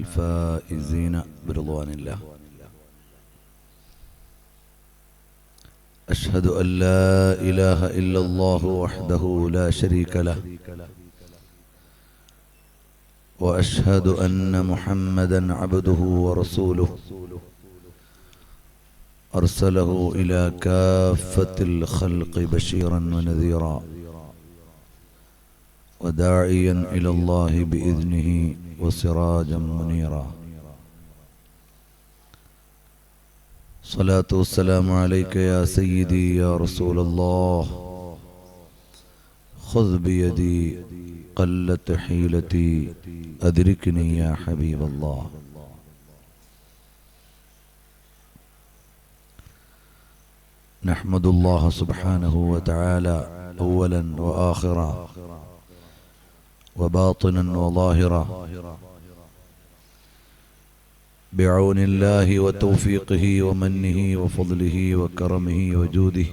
الفائزين برضوان الله. أشهد أن لا إله إلا الله وحده لا شريك له، وأشهد أن محمدا عبده ورسوله أرسله إلى كافة الخلق بشيرا ونذيرا وداعيا إلى الله بإذنه وسراجا منيرا. صلاة والسلام عليك يا سيدي يا رسول الله، خذ بيدي قلت حيلتي أدركني يا حبيب الله. نحمد الله سبحانه وتعالى أولا وآخرا وباطنا وظاهرا بعون الله وتوفيقه ومنه وفضله وكرمه وجوده.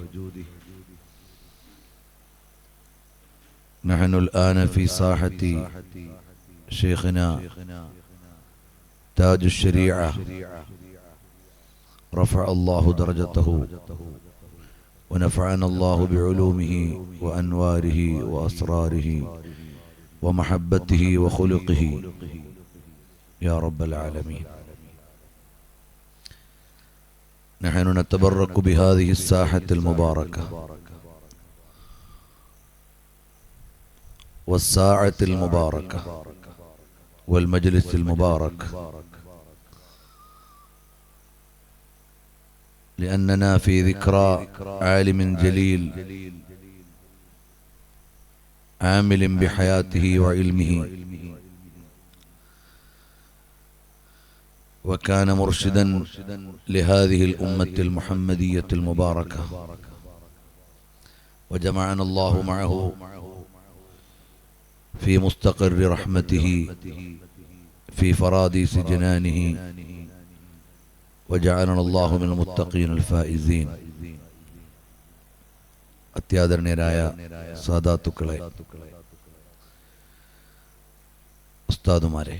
نحن الآن في ساحة شيخنا تاج الشريعة، رفع الله درجته ونفعنا الله بعلومه وأنواره وأسراره ومحبته وخلقه يا رب العالمين. نحن نتبرك بهذه الساحة المباركة والساعة المباركة والمجلس المبارك، لأننا في ذكرى عالم جليل عامل بحياته وعلمه، وكان مرشدا لهذه الأمة المحمدية المباركة، وجمعنا الله معه في مستقر رحمته في فراديس جنانه، وجعلنا الله من المتقين الفائزين. അത്യാദരണീയരായ സാദാത്തുക്കളെ, ഉസ്താദുമാരെ,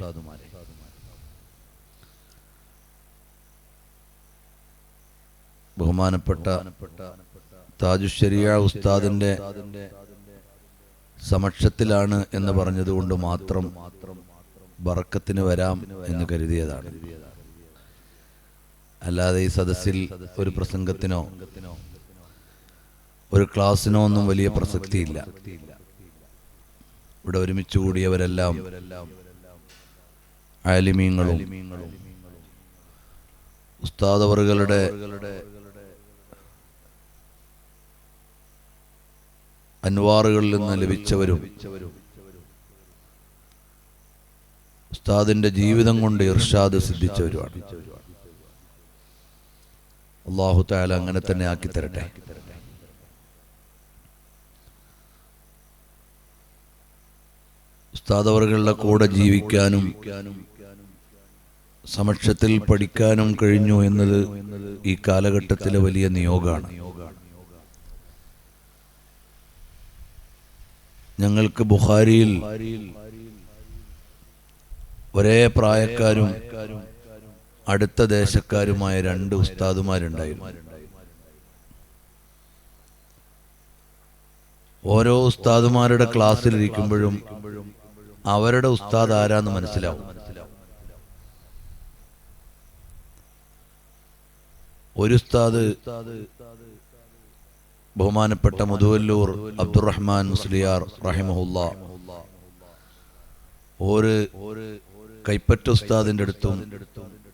ബഹുമാനപ്പെട്ട താജുശ്ശരിയ ഉസ്താദിന്റെ സമക്ഷത്തിലാണ് എന്ന് പറഞ്ഞതുകൊണ്ട് മാത്രം ബറക്കത്തിന് വരാം എന്ന് കരുതിയതാണ്. അല്ലാതെ ഈ സദസ്സിൽ ഒരു പ്രസംഗത്തിനോ ഒരു ക്ലാസ്സിനോ ഒന്നും വലിയ പ്രസക്തിയില്ല. ഇവിടെ ഒരുമിച്ച് കൂടിയവരെല്ലാം ആലിമീങ്ങളും ഉസ്താദവറുകളുടെ അൻവാറുകളിൽ നിന്ന് ലഭിച്ചവരും ഉസ്താദിന്റെ ജീവിതം കൊണ്ട് ഇർഷാദ് സിദ്ധിച്ചവരുമാണ്. അല്ലാഹു തആല അങ്ങനെ തന്നെ ആക്കി തരട്ടെ. ഉസ്താദവറുകളുടെ കൂടെ ജീവിക്കാനും സമക്ഷത്തിൽ പഠിക്കാനും കഴിഞ്ഞു എന്നത് ഈ കാലഘട്ടത്തിലെ വലിയ നിയോഗമാണ്. ഞങ്ങൾക്ക് ബുഖാരിയിൽ ഒരേ പ്രായക്കാരും അടുത്ത ദേശക്കാരുമായ രണ്ട് ഉസ്താദുമാരുണ്ടായിരുന്നു. ഓരോ ഉസ്താദുമാരുടെ ക്ലാസ്സിലിരിക്കുമ്പോഴും അവരുടെ ഉസ്താദ് ആരാന്ന് മനസ്സിലാവും. ഒരു ഉസ്താദ് ബഹുമാനപ്പെട്ട മുതുവല്ലൂർ അബ്ദുറഹ്മാൻ മുസ്ലിയാർ റഹിമഹുല്ലാ ഒരു കൈപ്പറ്റ ഉസ്താദിന്റെ അടുത്തും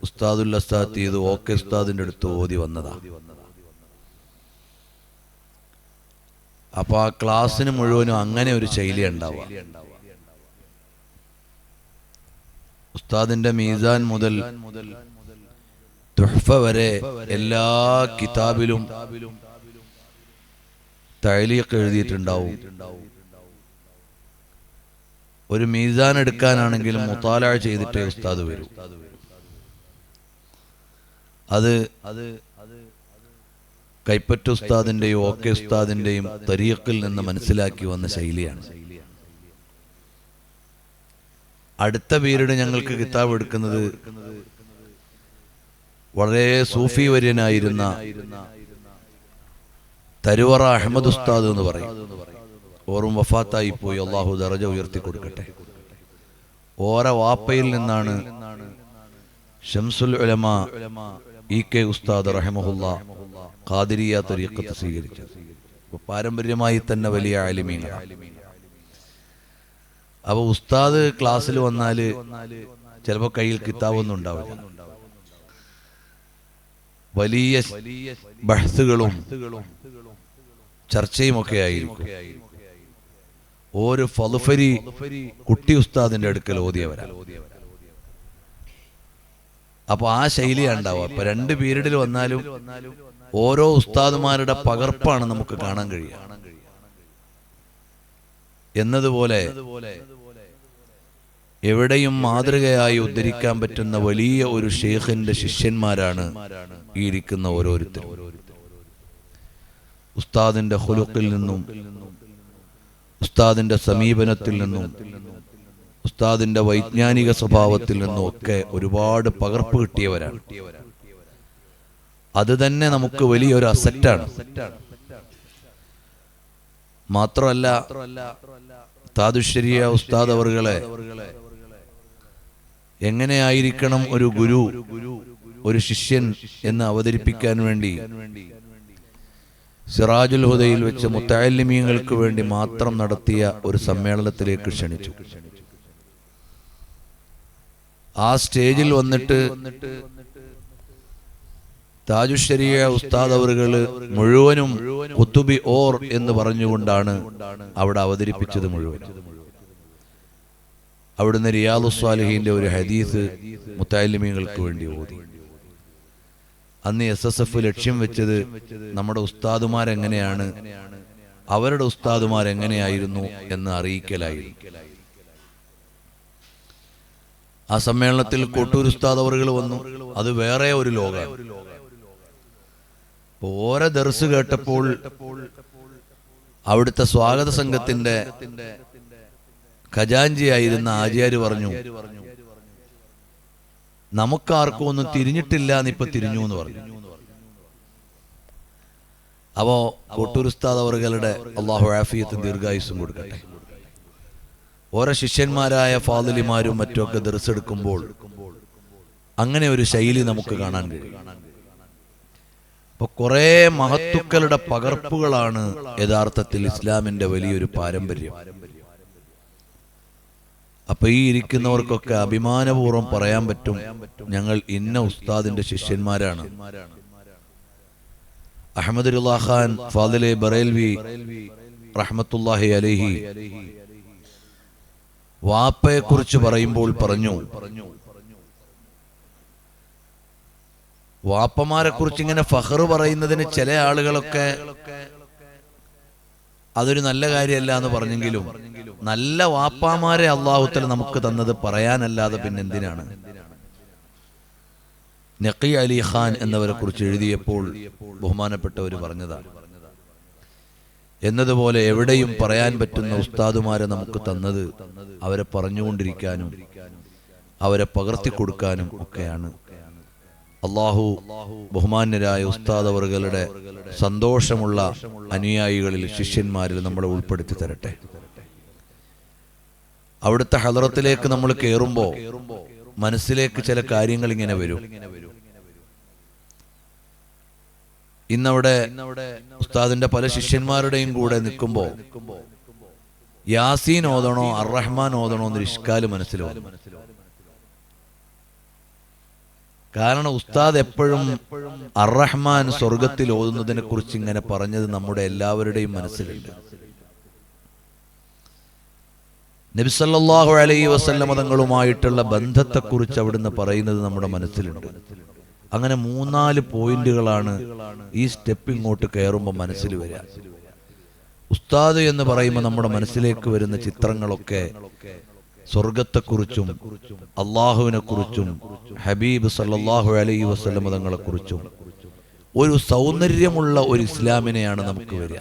ഉസ്താദുൽ അസ്താദ് ഓക്കെ ഉസ്താദിന്റെ അടുത്തും ഓതി വന്നതാ. അപ്പൊ ആ ക്ലാസ്സിന് മുഴുവനും അങ്ങനെ ഒരു ശൈലി ഉണ്ടാവുക. ഉസ്താദിന്റെ മീസാൻ മുതൽ തുഹ്ഫ വരെ എല്ലാ കിതാബിലും തഅലീഖ് എഴുതിയിട്ടുണ്ടാവും. ഒരു മീസാൻ എടുക്കാനാണെങ്കിലും മുതാലഅ ചെയ്തിട്ടേ ഉസ്താദ് വരൂ. അത് കൈപ്പറ്റ ഉസ്താദിന്റെയും ഓക്കെ ഉസ്താദിന്റെയും തരീഖിൽ നിന്ന് മനസ്സിലാക്കി വന്ന ശൈലിയാണ്. അടുത്ത പീരീഡ് ഞങ്ങൾക്ക് കിതാബ് എടുക്കുന്നത് വളരെ സൂഫി വര്യനായിരുന്ന തരുവറ അഹമ്മദ് ഉസ്താദ് എന്ന് പറയും. ഓറും വഫാത്തായി പോയി, അള്ളാഹു ദറജ ഉയർത്തി കൊടുക്കട്ടെ. ഓര വാപ്പയിൽ നിന്നാണ് ശംസുൽ ഉലമ EK ഉസ്താദ് റഹിമഹുല്ലാ ഖാദിരിയ തരീഖത്ത് സ്വീകരിച്ചത്. പാരമ്പര്യമായി തന്നെ വലിയ ആലിമീങ്ങളാണ്. അപ്പൊ ഉസ്താദ് ക്ലാസ്സിൽ വന്നാല് ചിലപ്പോ കയ്യിൽ കിതാബൊന്നും ഉണ്ടാവില്ല. വലിയ ബഹ്സുകളും ചർച്ചയും ഒക്കെ ആയിരിക്കും. ഒരു ഫളുഫരി കുട്ടി ഉസ്താദിന്റെ അടുക്കൽ ഓതിയവരാണ്. അപ്പൊ ആ ശൈലിയാണ് ഉണ്ടാവുക. അപ്പൊ 2 പീരീഡിൽ വന്നാലും ഓരോ ഉസ്താദുമാരുടെ പകർപ്പാണ് നമുക്ക് കാണാൻ കഴിയുക. എന്നതുപോലെ എവിടെയും മാതൃകയായി ഉദ്ധരിക്കാൻ പറ്റുന്ന വലിയ ഒരു ഷെയ്ഖിന്റെ ശിഷ്യന്മാരാണ് ഈ ഇരിക്കുന്ന ഓരോരുത്തരും. ഉസ്താദിന്റെ ഖുലുഖിൽ നിന്നും, ഉസ്താദിന്റെ സമീപനത്തിൽ നിന്നും, ഉസ്താദിന്റെ വൈജ്ഞാനിക സ്വഭാവത്തിൽ നിന്നും ഒക്കെ ഒരുപാട് പകർപ്പ് കിട്ടിയവരാണ്. അത് തന്നെ നമുക്ക് വലിയൊരു അസറ്റാണ്. മാത്രമല്ല, താദുശ്ശേരിയ ഉസ്താദ് അവറുകളെ എങ്ങനെയായിരിക്കണം ഒരു ഗുരു, ഒരു ശിഷ്യൻ എന്ന് അവതരിപ്പിക്കാൻ വേണ്ടി സിറാജുൽ ഹുദയിൽ വെച്ച് മുത്തഅല്ലിമീങ്ങൾക്ക് വേണ്ടി മാത്രം നടത്തിയ ഒരു സമ്മേളനത്തിലേക്ക് ക്ഷണിച്ചു. ആ സ്റ്റേജിൽ വന്നിട്ട് താജുശ്ശേരിയ ഉസ്താദ് അവറുകള് മുഴുവനും ഖുതുബി ഓർ എന്ന് പറഞ്ഞുകൊണ്ടാണ് അവിടെ അവതരിപ്പിച്ചത് മുഴുവൻ. അവിടുന്ന് റിയാദുസ് സ്വാലിഹീന്റെ ഒരു ഹദീസ് മുത്തഅല്ലിമീങ്ങൾക്ക് വേണ്ടി ഓതി. അന്ന് SSF ലക്ഷ്യം വെച്ചത് നമ്മുടെ ഉസ്താദുമാരെങ്ങനെയാണ്, അവരുടെ ഉസ്താദുമാരെങ്ങനെയായിരുന്നു എന്ന് അറിയിക്കലായിരുന്നു. ആ സമ്മേളനത്തിൽ കോട്ടൂർ ഉസ്താദ് അവറുകൾ വന്നു. അത് വേറെ ഒരു ലോകമാണ്. ഓരോ ദർസ് കേട്ടപ്പോൾ അവിടുത്തെ സ്വാഗത സംഘത്തിന്റെ ഖജാൻജിയായിരുന്ന ആചാര്യ പറഞ്ഞു, നമുക്കാർക്കും ഒന്നും തിരിഞ്ഞിട്ടില്ല എന്നിപ്പൊ തിരിഞ്ഞു എന്ന് പറഞ്ഞു. അപ്പോ കോട്ടൂർ ഉസ്താദ് അവറുകളുടെ അള്ളാഹു ആഫിയത്തും ദീർഘായുസ്സും കൊടുക്കട്ടെ. ഓരോ ശിഷ്യന്മാരായ ഫാദിലിമാരും മറ്റൊക്കെ ദർസ് എടുക്കുമ്പോൾ അങ്ങനെ ഒരു ശൈലി നമുക്ക് കാണാൻ കഴിയും. അപ്പൊ കുറെ മഹത്തുക്കളുടെ പകർപ്പുകളാണ് യഥാർത്ഥത്തിൽ ഇസ്ലാമിന്റെ വലിയൊരു പാരമ്പര്യം. അപ്പൊ ഈ ഇരിക്കുന്നവർക്കൊക്കെ അഭിമാനപൂർവ്വം പറയാൻ പറ്റും, ഞങ്ങൾ ഇന്ന ഉസ്താദിന്റെ ശിഷ്യന്മാരാണ്. അഹമ്മദ് റിളാ ഖാൻ ഫാദിലെ ബറേൽവി റഹ്മത്തുള്ളാഹി അലൈഹി വാപ്പയെ കുറിച്ച് പറയുമ്പോൾ പറഞ്ഞു, വാപ്പമാരെ കുറിച്ച് ഇങ്ങനെ ഫഖർ പറയുന്നതിന് ചില ആളുകളൊക്കെ അതൊരു നല്ല കാര്യമല്ല എന്ന് പറഞ്ഞെങ്കിലും നല്ല വാപ്പാമാരെ അല്ലാഹു തആല നമുക്ക് തന്നത് പറയാനല്ലാതെ പിന്നെ എന്തിനാണ്? നഖി അലി ഖാൻ എന്നവരെ കുറിച്ച് എഴുതിയപ്പോൾ ബഹുമാനപ്പെട്ടവർ പറഞ്ഞതാണ്, എന്നതുപോലെ എവിടെയും പറയാൻ പറ്റുന്ന ഉസ്താദുമാരെ നമുക്ക് തന്നത് അവരെ പറഞ്ഞുകൊണ്ടിരിക്കാനും അവരെ പകർത്തി കൊടുക്കാനും ഒക്കെയാണ്. അല്ലാഹു ബഹുമാന്യരായ ഉസ്താദ് അവറുകളുടെ സന്തോഷമുള്ള അനുയായികളിൽ, ശിഷ്യന്മാരിൽ നമ്മളെ ഉൾപ്പെടുത്തി തരട്ടെ. അവിടുത്തെ ഹളറത്തിലേക്ക് നമ്മൾ കയറുമ്പോൾ മനസ്സിലേക്ക് ചില കാര്യങ്ങൾ ഇങ്ങനെ വരും. ഇന്നവിടെ ഉസ്താദിന്റെ പല ശിഷ്യന്മാരുടെയും കൂടെ നിൽക്കുമ്പോ യാസീൻ ഓതണോ അർറഹ്മാൻ ഓതണോ എന്നൊരു ഇഷ്കാല് മനസ്സിൽ വന്നു. കാരണം ഉസ്താദ് എപ്പോഴും അർറഹ്മാൻ സ്വർഗത്തിൽ ഓതുന്നതിനെ കുറിച്ച് ഇങ്ങനെ പറഞ്ഞത് നമ്മുടെ എല്ലാവരുടെയും മനസ്സിലുണ്ട്. നബി സല്ലല്ലാഹു അലൈഹി വസല്ലം തങ്ങളുമായിട്ടുള്ള ബന്ധത്തെക്കുറിച്ച് അവിടുന്ന് പറയുന്നത് നമ്മുടെ മനസ്സിലുണ്ട്. അങ്ങനെ 3-4 പോയിന്റുകളാണ് ഈ സ്റ്റെപ്പ് ഇങ്ങോട്ട് കയറുമ്പോൾ മനസ്സിൽ വരിക. ഉസ്താദ് എന്ന് പറയുമ്പോൾ നമ്മുടെ മനസ്സിലേക്ക് വരുന്ന ചിത്രങ്ങളൊക്കെ സ്വർഗത്തെക്കുറിച്ചും അള്ളാഹുവിനെ കുറിച്ചും ഹബീബ് സല്ലല്ലാഹു അലൈഹി വസല്ലം തങ്ങളെ കുറിച്ചും ഒരു സൗന്ദര്യമുള്ള ഒരു ഇസ്ലാമിനെയാണ് നമുക്ക് വരിക.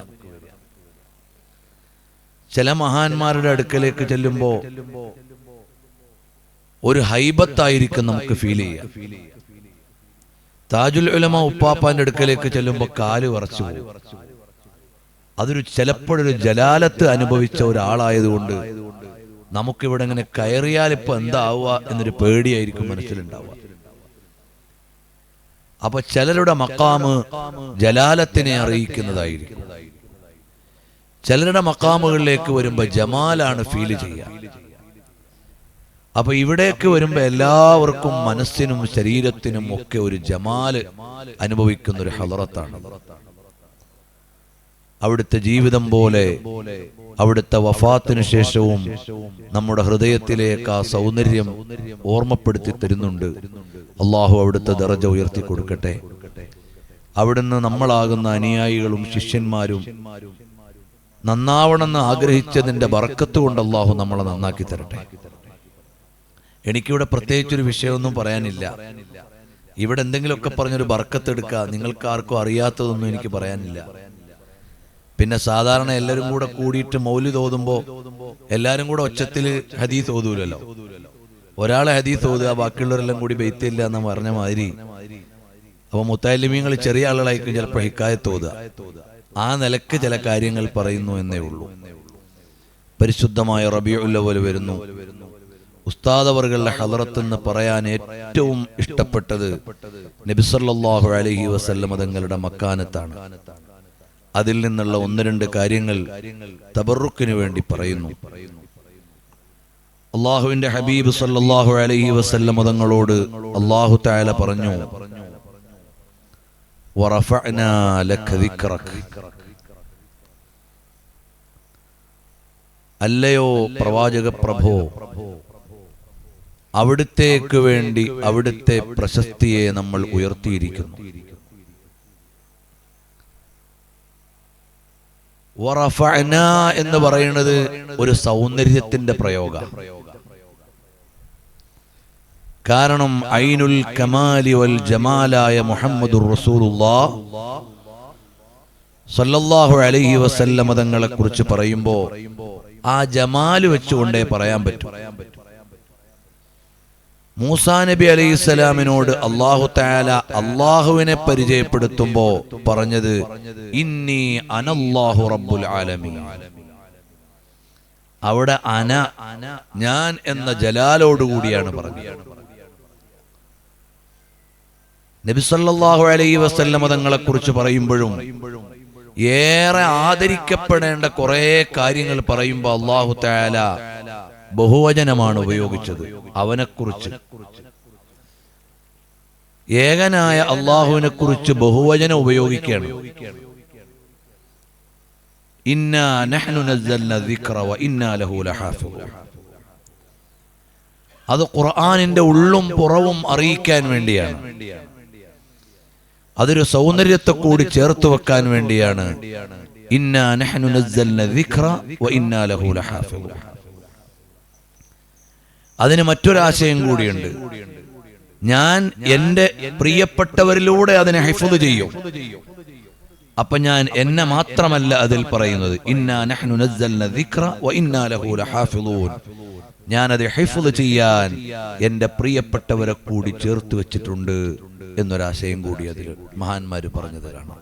ചില മഹാന്മാരുടെ അടുക്കലേക്ക് ചെല്ലുമ്പോൾ ഒരു ഹൈബത്തായിരിക്കും നമുക്ക് ഫീൽ ചെയ്യുക. താജുൽ ഉലമ ഉപ്പാപ്പാന്റെ അടുക്കലേക്ക് ചെല്ലുമ്പോൾ കാല് വിറച്ചു പോകും. അതൊരു ചിലപ്പോഴൊരു ജലാലത്ത് അനുഭവിച്ച ഒരാളായതുകൊണ്ട് നമുക്കിവിടെ ഇങ്ങനെ കയറിയാൽ ഇപ്പൊ എന്താവുക എന്നൊരു പേടിയായിരിക്കും മനസ്സിലുണ്ടാവുക. അപ്പൊ ചിലരുടെ മക്കാമ് ജലാലത്തിനെ അറിയിക്കുന്നതായിരിക്കും. ചിലരുടെ മക്കാമുകളിലേക്ക് വരുമ്പോ ജമാലാണ് ഫീൽ ചെയ്യുക. അപ്പൊ ഇവിടേക്ക് വരുമ്പോ എല്ലാവർക്കും മനസ്സിനും ശരീരത്തിനും ഒക്കെ ഒരു ജമാല് അനുഭവിക്കുന്ന ഒരു ഹളറത്താണ്. അവിടുത്തെ ജീവിതം പോലെ അവിടുത്തെ വഫാത്തിനു ശേഷവും നമ്മുടെ ഹൃദയത്തിലേക്ക് ആ സൗന്ദര്യം ഓർമ്മപ്പെടുത്തി തരുന്നുണ്ട്. അള്ളാഹു അവിടുത്തെ ദറജ ഉയർത്തി കൊടുക്കട്ടെ. അവിടുന്ന് നമ്മളാകുന്ന അനുയായികളും ശിഷ്യന്മാരും നന്നാവണമെന്ന് ആഗ്രഹിച്ചതിന്റെ ബർക്കത്ത് കൊണ്ട് അള്ളാഹു നമ്മളെ നന്നാക്കി തരട്ടെ. എനിക്കിവിടെ പ്രത്യേകിച്ചൊരു വിഷയമൊന്നും പറയാനില്ല. ഇവിടെ എന്തെങ്കിലുമൊക്കെ പറഞ്ഞൊരു ബർക്കത്ത് എടുക്കുക, നിങ്ങൾക്ക് ആർക്കും അറിയാത്തതൊന്നും എനിക്ക് പറയാനില്ല. പിന്നെ സാധാരണ എല്ലാവരും കൂടെ കൂടിയിട്ട് മൗലിദ് ഓതുമ്പോൾ എല്ലാവരും കൂടെ ഒച്ചത്തിൽ ഹദീസ് ഓതൂലല്ലോ. ഒരാളെ ഹദീസ് ഓതുക, ബാക്കിയുള്ളവരെല്ലാം കൂടി ബെയ്ത്തില്ല എന്ന് പറഞ്ഞ മാതിരി. അപ്പൊ മുത്തഅല്ലിമീങ്ങൾ ചെറിയ ആളുകളായിരിക്കും ചിലപ്പോൾ ഹിക്കായത്ത് ഓതുക. ആ നിലക്ക് ചില കാര്യങ്ങൾ പറയുന്നു എന്നേ ഉള്ളൂ. പരിശുദ്ധമായ റബീഉൽ അവ്വൽ വരുന്നു. ഉസ്താദ് അവറുകളുടെ ഹളറത്ത് എന്ന് പറയാൻ ഏറ്റവും ഇഷ്ടപ്പെട്ടത് നബി സല്ലല്ലാഹു അലൈഹി വസല്ലം തങ്ങളുടെ മക്കാനത്താണ്. അതിൽ നിന്നുള്ള ഒന്ന് രണ്ട് കാര്യങ്ങൾ തബറുക്കിന് വേണ്ടി പറയുന്നു. അള്ളാഹുവിന്റെ ഹബീബ് സല്ലല്ലാഹു അലൈഹി വസല്ലം തങ്ങളോട് അള്ളാഹു തആല പറഞ്ഞു, വറഫഅനാ ലക ദിക്റക. അല്ലയോ പ്രവാചക പ്രഭോ, അവിടുത്തേക്ക് വേണ്ടി അവിടുത്തെ പ്രശസ്തിയെ നമ്മൾ ഉയർത്തിയിരിക്കുന്നു. വറഫഅനാ എന്ന് പറയുന്നത് ഒരു സൗന്ദര്യത്തിന്റെ പ്രയോഗ. കാരണം ഐനുൽ കമാലി വൽ ജമാലായ മുഹമ്മദുർ റസൂലുള്ളാഹ് സല്ലല്ലാഹു അലൈഹി വസല്ലം തങ്ങളെ കുറിച്ച് പറയുമ്പോൾ ആ ജമാല് വെച്ചുകൊണ്ടേ പറയാൻ പറ്റും. മൂസാ നബി അലൈഹിസ്സലാമിനോട് അല്ലാഹു തആല അല്ലാഹുവിനെ പരിചയപ്പെടുത്തുമ്പോ പറഞ്ഞത് ഇന്നി അനല്ലാഹു റബ്ബുൽ ആലമീൻ. അവിടെ അന, ഞാൻ എന്ന ജലാലോടുകൂടിയാണ് പറഞ്ഞത്. നബി സല്ലല്ലാഹു അലൈഹി വസല്ലം തങ്ങളെ കുറിച്ച് പറയുമ്പോഴും ഏറെ ആദരിക്കപ്പെടേണ്ട കുറെ കാര്യങ്ങൾ പറയുമ്പോൾ അല്ലാഹു തആല ബഹുവചനമാണ് ഉപയോഗിച്ചത്. അവനെക്കുറിച്ച്, ഏകനായ അള്ളാഹുവിനെ കുറിച്ച് ബഹുവചനം ഉപയോഗിക്കുകയാണ്. ഇന്നാ നഹ്നു നസ്സൽനാ ദിക്റ വ ഇന്നാ ലഹു ലഹാഫിളൂൻ. അത് ഖുർആനിന്റെ ഉള്ളും പുറവും അറിയിക്കാൻ വേണ്ടിയാണ്. അതൊരു സൗന്ദര്യത്തെ കൂടി ചേർത്ത് വെക്കാൻ വേണ്ടിയാണ്. ഇന്നാ നഹ്നു നസ്സൽനാ ദിക്റ വ ഇന്നാ ലഹു ലഹാഫിളൂൻ. അതിന് മറ്റൊരാശയം കൂടിയുണ്ട്. ഞാൻ എന്റെ പ്രിയപ്പെട്ടവരിലൂടെ അതിനെ ഹിഫ്ള് ചെയ്യും. അപ്പൊ ഞാൻ എന്നെ മാത്രമല്ല അതിൽ പറയുന്നത്. ഇന്നാ നഹ്നു നസ്സൽനാ ദിക്റ വ ഇന്നാ ലഹു ലഹാഫിളൂൻ. ഞാൻ അത് ഹിഫ്ള് ചെയ്യാൻ എന്റെ പ്രിയപ്പെട്ടവരെ കൂടി ചേർത്ത് വെച്ചിട്ടുണ്ട് എന്നൊരാശയം കൂടി അതിൽ മഹാന്മാര് പറഞ്ഞതാണ്.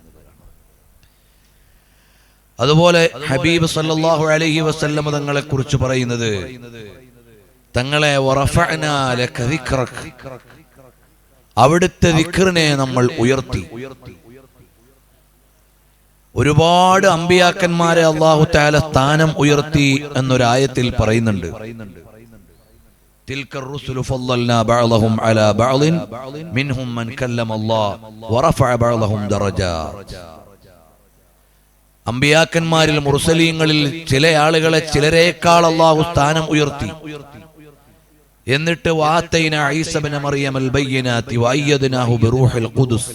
അതുപോലെ ഹബീബ് സല്ലല്ലാഹു അലൈഹി വസല്ലം തങ്ങളെ കുറിച്ച് പറയുന്നത് തങ്ങളെ വറഫഅനാ ലക ദിക്റക, അവിടുത്തെ ദിക്റിനെ നമ്മൾ ഉയർത്തി. ഒരുപാട് അമ്പിയാക്കന്മാരെ അല്ലാഹു തആല സ്ഥാനം ഉയർത്തി എന്നൊരായത്തിൽ പറയുന്നുണ്ട്. തിൽക റുസുലു ഫളൽനാ ബഅദഹും അലാ ബഅദിൻ മിൻഹും മൻ കല്ലമ അല്ലാഹ് വറഫഅ ബഅദഹും ദറജാത്ത്. അമ്പിയാക്കന്മാരിൽ മുർസലീങ്ങളിൽ ചില ആളുകളെ ചിലരേക്കാൾ അല്ലാഹു സ്ഥാനം ഉയർത്തി. എന്നിട്ട് വാതൈനാ ഈസ ഇബ്ന മറിയമൽ ബയ്യിനാതി വഅയ്യദ്നാഹു ബിറൂഹിൽ ഖുദ്സ്.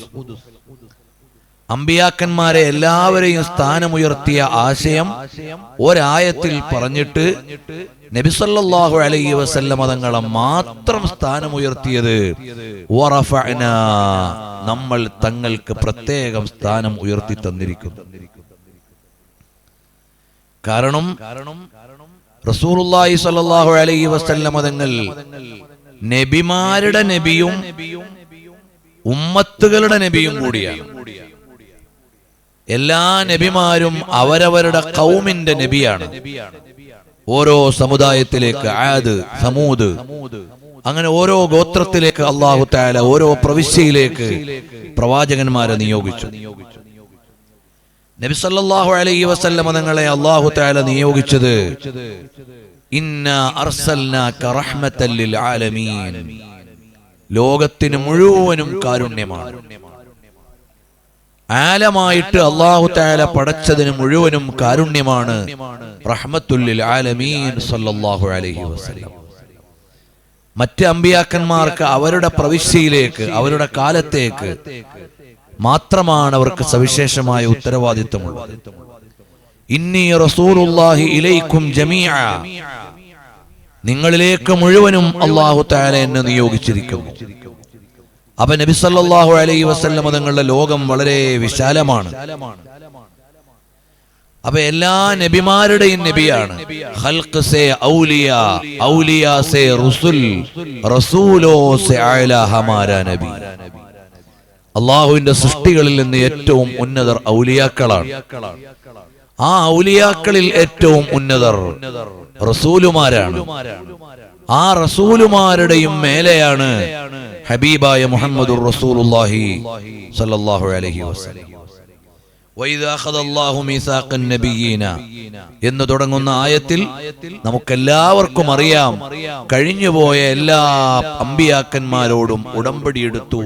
അമ്പിയാക്കന്മാരെ എല്ലാവരെയും സ്ഥാനമുയർത്തിയ ആശയം ഒരായത്തിൽ പറഞ്ഞിട്ട് നബി സല്ലല്ലാഹു അലൈഹി വസല്ലം തങ്ങളെ മാത്രം സ്ഥാനമുയർത്തിയത് വറഫഅനാ, നമ്മൾ തങ്ങൾക്ക് പ്രത്യേകം സ്ഥാനം ഉയർത്തി തന്നിരിക്കുന്നു. കാരണം റസൂലുള്ളാഹി സ്വല്ലല്ലാഹു അലൈഹി വസല്ലം തങ്ങൾ നബിമാരുടെ നബിയും ഉമ്മത്തുകളുടെ നബിയും കൂടിയാണ്. എല്ലാ നബിമാരും അവരവരുടെ ഖൗമിന്റെ നബിയാണ്. ഓരോ സമുദായത്തിലേക്ക് ആദ്, സമൂദ്, അങ്ങനെ ഓരോ ഗോത്രത്തിലേക്ക് അല്ലാഹു തആല ഓരോ പ്രവിശ്യയിലേക്ക് പ്രവാചകന്മാരെ നിയോഗിച്ചു. നബി സല്ലല്ലാഹു അലൈഹി വസല്ലം തങ്ങളെ അല്ലാഹു തആല നിയോഗിച്ചത് ഇന്നാ അർസൽനാക റഹ്മത്തൻ ലിൽ ആലമീൻ, ലോകത്തിന് മുഴുവനും കാരുണ്യമാണ്. ആലമായിട്ട് അല്ലാഹു തആല പടച്ചതിന് മുഴുവനും കാരുണ്യമാണ്. റഹ്മത്തുൽ ലിൽ ആലമീൻ സല്ലല്ലാഹു അലൈഹി വസല്ലം. മറ്റ് അമ്പിയാക്കന്മാർക്ക് അവരുടെ പ്രവിശ്യയിലേക്ക് അവരുടെ കാലത്തേക്ക് മാത്രമാണ് അവർക്ക് സവിശേഷമായ ഉത്തരവാദിത്വമുള്ളത്. ഇന്നി റസൂലുള്ളാഹി ഇലൈക്കും ജമീഅ, നിങ്ങളിലേക്ക് മുഴുവനും അല്ലാഹു തആല എന്നെ നിയോഗിച്ചിരിക്കുന്നു. അപ്പൊ നബി സല്ലല്ലാഹു അലൈഹി വസല്ലം തങ്ങളുടെ ലോകം വളരെ വിശാലമാണ്. അപ്പൊ എല്ലാ നബിമാരുടെയും നബിയാണ്. ഖൽഖ് സേ ഔലിയാ, ഔലിയാ സേ റസൂൽ, റസൂലോ സേ അഅല ഹമാരാ നബി. അല്ലാഹുവിന്റെ സൃഷ്ടികളിൽ നിന്ന് ഏറ്റവും ഉന്നതർ ഔലിയാക്കളാണ്. ആ ഔലിയാക്കളിൽ ഏറ്റവും ഉന്നതർ റസൂലുമാരാണ്. ആ റസൂലുമാരുടെയും മേലെയാണ് ഹബീബായ മുഹമ്മദുർ റസൂലുള്ളാഹി സ്വല്ലല്ലാഹു അലൈഹി വസല്ലം. വഇദാ അഖദല്ലാഹു മീസാഖൻ നബിയ്യീന എന്ന് തുടങ്ങുന്ന ആയത്തിൽ നമുക്കെല്ലാവർക്കും അറിയാം, കഴിഞ്ഞുപോയ എല്ലാ അമ്പിയാക്കന്മാരോടും ഉടമ്പടി എടുത്തു.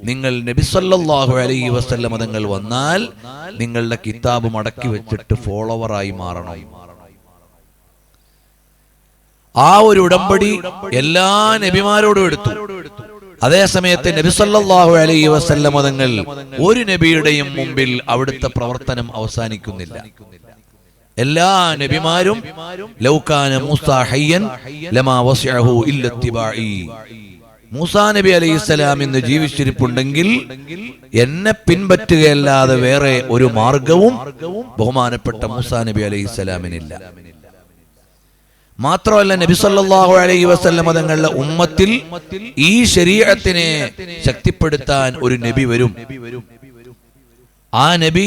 നിങ്ങൾ നബി സല്ലല്ലാഹു അലൈഹി വസല്ലം തങ്ങൾ വന്നാൽ നിങ്ങളുടെ കിതാബ് മടക്കി വെച്ചിട്ട് ഫോളോവറായി മാറണം. ആ ഒരു ഉടമ്പടി എല്ലാ നബിമാരോടും എടുത്തു. അതേ സമയത്ത് നബി സല്ലല്ലാഹു അലൈഹി വസല്ലം തങ്ങൾ ഒരു നബിയുടെയും മുമ്പിൽ അവിടുത്തെ പ്രവർത്തനം അവസാനിക്കുന്നില്ല. എല്ലാ നബിമാരും ലൗ കാന മൂസാ ഹയ്യൻ ലമാ വസിഅഹു ഇല്ല ഇത്തിബാഇ, മൂസാ നബി അലൈഹിസ്സലാം ഇന്ന് ജീവിച്ചിരിപ്പുണ്ടെങ്കിൽ എന്നെ പിൻപറ്റുകയല്ലാതെ വേറെ ഒരു മാർഗവും ബഹുമാനപ്പെട്ട മൂസാ നബി അലൈഹിസ്സലാമിനില്ല. മാത്രമല്ല നബി സല്ലല്ലാഹു അലൈഹി വസല്ലം തങ്ങളുടെ ഉമ്മത്തിൽ ഈ ശരീഅത്തിനെ ശക്തിപ്പെടുത്താൻ ഒരു നബി വരും. ആ നബി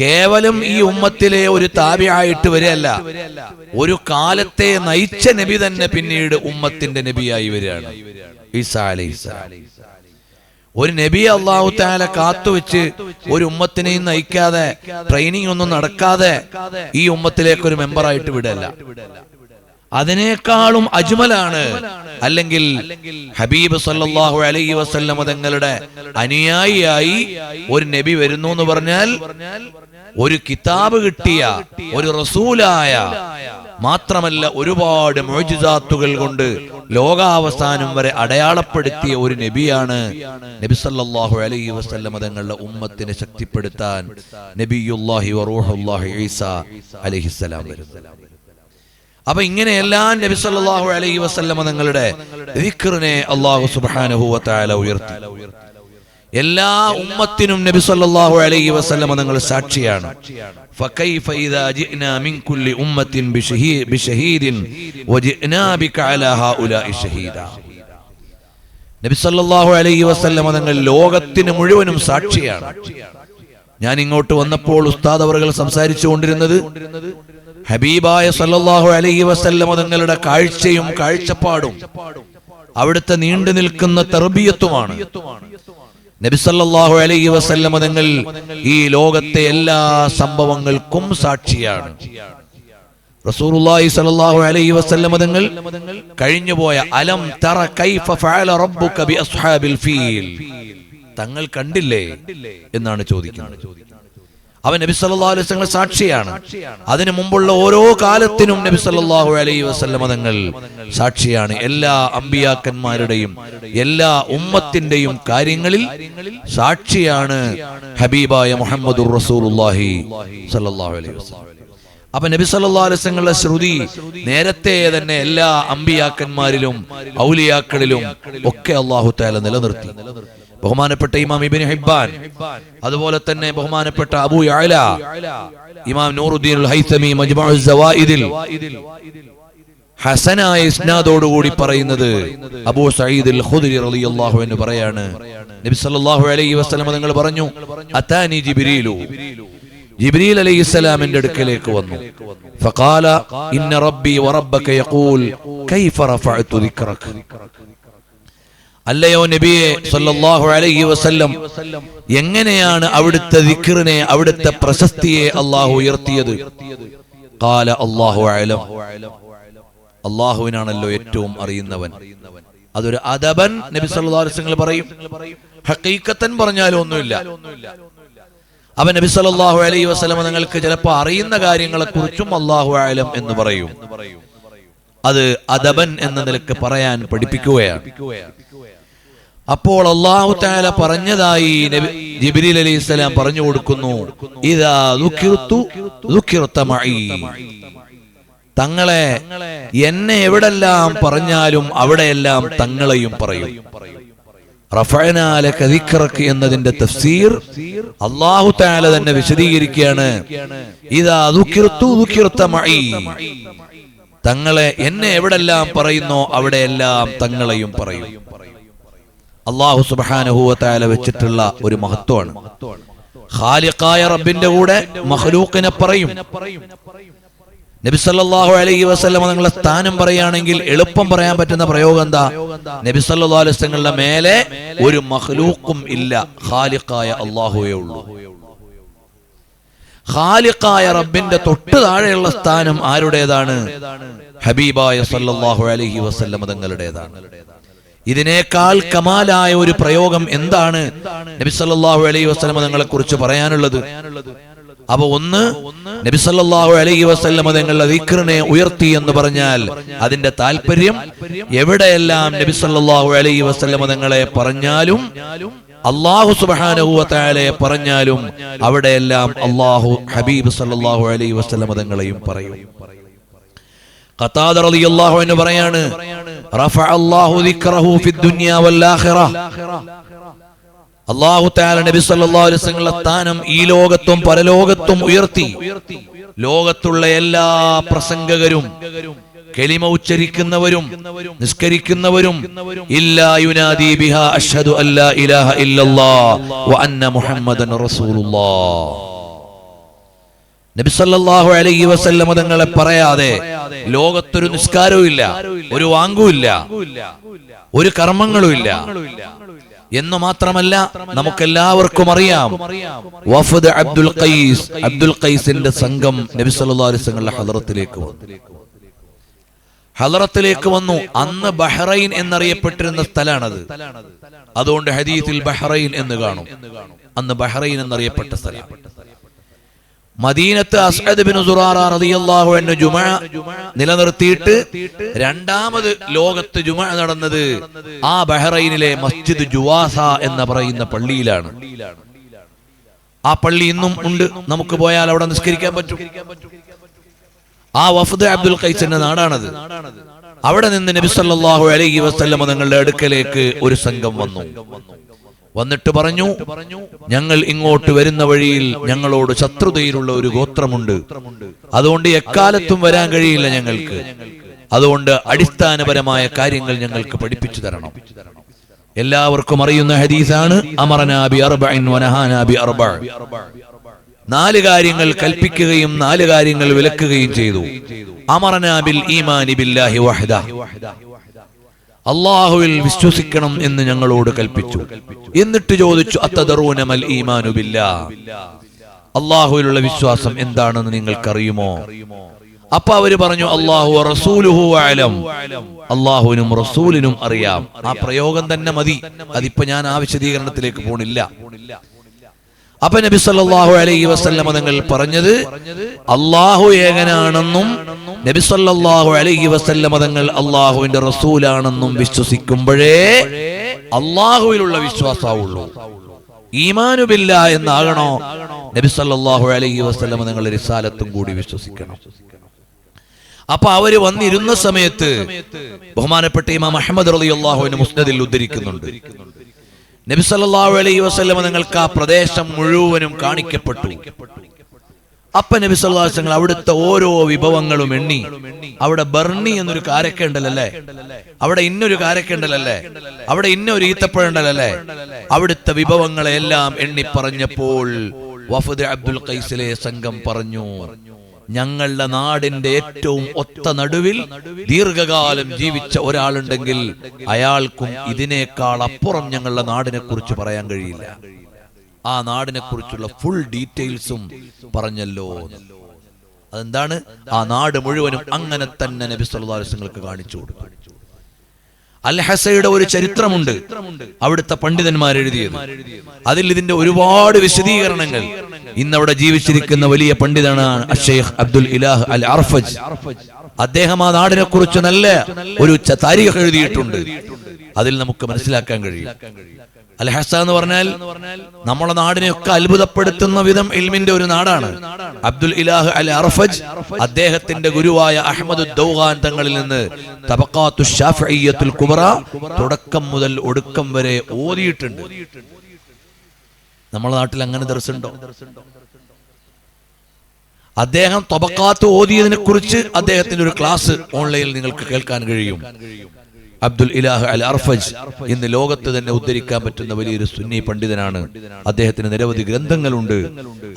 കേവലം ഈ ഉമ്മത്തിലെ ഒരു താബിആയിട്ട് വരികയല്ല, ഒരു കാലത്തെ നയിച്ച നബി തന്നെ പിന്നീട് ഉമ്മത്തിന്റെ നബിയായി വരികയാണ്. ഈസാ അലൈഹിസ്സലാം ഒരു നബി അല്ലാഹു തആല കാത്തുവെച്ച് ഒരു ഉമ്മത്തിനെയും നയിക്കാതെ ട്രെയിനിങ് ഒന്നും നടക്കാതെ ഈ ഉമ്മത്തിലേക്ക് ഒരു മെമ്പറായിട്ട് വിടല്ല. അതിനേക്കാളും അജ്മലാണ്, അല്ലെങ്കിൽ ഹബീബ് സല്ലല്ലാഹു അലൈഹി വസല്ലം തങ്ങളുടെ അനുയായിയായി ഒരു നബി വരുന്നു എന്ന് പറഞ്ഞാൽ ഒരു കിതാബ് കിട്ടിയ ഒരു റസൂലായ, മാത്രമല്ല ഒരുപാട് മുഅ്ജിസാത്തുകൾ കൊണ്ട് ലോകാവസാനം വരെ അടയാളപ്പെടുത്തിയ ഒരു നബിയാണ് നബി സല്ലല്ലാഹു അലൈഹി വസല്ലം തങ്ങളുടെ ഉമ്മത്തിനെ ശക്തിപ്പെടുത്താൻ നബിയുല്ലാഹി വ റൂഹുല്ലാഹി ഈസാ അലൈഹിസ്സലാം വരുന്നത്. അപ്പൊ ഇങ്ങനെയെല്ലാം നബി സല്ലല്ലാഹു അലൈഹി വസല്ലം തങ്ങളുടെ ദിക്റിനെ അല്ലാഹു സുബ്ഹാനഹു വ തആല ഉയർത്തി. എല്ലാ ഉമ്മത്തിനും നബി സല്ലല്ലാഹു അലൈഹി വസല്ലം തങ്ങൾ സാക്ഷിയാണ്. ഫകൈഫ ഇദാ ജിഅനാ മിൻ കുല്ലി ഉമ്മത്തിൻ ബിശഹീദിൻ വജിഅനാ ബിക അലാ ഹൗലാഇ ഷഹീദാ. നബി സല്ലല്ലാഹു അലൈഹി വസല്ലം തങ്ങൾ ലോകത്തിന് മുഴുവനും സാക്ഷിയാണ്. ഞാൻ ഇങ്ങോട്ട് വന്നപ്പോൾ ഉസ്താദ് അവറുകൾ സംസാരിച്ചുകൊണ്ടിരുന്നത് ഹബീബായ സല്ലല്ലാഹു അലൈഹി വസല്ലം തങ്ങളുടെ കാഴ്ചയും കാഴ്ചപ്പാടും അവിടുത്തെ നീണ്ടു നിൽക്കുന്ന തർബിയത്തുമാണ്. നബി സല്ലല്ലാഹു അലൈഹി വസല്ലം തങ്ങൾ ഈ ലോകത്തെ എല്ലാ സംഭവങ്ങൾക്കും സാക്ഷിയാണ്. റസൂലുള്ളാഹി സ്വല്ലല്ലാഹു അലൈഹി വസല്ലം തങ്ങൾ കഴിഞ്ഞുപോയ അലം തറ കൈഫ ഫഅല റബ്ബുക ബി അസ്ഹാബിൽ ഫീൽ, തങ്ങൾ കണ്ടില്ലേ എന്നാണ് ചോദിക്കുന്നത്. അവൻ നബി സല്ലല്ലാഹു അലൈഹി വസല്ലം സാക്ഷിയാണ്. അതിനു മുമ്പുള്ള ഓരോ കാലത്തിനും നബി സല്ലല്ലാഹു അലൈഹി വസല്ലം തങ്ങൾ സാക്ഷിയാണ്. എല്ലാ അമ്പിയാക്കന്മാരുടെയും എല്ലാ ഉമ്മത്തിന്റെയും കാര്യങ്ങളിൽ സാക്ഷിയാണ് ഹബീബായ മുഹമ്മദുർ റസൂലുള്ളാഹി സല്ലല്ലാഹു അലൈഹി വസല്ലം. അപ്പൊ നബി സല്ലല്ലാഹു അലൈഹി വസല്ലങ്ങളുടെ ശ്രുതി നേരത്തെ തന്നെ എല്ലാ അമ്പിയാക്കന്മാരിലും ഔലിയാക്കളിലും ഒക്കെ അല്ലാഹു തആല നിലനിർത്തി. ബഹുമാനപ്പെട്ട ഇമാം ഇബ്നു ഹിബ്ബാൻ, അതുപോലെ തന്നെ ബഹുമാനപ്പെട്ട അബൂ യഅല, ഇമാം നൂറുദ്ദീൻ അൽ ഹൈതമി മജ്മുഉ സവായിദിൽ ഹസനായ ഇസ്നാദോടുകൂടി പറയുന്നത് അബൂ സഈദ് അൽ ഖുദരി റളിയല്ലാഹു അൻഹു പറയാണ്, നബി സല്ലല്ലാഹു അലൈഹി വസല്ലം തങ്ങൾ പറഞ്ഞു, അതാനി ജിബ്രീലു, ജിബ്രീൽ അലൈഹിസ്സലാമിന്റെ അടുക്കലേക്ക് വന്നു. ഫഖാല ഇന്ന റബ്ബി വറബ്ബക യഖൂൽ കൈഫ റഫഅതു ദിക്റക. അല്ലയോ നബിയെ സല്ലല്ലാഹു അലൈഹി വസല്ലം, എങ്ങനെയാണ് അവിടുത്തെ ദിക്റിനെ, അവിടുത്തെ പ്രശസ്തിയെ അല്ലാഹു ഉയർത്തിയത്? ഖാല അല്ലാഹു അഅലം, അല്ലാഹുവിനാണല്ലോ ഏറ്റവും അറിയുന്നവൻ. അതൊരു അദബൻ നബി സല്ലല്ലാഹു അലൈഹി വസല്ലം പറയും, ഹഖീഖത്തൻ പറഞ്ഞാലും ഒന്നുമില്ല. അവൻ നബി സല്ലല്ലാഹു അലൈഹി വസല്ലം നിങ്ങൾക്ക് ചിലപ്പോൾ അറിയുന്ന കാര്യങ്ങളെ കുറിച്ചും അല്ലാഹു അഅലം എന്ന് പറയും. അത് അദബൻ എന്ന നിലക്ക് പറയാൻ പഠിപ്പിക്കുകയാണ്. അപ്പോൾ അല്ലാഹു തആല പറഞ്ഞതായി ജിബ്രീൽ അലൈഹിസ്സലാം പറഞ്ഞു കൊടുക്കുന്നു, ഇദാ ദുകിർതു ദുകിർത മഈ. തങ്ങളെ എന്നെ എവിടെല്ലാം പറഞ്ഞാലും അവിടെയെല്ലാം തങ്ങളെയും പറയും. റഫഅനാ ലക ദിക്റക എന്നതിന്റെ തഫ്സീർ അല്ലാഹു തആല തന്നെ വിശദീകരിക്കുകയാണ്. ഇദാ ദുകിർതു ദുകിർത മഈ. തങ്ങളെ എന്നെ എവിടെല്ലാം പറയുന്നോ അവിടെയെല്ലാം തങ്ങളെയും പറയും. അല്ലാഹു സുബ്ഹാനഹു വ തആല വെച്ചിട്ടുള്ള ഒരു മഹത്വമാണ്. ഖാലിഖായ റബ്ബിന്റെ കൂടെ മഖ്ലൂഖിനെ പറയും. നബി സല്ലല്ലാഹു അലൈഹി വസല്ലം തങ്ങളുടെ സ്ഥാനം പറയുകയാണെങ്കിൽ എളുപ്പം പറയാൻ പറ്റുന്ന പ്രയോഗം എന്താ? നബി സല്ലല്ലാഹു അലൈഹി വസല്ലങ്ങളുടെ മേലെ ഒരു മഖ്ലൂഖും ഇല്ല, ഖാലിഖായ അല്ലാഹുവേ ഉള്ളൂ. ഖാലിഖായ റബ്ബിന്റെ തൊട്ട് താഴെയുള്ള സ്ഥാനം ആരുടേതാണ്? ഹബീബായ സല്ലല്ലാഹു അലൈഹി വസല്ലം തങ്ങളുടേതാണ്. ഇതിനേക്കാൾ കമാലായ ഒരു പ്രയോഗം എന്താണ് നബി സല്ലല്ലാഹു അലൈഹി വസല്ലം തങ്ങളെ കുറിച്ച് പറയാനുള്ളത്? അപ്പൊ ഒന്ന്, നബി സല്ലല്ലാഹു അലൈഹി വസല്ലം തങ്ങളുടെ ദിക്റിനെ ഉയർത്തി എന്ന് പറഞ്ഞാൽ അതിന്റെ താല്പര്യം എവിടെയെല്ലാം നബി സല്ലല്ലാഹു അലൈഹി വസല്ലം തങ്ങളെ പറഞ്ഞാലും അല്ലാഹു സുബ്ഹാനഹു വ തആലയെ പറഞ്ഞാലും അവിടെയെല്ലാം അല്ലാഹു ഹബീബ് സല്ലല്ലാഹു അലൈഹി വസല്ലം തങ്ങളെയും പറയും. ഖതാദ റളിയല്ലാഹു അൻഹു പറയാണ്, റഫഅ അല്ലാഹു ദിക്റഹു ഫിദ് ദുനിയ വൽ ആഖിറ. അല്ലാഹു തആല നബി സല്ലല്ലാഹു അലൈഹി വസല്ലം സ്ഥാനം ഈ ലോകത്തും പരലോകത്തും ഉയർത്തി. ലോകത്തുള്ള എല്ലാ പ്രസംഗകരും, കലിമ ഉച്ചരിക്കുന്നവരും, നിസ്കരിക്കുന്നവരും ഇല്ലാ യുനാദി ബിഹാ അഷ്ഹദു അല്ലാ ഇലാഹ ഇല്ലല്ലാഹ് വ അന്ന മുഹമ്മദൻ റസൂലുള്ളാഹ്. നബി സല്ലല്ലാഹു അലൈഹി വസല്ലം തങ്ങളെ പറയാതെ ലോകത്തൊരു നിസ്കാരവും ഇല്ല, ഒരു വാങ്കും ഇല്ല, ഒരു കർമ്മങ്ങളും ഇല്ല എന്ന് മാത്രമല്ല, നമുക്കെല്ലാവർക്കും അറിയാം വഫദ് അബ്ദുൽ ഖൈസിന്റെ സംഘം നബി സല്ലല്ലാഹു അലൈഹി വസല്ലം ഹളറത്തിലേക്ക് വന്നു. അന്ന് ബഹ്റൈൻ എന്നറിയപ്പെട്ടിരുന്ന സ്ഥലമാണത്. അതുകൊണ്ട് ഹദീസിൽ ബഹ്റൈൻ എന്ന് കാണും. അന്ന് ബഹ്റൈൻ എന്നറിയപ്പെട്ട സ്ഥലം. മദീനത്ത് അസ്അദ് ബിൻ സുറാറ റളിയല്ലാഹു അൻഹു ജുമുഅ നിലനിർത്തിയിട്ട് രണ്ടാമത് ലോകത്ത് ജുമുഅ നടന്നത് ആ ബഹ്റൈനിലെ മസ്ജിദ് ജുവാസ എന്ന് പറയുന്ന പള്ളിയിലാണ്. ആ പള്ളി ഇന്നും ഉണ്ട്, നമുക്ക് പോയാൽ അവിടെ നിസ്കരിക്കാൻ പറ്റും. ആ വഫദ് അബ്ദുൽ ഖൈസിന്റെ നാടാണത്. അവിടെ നിന്ന് നബി സല്ലല്ലാഹു അലൈഹി വസല്ലം തങ്ങളുടെ അടുക്കലേക്ക് ഒരു സംഘം വന്നു. വന്നിട്ട് പറഞ്ഞു, ഞങ്ങൾ ഇങ്ങോട്ട് വരുന്ന വഴിയിൽ ഞങ്ങളോട് ശത്രുതയിലുള്ള ഒരു ഗോത്രമുണ്ട്, അതുകൊണ്ട് എക്കാലത്തും വരാൻ കഴിയില്ല ഞങ്ങൾക്ക്. അതുകൊണ്ട് അടിസ്ഥാനപരമായ കാര്യങ്ങൾ ഞങ്ങൾക്ക് പഠിപ്പിച്ചു തരണം. എല്ലാവർക്കും അറിയുന്ന ഹദീസാണ്, അമറനാ ബി അർബഇൻ വനഹാനാ ബി അർബഅ. 4 കാര്യങ്ങൾ കൽപ്പിക്കുകയും 4 കാര്യങ്ങൾ വിലക്കുകയും ചെയ്തു. അമറനാ ബിൽ ഈമാനി ബില്ലാഹി വഹ്ദ, അല്ലാഹുവിൽ വിശ്വസിക്കണം എന്ന് ഞങ്ങളോട് കൽപ്പിച്ചു. എന്നിട്ട് ചോദിച്ചു, അത്തദറൂന മൽ ഈമാനു ബില്ലാഹ്, അല്ലാഹുവിലുള്ള വിശ്വാസം എന്താണെന്ന് നിങ്ങൾക്കറിയുമോ? അപ്പൊ അവര് പറഞ്ഞു, അല്ലാഹു വറസൂലുഹു അഅലം, അല്ലാഹുവിനും റസൂലിനും അറിയാം. ആ പ്രയോഗം തന്നെ മതി, അതിപ്പോ ഞാൻ ആ വിശദീകരണത്തിലേക്ക് പോണില്ല. അപ്പൊ നബി സല്ലല്ലാഹു അലൈഹി വസല്ലം തങ്ങൾ പറഞ്ഞത്, അല്ലാഹു ഏകനാണെന്നും നബി സല്ലല്ലാഹു അലൈഹി വസല്ലം തങ്ങൾ അല്ലാഹുവിന്റെ റസൂലാണെന്നും വിശ്വസിക്കുമ്പോഴേ അല്ലാഹുവിലുള്ള വിശ്വാസമുള്ളൂ. ഈമാനു ബില്ലാഹ് എന്നാകണോ, നബി സല്ലല്ലാഹു അലൈഹി വസല്ലം തങ്ങൾ റിസാലത്തും കൂടി വിശ്വസിക്കണം. അപ്പൊ അവര് വന്നിരുന്ന സമയത്ത് ബഹുമാനപ്പെട്ട ഇമാം അഹ്മദ് റളിയല്ലാഹു അൻഹു മുസ്നദിൽ ഉദ്ധരിക്കുന്നുണ്ട്, നബി സല്ലല്ലാഹു അലൈഹി വസല്ലം നിങ്ങൾക്ക് ആ പ്രദേശം മുഴുവനും കാണിക്കപ്പെട്ടു. അപ്പൊ നബി സല്ലല്ലാഹു അലൈഹി വസല്ലം അവിടുത്തെ ഓരോ വിഭവങ്ങളും എണ്ണി. അവിടെ ബർണി എന്നൊരു കാരക്ക ഉണ്ടല്ലേ, അവിടെ ഇന്നൊരു കാരക്ക ഉണ്ടല്ലേ, അവിടെ ഇന്നൊരു ഈത്തപ്പഴം ഉണ്ടല്ലേ, അവിടുത്തെ വിഭവങ്ങളെ എല്ലാം എണ്ണി പറഞ്ഞപ്പോൾ വഫദ് അബ്ദുൽ ഖൈസിലെ സംഘം പറഞ്ഞു, ഞങ്ങളുടെ നാടിന്റെ ഏറ്റവും ഒത്ത നടുവിൽ ദീർഘകാലം ജീവിച്ച ഒരാളുണ്ടെങ്കിൽ അയാൾക്കും ഇതിനേക്കാൾ അപ്പുറം ഞങ്ങളുടെ നാടിനെ കുറിച്ച് പറയാൻ കഴിയില്ല. ആ നാടിനെ കുറിച്ചുള്ള ഫുൾ ഡീറ്റെയിൽസും പറഞ്ഞല്ലോ. അതെന്താണ്? ആ നാട് മുഴുവനും അങ്ങനെ തന്നെ നബി സല്ലല്ലാഹു അലൈഹി വസല്ലം കാണിച്ചു കൊടുത്തു. അൽ ഹസയുടെ ഒരു ചരിത്രമുണ്ട്, അവിടുത്തെ പണ്ഡിതന്മാർ എഴുതിയത്. അതിൽ ഇതിന്റെ ഒരുപാട് വിശദീകരണങ്ങൾ. ഇന്നവിടെ ജീവിച്ചിരിക്കുന്ന വലിയ പണ്ഡിതനാണ് അഷ്ശൈഖ് അബ്ദുൽ ഇലാഹ് അൽ അർഫജ്. അദ്ദേഹം ആ നാടിനെ കുറിച്ച് നല്ല ഒരു താരീഖ് എഴുതിയിട്ടുണ്ട്. അതിൽ നമുക്ക് മനസ്സിലാക്കാൻ കഴിയും. അൽ ഹസ എന്ന് പറഞ്ഞാൽ നമ്മുടെ നാടിനെയൊക്കെ അത്ഭുതപ്പെടുത്തുന്ന വിധം ഇൽമിന്റെ ഒരു നാടാണ്. അബ്ദുൽ ഇലാഹ് അൽ അർഫജ് അദ്ദേഹത്തിന്റെ ഗുരുവായ അഹ്മദ് ദൗഗാൻ തങ്ങളിൽ നിന്ന് തബഖാത്തു ശാഫിഇയ്യത്തുൽ കുബ്ര തുടക്കം മുതൽ ഒടുക്കം വരെ ഓതിയിട്ടുണ്ട്. നമ്മുടെ നാട്ടിൽ അങ്ങനെ ദർസുണ്ടോ? അദ്ദേഹം തബഖാത്ത് ഓതിയതിനെ കുറിച്ച് അദ്ദേഹത്തിന്റെ ഒരു ക്ലാസ് ഓൺലൈനിൽ നിങ്ങൾക്ക് കേൾക്കാൻ കഴിയും. അബ്ദുൽ ഇലാഹ് അൽ അർഫജ് ഇന്ന് ലോകത്ത് തന്നെ ഉദ്ധരിക്കാൻ പറ്റുന്ന വലിയൊരു സുന്നി പണ്ഡിതനാണ്. അദ്ദേഹത്തിന് നിരവധി ഗ്രന്ഥങ്ങളുണ്ട്.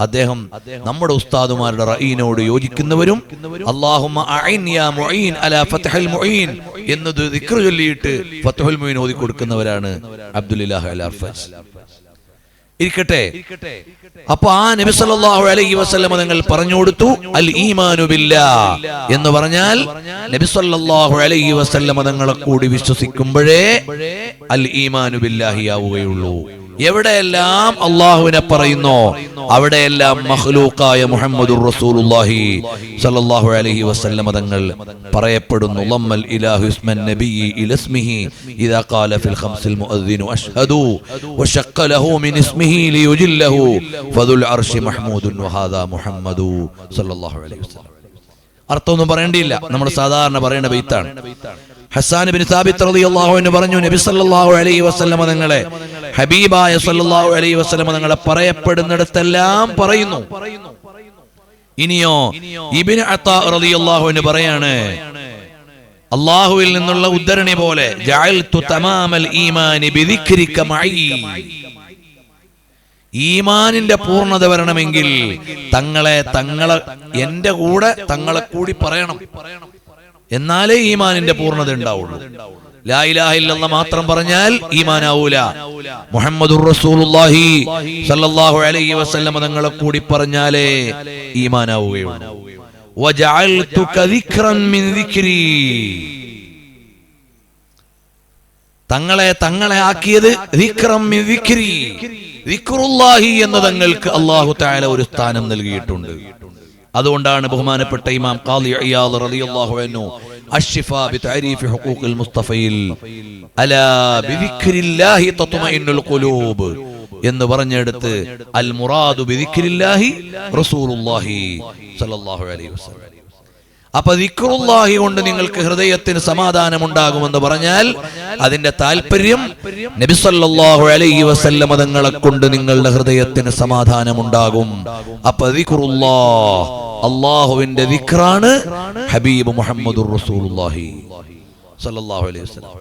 അദ്ദേഹം നമ്മുടെ ഉസ്താദുമാരുടെ റഈനോട് യോജിക്കുന്നവരും അല്ലാഹുമ്മ അഇൻ യാ മുഈൻ അലാ ഫത്ഹുൽ മുഈൻ എന്നത് ദിക്ർ ചൊല്ലിയിട്ട് ഫത്ഹുൽ മുഈൻ ഓതി കൊടുക്കുന്നവരാണ് അബ്ദുൽ ഇലാഹ് അൽ അർഫജ്. ഇരിക്കട്ടെ. അപ്പൊ ആ നബി സല്ലല്ലാഹു അലൈഹി വസല്ലം തങ്ങൾ പറഞ്ഞു കൊടുത്തു അൽ ഈമാനു ബില്ലാഹ് എന്ന് പറഞ്ഞാൽ നബി സല്ലല്ലാഹു അലൈഹി വസല്ലം തങ്ങളെ കൂടി വിശ്വസിക്കുമ്പോഴേ അൽ ഈമാനു ബില്ലാഹി ആവുകയുള്ളൂ. എവിടെയെല്ലാം അള്ളാഹുവിനെ പറയുന്നോ അവിടെയെല്ലാം മഖ്ലൂഖായ മുഹമ്മദുർ റസൂലുള്ളാഹി സ്വല്ലല്ലാഹു അലൈഹി വസല്ലം തങ്ങൾ പറയപ്പെടുന്നു. ലമ്മൽ ഇലാഹു ഇസ്മൻ നബിയി ഇലസ്മിഹി ഇദാ ഖാല ഫിൽ ഖംസിൽ മുഅദ്ദിനു അഷ്ഹദു വശഖ ലഹു മിൻ ഇസ്മിഹി ലിയുജില്ലഹു ഫദുൽ അർശി മഹ്മൂദുൻ വഹാദാ മുഹമ്മദു സ്വല്ലല്ലാഹു അലൈഹി വസല്ലം. അർത്ഥമൊന്നും പറയേണ്ടിയില്ല, നമ്മൾ സാധാരണ പറയേണ്ട ബൈത്താണ്. ഹസ്സാൻ ഇബ്നു സാബിത്ത് റളിയല്ലാഹു അൻഹു പറഞ്ഞു, നബി സല്ലല്ലാഹു അലൈഹി വസല്ലം തങ്ങളെ ഹബീബായ സല്ലല്ലാഹു അലൈഹി വസല്ലം തങ്ങളെ പറയപ്പെടുന്നിടത്തെല്ലാം പറയുന്നു. ഇനിയോ ഇബ്നു അത്താ റളിയല്ലാഹു അൻഹു പറയാണ്, അല്ലാഹുവിൽ നിന്നുള്ള ഉദ്ധരണി പോലെ ജഅൽതു തമാമൽ ഈമാനി ബിദിക്രിക മഈ, ഈമാനിന്റെ പൂർണ്ണത വരണമെങ്കിൽ തങ്ങളെ എന്റെ കൂടെ തങ്ങളെ കൂടി പറയണം, എന്നാലേ ഈമാനിന്റെ പൂർണ്ണത ഉണ്ടാവുള്ളൂ. ലാ ഇലാഹ ഇല്ലല്ലാഹ് മാത്രം പറഞ്ഞാൽ ഈമാനാവൂല. മുഹമ്മദുർ റസൂലുള്ളാഹി സ്വല്ലല്ലാഹു അലൈഹി വസല്ലം തങ്ങളെ കൂടി പറഞ്ഞാലേ ഈമാനാവുകയുള്ളൂ. വജഅൽതുക ദിക്റൻ മിൻ ദിക്രി, തങ്ങളെ ആക്കിയത് ദിക്റൻ മിൻ ദിക്രി, ദിക്റുല്ലാഹി എന്ന തങ്ങൾക്ക് അല്ലാഹു തആല ഒരു സ്ഥാനം നൽകിയിട്ടുണ്ട്. അതുകൊണ്ടാണ് ബഹുമാനപ്പെട്ട ഇമാം ഖാദി ഇയാദ് റളിയല്ലാഹു അൻഹു അശ്ശിഫാ ബിതഅരീഫി ഹുഖൂഖിൽ മുസ്തഫയിൽ അലാ ബിദിക്രില്ലാഹി തത്മഇന്നുൽ ഖുലൂബ് എന്ന് പറഞ്ഞെടുത്ത് അൽ മുറാദു ബിദിക്രില്ലാഹി റസൂലുള്ളാഹി സ്വല്ലല്ലാഹു അലൈഹി വസല്ലം. അപ്പൊ ദിക്റുല്ലാഹി കൊണ്ട് നിങ്ങൾക്ക് ഹൃദയത്തിന് സമാധാനം ഉണ്ടാകുമെന്ന് പറഞ്ഞാൽ അതിന്റെ താല്പര്യം നബി സല്ലല്ലാഹു അലൈഹി വസല്ലം തങ്ങളെ കൊണ്ട് നിങ്ങളുടെ ഹൃദയത്തിന് സമാധാനം ഉണ്ടാകും. അപ്പൊ ദിക്റുല്ലാഹ് അല്ലാഹുവിന്റെ ദിക്റാണ് ഹബീബ് മുഹമ്മദുർ റസൂലുള്ളാഹി സല്ലല്ലാഹു അലൈഹി വസല്ലം.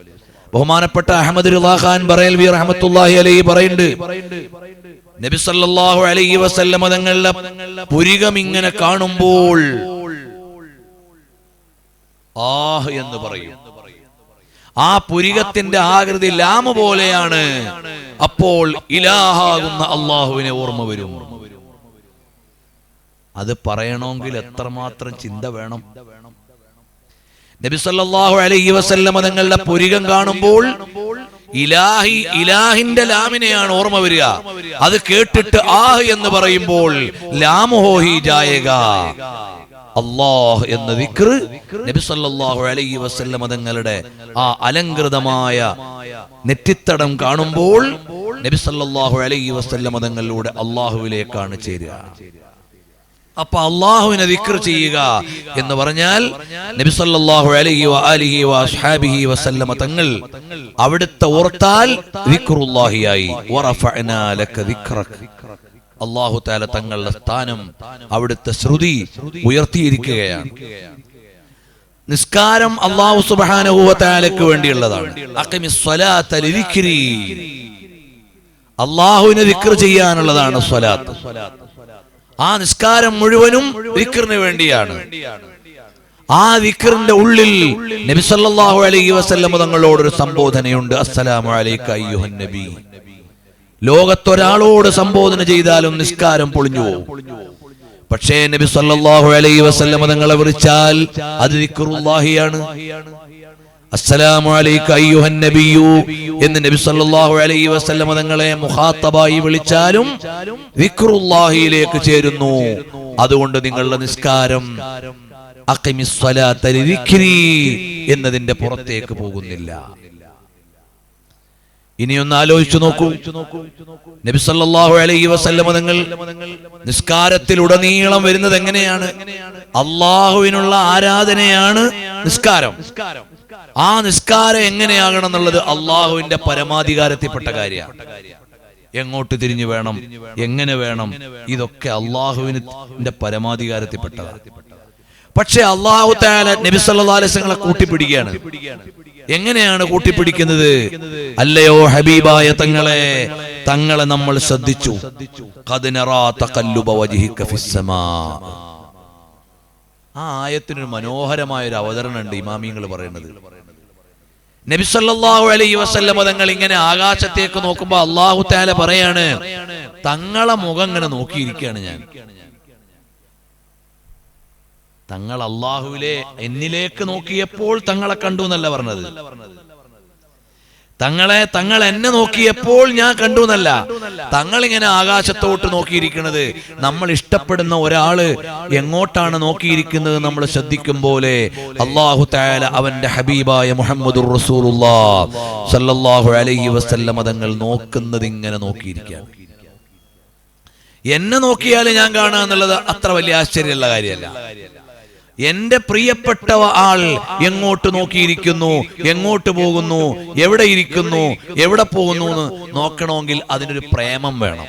ബഹുമാനപ്പെട്ട അഹ്മദ് റിളാ ഖാൻ ബറേൽവി റഹ്മത്തുള്ളാഹി അലൈഹി പറയുന്നുണ്ട്, നബി സല്ലല്ലാഹു അലൈഹി വസല്ലം തങ്ങളുടെ പുരികം ഇങ്ങനെ കാണുമ്പോൾ ആഹ് എന്ന് പറയും. ആ പുരികത്തിന്റെ ആകൃതി ലാമ പോലെയാണ്. അപ്പോൾ ഇലാഹാകുന്ന അള്ളാഹുവിനെ ഓർമ്മ വരും. അത് പറയണമെങ്കിൽ എത്രമാത്രം ചിന്ത വേണം. നബി സല്ലല്ലാഹു അലൈഹി വസല്ലം തങ്ങളുടെ പുരികം കാണുമ്പോൾ ഇലാഹിന്റെ ലാമിനെയാണ് ഓർമ്മ വരിക. അത് കേട്ടിട്ട് ആഹ് എന്ന് പറയുമ്പോൾ ലാമുഹോഹി ജായേഗ, അല്ലാഹ് എന്ന ദിക്ർ നബി സല്ലല്ലാഹു അലൈഹി വസല്ലം തങ്ങളുടെ ആ അലങ്കൃതമായ നെറ്റിത്തടം കാണുമ്പോൾ നബി സല്ലല്ലാഹു അലൈഹി വസല്ലം തങ്ങളിലൂടെ അല്ലാഹുവിലേക്കാണ് ചേരുക. അപ്പൊ അല്ലാഹുവിനെ ദിക്ർ ചെയ്യുക എന്ന് പറഞ്ഞാൽ നബി സല്ലല്ലാഹു അലൈഹി വആലിഹി വഅസ്ഹാബിഹി വസല്ലം തങ്ങൾ അവിടുത്തെ ഓർത്താൽ ദിക്റുല്ലാഹിയായി. വറഫഅനാ ലക ദിക്റക, അല്ലാഹു തആല തങ്ങളുടെ സ്ഥാനം അവിടുത്തെ ശ്രുതി ഉയർത്തിയിരിക്കുകയാണ്. നിസ്കാരം അല്ലാഹു സുബ്ഹാനഹു വ തആലയ്ക്ക് വേണ്ടിയുള്ളതാണ്. അഖിമിസ്സലാത ലിദിക്രി, അല്ലാഹുവിനെ ദിക്ർ ചെയ്യാനുള്ളതാണ് സ്വലാത്ത്. ആ നിസ്കാരം മുഴുവനും ദിക്റിന് വേണ്ടിയാണ്. ആ ദിക്റിന്റെ ഉള്ളിൽ നബി സല്ലല്ലാഹു അലൈഹി വസല്ലം തങ്ങളോട് ഒരു സംബോധനയുണ്ട്. അസ്സലാമു അലൈക അയ്യുഹൻ നബി. ലോകത്തൊരാളോട് സംബോധന ചെയ്താലും നിസ്കാരം പൊളിഞ്ഞു പോകും. പക്ഷേ നബി സല്ലല്ലാഹു അലൈഹി വസല്ലം തങ്ങളെ വിളിച്ചാൽ അത് ദിക്റുല്ലാഹിയാണ്. അസ്സലാമു അലൈക അയ്യുഹൻ നബിയു എന്ന് നബി സല്ലല്ലാഹു അലൈഹി വസല്ലം തങ്ങളെ മുഖാത്തബായി വിളിച്ചാലും ദിക്റുല്ലാഹിയിലേക്ക് ചേരുന്നു. അതുകൊണ്ട് നിങ്ങളുടെ നിസ്കാരം അഖിമിസ്സലാത ലിദിക്രി എന്നതിന്റെ പുറത്തേക്ക് പോകുന്നില്ല. ഇനിയൊന്ന് ആലോചിച്ചു നോക്കൂ. നബി സല്ലല്ലാഹു അലൈഹി വസല്ലം തങ്ങൾ നിസ്കാരത്തിൽ ഉടനീളം വരുന്നത് എങ്ങനെയാണ്? അല്ലാഹുവിനുള്ള ആരാധനയാണ് നിസ്കാരം. ആ നിസ്കാരം എങ്ങനെയാകണം എന്നുള്ളത് അല്ലാഹുവിന്റെ പരമാധികാരത്തിൽപ്പെട്ട കാര്യമാണ്. എങ്ങോട്ട് തിരിഞ്ഞു വേണം, എങ്ങനെ വേണം, ഇതൊക്കെ അല്ലാഹുവിന്റെ പരമാധികാരത്തിൽപ്പെട്ടതാണ്. പക്ഷെ അല്ലാഹു തആല നബി സല്ലല്ലാഹു അലൈഹി വസല്ലമയെ കൂട്ടിപ്പിടിക്കുകയാണ്. എങ്ങനെയാണ് കൂട്ടിപ്പിടിക്കുന്നത്? അല്ലയോ ഹബീബായ തങ്ങളെ, തങ്ങളെ നമ്മൾ ശ്രദ്ധിച്ചു. ഖദ് നറാ തഖല്ലുബ വജ്ഹിക ഫിസ്സമാ. ആ ആയത്തിനൊരു മനോഹരമായ ഒരു അവതരണം ഉണ്ട് ഇമാമിങ്ങൾ പറയുന്നത്. നബി സല്ലല്ലാഹു അലൈഹി വസല്ലം തങ്ങൾ ഇങ്ങനെ ആകാശത്തേക്ക് നോക്കുമ്പോൾ അല്ലാഹു തആല പറയാണ്, തങ്ങളെ മുഖം ഇങ്ങനെ നോക്കിയിരിക്കുകയാണ് ഞാൻ. തങ്ങൾ എന്നിലേക്ക് നോക്കിയപ്പോൾ തങ്ങളെ കണ്ടു എന്നല്ല പറഞ്ഞത്. തങ്ങൾ എന്നെ നോക്കിയപ്പോൾ ഞാൻ കണ്ടു എന്നല്ല. തങ്ങൾ ഇങ്ങനെ ആകാശത്തോട്ട് നോക്കിയിരിക്കുന്നത്, നമ്മൾ ഇഷ്ടപ്പെടുന്ന ഒരാള് എങ്ങോട്ടാണ് നോക്കിയിരിക്കുന്നത് നമ്മൾ ശ്രദ്ധിക്കും പോലെ അല്ലാഹു തആല അവന്റെ ഹബീബായ മുഹമ്മദുർ റസൂലുള്ളാഹ് സല്ലല്ലാഹു അലൈഹി വസല്ലം തങ്ങൾ നോക്കുന്നത് ഇങ്ങനെ നോക്കിയിരിക്കുകയാണ്. എന്നെ നോക്കിയാൽ ഞാൻ കാണുക എന്നുള്ളത് അത്ര വലിയ ആശ്ചര്യമുള്ള കാര്യമല്ല. എന്റെ പ്രിയപ്പെട്ട ആൾ എങ്ങോട്ട് നോക്കിയിരിക്കുന്നു, എങ്ങോട്ട് പോകുന്നു, എവിടെ ഇരിക്കുന്നു, എവിടെ പോകുന്നു എന്ന് നോക്കണമെങ്കിൽ അതിനൊരു പ്രേമം വേണം.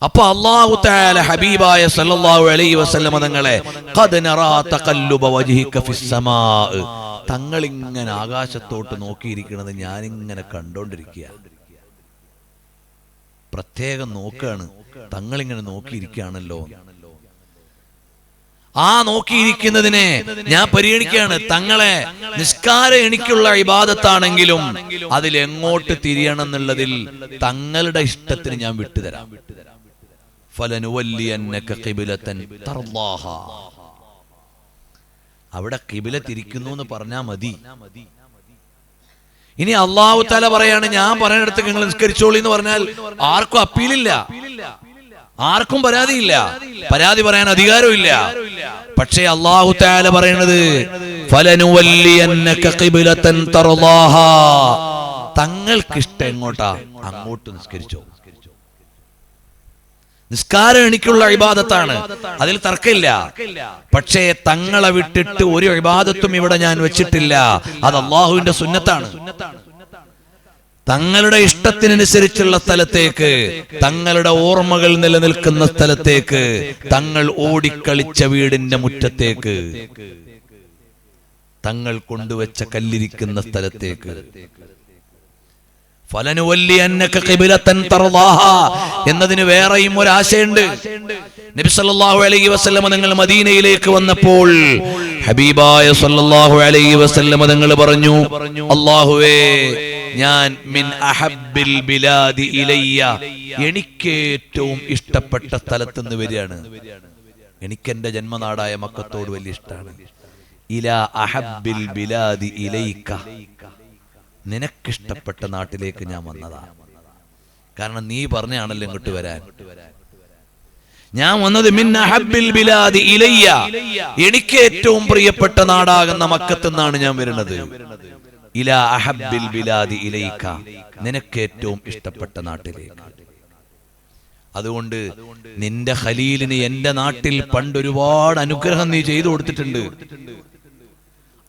അപ്പൊ അല്ലാഹു തആല ഹബീബായ സല്ലല്ലാഹു അലൈഹി വസല്ലം തങ്ങളെ ഖദ് നറാ തഖല്ലുബ വജ്ഹിക ഫിസ്സമാ, തങ്ങൾ ഇങ്ങനെ ആകാശത്തോട്ട് നോക്കിയിരിക്കുന്നത് ഞാനിങ്ങനെ കണ്ടോണ്ടിരിക്കുക. പ്രത്യേകം നോക്കുകയാണ്, തങ്ങളിങ്ങനെ നോക്കിയിരിക്കുകയാണല്ലോ. ആ നോക്കിയിരിക്കുന്നതിനെ ഞാൻ പരിഗണിക്കുകയാണ്. തങ്ങളെ നിസ്കാരം എനിക്കുള്ള ഇബാദത്താണെങ്കിലും അതിലെങ്ങോട്ട് തിരിയണം എന്നുള്ളതിൽ തങ്ങളുടെ ഇഷ്ടത്തിന് ഞാൻ വിട്ടുതരാം. ഫലനുവല്ലിയന്നക ഖിബ്ലതൻ തർളാഹാ. അവിടെ ഖിബ്ല തിരിക്കുന്നു എന്ന് പറഞ്ഞാൽ മതി. ഇനി അല്ലാഹു തആല പറയാണ്, ഞാൻ പറയുന്നിടത്ത് നിങ്ങൾ നിസ്കരിച്ചോളി എന്ന് പറഞ്ഞാൽ ആർക്കും അപ്പീലില്ല, ആർക്കും പരാതിയില്ല, പരാതി പറയാൻ അധികാരമില്ല. പക്ഷേ അല്ലാഹു തആല പറയുന്നത് ഫലനുവല്ലിയന്നക ഖിബ്ലതൻ തർളാഹാ, തങ്ങൾക്ക് ഇഷ്ടം എങ്ങോട്ടാ അങ്ങോട്ട് നിസ്കരിച്ചോ. നിസ്കാരം എനിക്കുള്ള ഇബാദത്താണ്, അതിൽ തർക്കമില്ല. പക്ഷേ തങ്ങളെ വിട്ടിട്ട് ഒരു ഇബാദത്തും ഇവിടെ ഞാൻ വെച്ചിട്ടില്ല. അത് അല്ലാഹുവിന്റെ സുന്നത്താണ്. തങ്ങളുടെ ഇഷ്ടത്തിനനുസരിച്ചുള്ള സ്ഥലത്തേക്ക്, തങ്ങളുടെ ഓർമ്മകൾ നിലനിൽക്കുന്ന സ്ഥലത്തേക്ക്, തങ്ങൾ ഓടിക്കളിച്ച വീടിന്റെ മുറ്റത്തേക്ക്, തങ്ങൾ കൊണ്ടുവച്ച കല്ലിരിക്കുന്ന സ്ഥലത്തേക്ക്, ഫലനുവല്ലിയന്നക ഖിബ്ലതൻ തർളാഹാ എന്നതിന് വേറെയും ഒരു ആശയമുണ്ട്. നബി സല്ലല്ലാഹു അലൈഹി വസല്ലം തങ്ങൾ മദീനയിലേക്ക് വന്നപ്പോൾ ഹബീബായ സല്ലല്ലാഹു അലൈഹി വസല്ലം തങ്ങൾ പറഞ്ഞു, അല്ലാഹുവേ, ഞാൻ മിൻ അഹബ്ബിൽ ബിലാദി ഇലയ്യ, എനിക്ക് ഏറ്റവും ഇഷ്ടപ്പെട്ട സ്ഥലത്ത് നിന്ന് വരികയാണ്. എനിക്ക് എന്റെ ജന്മനാടായ മക്കത്തോട് വലിയ ഇഷ്ടമാണ്. ഇലാ അഹബ്ബിൽ ബിലാദി ഇലൈക, നിനക്കിഷ്ടപ്പെട്ട നാട്ടിലേക്ക് ഞാൻ വന്നതാ. കാരണം നീ പറഞ്ഞാണല്ലോ ഇങ്ങോട്ട് വരാൻ. ഞാൻ വന്നത് മിൻ അഹബ്ബിൽ ബിലാദി ഇലയ്യ, എനിക്ക് ഏറ്റവും പ്രിയപ്പെട്ട നാടാകുന്ന മക്കത്ത് നിന്നാണ് ഞാൻ വരുന്നത്. ഇലാ അഹബ്ബിൽ ബിലാദി ഇലൈക, നിനക്ക് ഏറ്റവും ഇഷ്ടപ്പെട്ട നാട്ടിലേക്ക്. അതുകൊണ്ട് നിന്റെ ഖലീലിന് എന്റെ നാട്ടിൽ പണ്ടൊരുപാട് അനുഗ്രഹം നീ ചെയ്തു കൊടുത്തിട്ടുണ്ട്.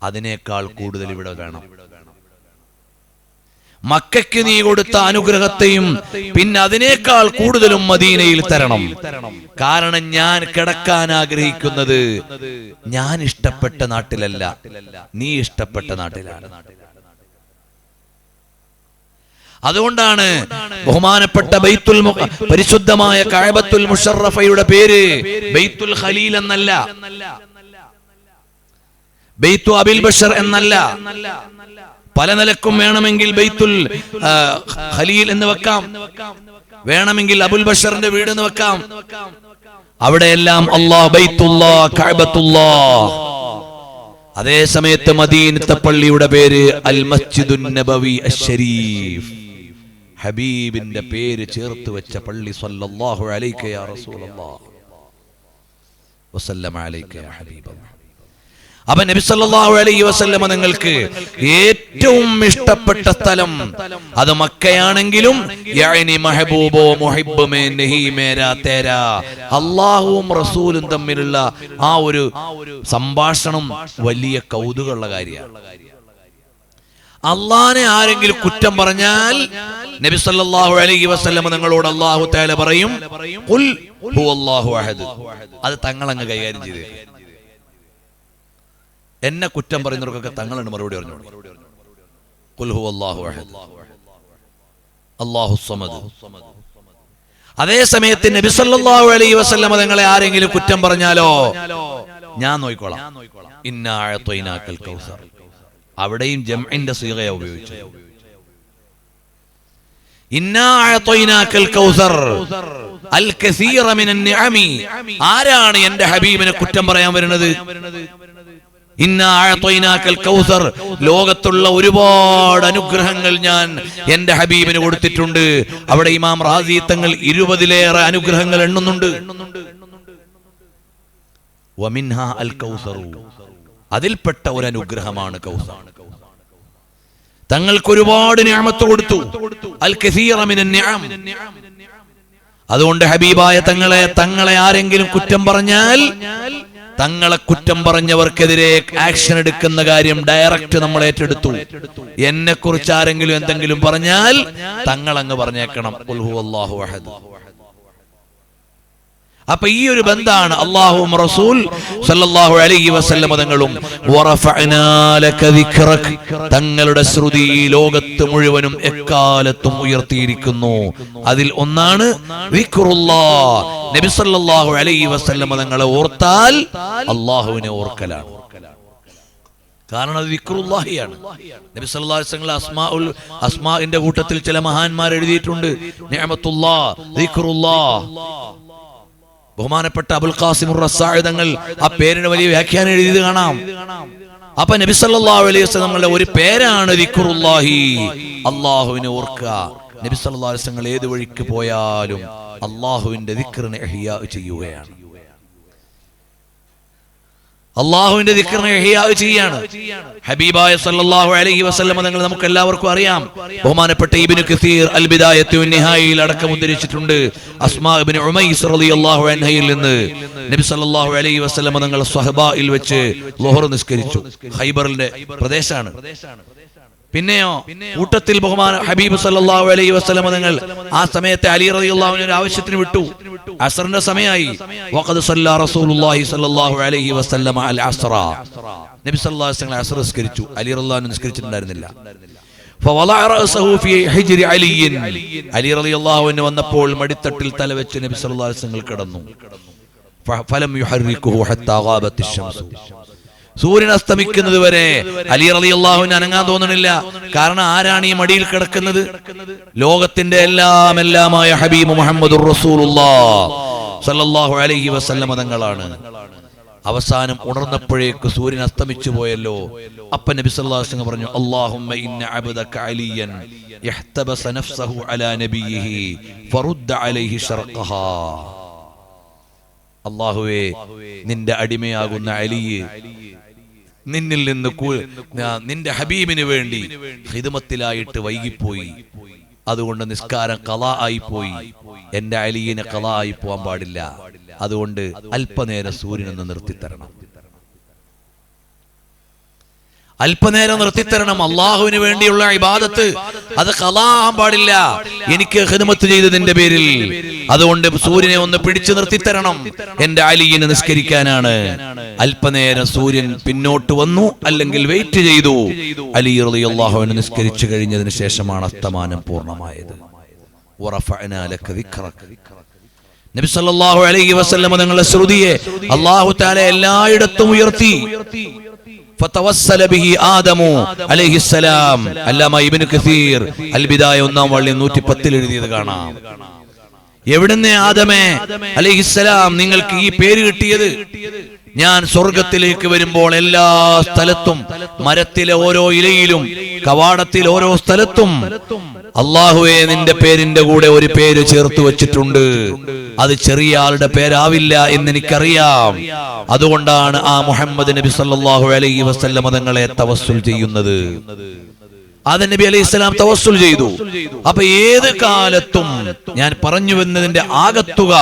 അതിനേക്കാൾ കൂടുതൽ ഇവിടെ വേണം. മക്കയ്ക്ക് നീ കൊടുത്ത അനുഗ്രഹത്തെയും പിന്നെ അതിനേക്കാൾ കൂടുതലും മദീനയിൽ തരണം. കാരണം ഞാൻ കിടക്കാൻ ആഗ്രഹിക്കുന്നത് ഞാൻ ഇഷ്ടപ്പെട്ട നാട്ടിലല്ല, നീ ഇഷ്ടപ്പെട്ട നാട്ടിലാണ്. അതുകൊണ്ടാണ് ബഹുമാനപ്പെട്ട ബൈത്തുൽ പരിശുദ്ധമായ കഅബത്തുൽ മുശറഫയുടെ പേര് ബൈത്തുൽ ഖലീൽ എന്നല്ല, ബൈത്തു അബിൽ ബഷർ എന്നല്ല. പല നിലക്കും വേണമെങ്കിൽ ബൈത്തുൽ ഖലീൽ എന്ന് വെക്കാം, വേണമെങ്കിൽ അബുൽ ബഷറിന്റെ വീട് എന്ന് വെക്കാം. അവിടെയെല്ലാം അല്ലാഹ് ബൈത്തുല്ലാഹ് കഅബത്തുല്ലാഹ്. അതേ സമയത്ത് മദീനത്തെ പള്ളിയുടെ പേര് അൽ മസ്ജിദുൻ നബവി അശ്ശരീഫ്, ഹബീബിന്റെ പേര് ചേർത്ത് വെച്ച പള്ളി. സല്ലല്ലാഹു അലൈക യാ റസൂലല്ലാഹ് വസല്ലമ അലൈക യാ ഹബീബല്ലാഹ്. അപ്പൊ നബി സല്ലല്ലാഹു അലൈഹി വസല്ലമ നിങ്ങൾക്ക് ഏറ്റവും ഇഷ്ടപ്പെട്ട സ്ഥലം അത് മക്കയാണെങ്കിലും യഅനി മഹബൂബോ മുഹിബ്ബു മേ നഹി മേരാ തേരാ, അല്ലാഹുവും റസൂലും തമ്മിലുള്ള ആ ഒരു സംഭാഷണം വലിയ കൗതുകമുള്ള കാര്യമാണ്. അള്ളാനെ ആരെങ്കിലും കുറ്റം പറഞ്ഞാൽ നബി സല്ലല്ലാഹു അലൈഹി വസല്ലമ നിങ്ങളോട് അല്ലാഹു തആല പറയും ഖുൽ ഹുവല്ലാഹു അഹദ്. അത് തങ്ങളങ്ങ് കൈകാര്യം ചെയ്തേ. എന്നെ കുറ്റം പറയുന്നവർക്കൊക്കെ തങ്ങളാണ് മറുപടി പറഞ്ഞു. ഖുൽ ഹുവല്ലാഹു അഹദ് അല്ലാഹു സമദ്. അതേ സമയത്ത് നബി സല്ലല്ലാഹു അലൈഹി വസല്ലമ നിങ്ങളെ ആരെങ്കിലും കുറ്റം പറഞ്ഞാലോ ഞാൻ നോക്കിക്കോളാം. ഇന്നാ അഅതൈനാകൽ കൗസർ. അവിടെയും ജംഇന്റെ സിഗയ ഉപയോഗിച്ചു. ഇന്നാ അഅതൈനാകൽ കൗസർ അൽ കസീറ മിനൻ നിഅമി. ആരാണ് എന്റെ ഹബീബിനെ കുറ്റം പറയാൻ വരുന്നത്? ഇന്നാ അഅതൈനാകൽ കൗസർ. ലോകത്തുള്ള ഒരുപാട് അനുഗ്രഹങ്ങൾ ഞാൻ എന്റെ ഹബീബിന് കൊടുത്തിട്ടുണ്ട്. അവിടെ ഇമാം റാസി തങ്ങൾ 20-ലേറെ അനുഗ്രഹങ്ങൾ എണ്ണുന്നുണ്ട്. വമിൻഹാ അൽ കൗസർ. അതിൽപ്പെട്ട ഒരു അനുഗ്രഹമാണ് കൗസർ. തങ്ങൾക്ക് ഒരുപാട് നിഅമത്ത് കൊടുത്തു. അൽ കസീറ മിനൻ നിഅം. അതുകൊണ്ട് ഹബീബായ തങ്ങളെ ആരെങ്കിലും കുറ്റം പറഞ്ഞാൽ തങ്ങളെ കുറ്റം പറഞ്ഞവർക്കെതിരെ ആക്ഷൻ എടുക്കുന്ന കാര്യം ഡയറക്റ്റ് നമ്മൾ ഏറ്റെടുത്തു. എന്നെ കുറിച്ച് ആരെങ്കിലും എന്തെങ്കിലും പറഞ്ഞാൽ തങ്ങൾ അങ്ങ് പറഞ്ഞേക്കണം ഖുൽ ഹുവല്ലാഹു അഹദ്. അപ്പൊ ഈ ഒരു ബന്ധാണ് അല്ലാഹുവും റസൂൽ സല്ലല്ലാഹു അലൈഹി വസല്ലം തങ്ങളും വറഫഅനാ ലക ദിക്റക. തങ്ങളുടെ ശ്രുതി ലോകത്ത് മുഴുവനും എക്കാലത്തും ഉയർത്തിയിരിക്കുന്നു. അതിൽ ഒന്നാണ് ദിക്റുല്ലാഹ്. നബി സല്ലല്ലാഹു അലൈഹി വസല്ലം തങ്ങളെ ഓർത്താൽ അല്ലാഹുവിനെ ഓർക്കലാണ്. കാരണം അത് ദിക്റുല്ലാഹിയാണ്. നബി സല്ലല്ലാഹു അലൈഹി വസല്ലം അസ്മാഇന്റെ കൂട്ടത്തിൽ ചില മഹാന്മാർ എഴുതിയിട്ടുണ്ട് നിഅമത്തുല്ലാഹ്, ദിക്റുല്ലാഹ്. ബഹുമാനപ്പെട്ട അബുൽ ഖാസിം റസാഇ തങ്ങൾ ആ പേരിന് വലിയ വ്യാഖ്യാനം എഴുതിയത് കാണാം. അപ്പൊ നബി സല്ലല്ലാഹു അലൈഹി വസല്ലം തങ്ങളുടെ ഒരു പേരാണ് ദിക്റുല്ലാഹി, അല്ലാഹുവിനെ ഓർക്കുക. നബി സല്ലല്ലാഹു അലൈഹി വസല്ലം ഏത് വഴിക്ക് പോയാലും അല്ലാഹുവിന്റെ ദിക്റിനെ ഇഹ്യാ ചെയ്യുകയാണ്. അല്ലാഹുവിന്റെ ദിക്റിനെ ഇഹ്യാ ചെയ്യാണ് ഹബീബായ സല്ലല്ലാഹു അലൈഹി വസല്ലം തങ്ങൾ. നമുക്ക് എല്ലാവർക്കും അറിയാം. ബഹുമാനപ്പെട്ട ഇബ്നു കസീർ അൽ ബിദായത്തു വൻ നിഹായയിൽ അടക്കം ഉദ്ധരിച്ചിട്ടുണ്ട്. അസ്മാ ഇബ്നു ഉമൈസ് റളിയല്ലാഹു അൻഹയിൽ നിന്ന് നബി സല്ലല്ലാഹു അലൈഹി വസല്ലം തങ്ങൾ സ്വഹബായിൽ വെച്ച് ളുഹർ നിസ്കരിച്ചു. ഖൈബറിന്റെ പ്രദേശമാണ്. പിന്നെയോ കൂട്ടത്തിൽ ബഹുമാന ഹബീബ് സല്ലല്ലാഹു അലൈഹി വസല്ലം തങ്ങൾ ആ സമയത്തെ അലി റളിയല്ലാഹു അൻഹു ആവശ്യത്തിന് വിട്ടു. അസ്റിന്റെ സമയമായി. വഖദ് സല്ല റസൂലുള്ളാഹി സല്ലല്ലാഹു അലൈഹി വസല്ലം അൽ അസ്റ. നബി സല്ലല്ലാഹു അലൈഹി വസല്ലം അസ്ർ നിസ്കരിച്ചു. അലി റളിയല്ലാഹു അൻഹു നിസ്കരിച്ചിട്ടുണ്ടായിരുന്നില്ല. ഫവളഅ റഅസഹു ഫീ ഹിജ്രി അലി. അലി റളിയല്ലാഹു അൻഹു വന്നപ്പോൾ മടിത്തട്ടിൽ തലവെച്ച് നബി സല്ലല്ലാഹു അലൈഹി വസല്ലം കിടന്നു. ഫലം യുഹർരികുഹു ഹത്താ ഗാബത്തിശ് ശംസു. സൂര്യൻ അസ്തമിക്കുന്നത് വരെ അലി റളിയല്ലാഹു അൻഹു അനങ്ങാൻ തോന്നണില്ല. കാരണം ആരാണ് ഈ മടിയിൽ കിടക്കുന്നത്? ലോകത്തിന്റെ എല്ലാമായ ഹബീബ് മുഹമ്മദുർ റസൂലുള്ളാഹ് സല്ലല്ലാഹു അലൈഹി വസല്ലം തങ്ങളാണ്. അവസാനം ഉണർന്നപ്പോഴേക്ക് സൂര്യൻ അസ്തമിച്ചു പോയല്ലോ. അപ്പ നബി സല്ലല്ലാഹു അലൈഹി വസല്ലം പറഞ്ഞു അല്ലാഹുമ്മ ഇന്ന അബ്ദക അലിയൻ യഹ്തബസ നഫ്സഹു അലാ നബിയിഹി ഫറുദ്ദ അലൈഹി ശർഖഹാ. അല്ലാഹുവേ, നിന്റെ അടിമയാകുന്ന അലിയെ നിന്നിൽ നിന്ന് നിന്റെ ഹബീബിന് വേണ്ടി ഖിദ്മത്തിലായിട്ട് വൈകിപ്പോയി. അതുകൊണ്ട് നിസ്കാരം ഖളാ ആയിപ്പോയി. എന്റെ അലിയിനെ ഖളാ ആയി പോകാൻ പാടില്ല. അതുകൊണ്ട് അല്പനേരം സൂര്യനൊന്ന് നിർത്തിത്തരണം. അല്പനേരം നിർത്തിത്തരണം. അള്ളാഹുവിന് വേണ്ടിയുള്ള ഇബാദത്ത് അത് ഖളാആൻ പാടില്ല. എനിക്ക് ഖിദ്മത്ത് ചെയ്തതിന്റെ പേരിൽ അതുകൊണ്ട് സൂര്യനെ ഒന്ന് പിടിച്ചു നിർത്തിത്തരണം, എന്റെ അലിയിനെ നിസ്കരിക്കാനാണ്. അല്പനേരം സൂര്യൻ പിന്നോട്ട് വന്നു, അല്ലെങ്കിൽ വെയിറ്റ് ചെയ്തു. അലി റളിയല്ലാഹു അൻഹു നിസ്കരിച്ചു കഴിഞ്ഞതിന് ശേഷമാണ് അസ്തമാനം പൂർണ്ണമായത്. വറഫഅനാ ലക ദിക്റക. നബി സല്ലല്ലാഹു അലൈഹി വസല്ലം തങ്ങളുടെ ശ്രുതിയെ അല്ലാഹു തആല എല്ലായിടത്തും ഉയർത്തി. ഫതവസ്സല ബിഹി ആദമു അലൈഹിസ്സലാം. അല്ലാമ ഇബ്നു കസീർ അൽ ബിദായ 1-ാം വാള്യം 110 എഴുതിയത് കാണാം. എവിടുന്ന് ആദമേ അലൈഹിസ്സലാം നിങ്ങൾക്ക് ഈ പേര് കിട്ടിയത്? ഞാൻ സ്വർഗത്തിലേക്ക് വരുമ്പോൾ എല്ലാ സ്ഥലത്തും, മരത്തിലെ ഓരോ ഇലയിലും, കവാടത്തിൽ ഓരോ സ്ഥലത്തും അല്ലാഹുവേ നിന്റെ പേരിന്റെ കൂടെ ഒരു പേര് ചേർത്ത് വെച്ചിട്ടുണ്ട്. അത് ചെറിയ ആളുടെ പേരാവില്ല എന്നെനിക്കറിയാം. അതുകൊണ്ടാണ് ആ മുഹമ്മദ് നബി സല്ലല്ലാഹു അലൈഹി വസല്ലം തങ്ങളെ തവസ്സുൽ ചെയ്യുന്നത്. ആദം നബി അലൈഹി സ്വലാം തവസ്സുൽ ചെയ്തു. അപ്പൊ ഏത് കാലത്തും ഞാൻ പറഞ്ഞു വന്നതിന്റെ ആകത്തുക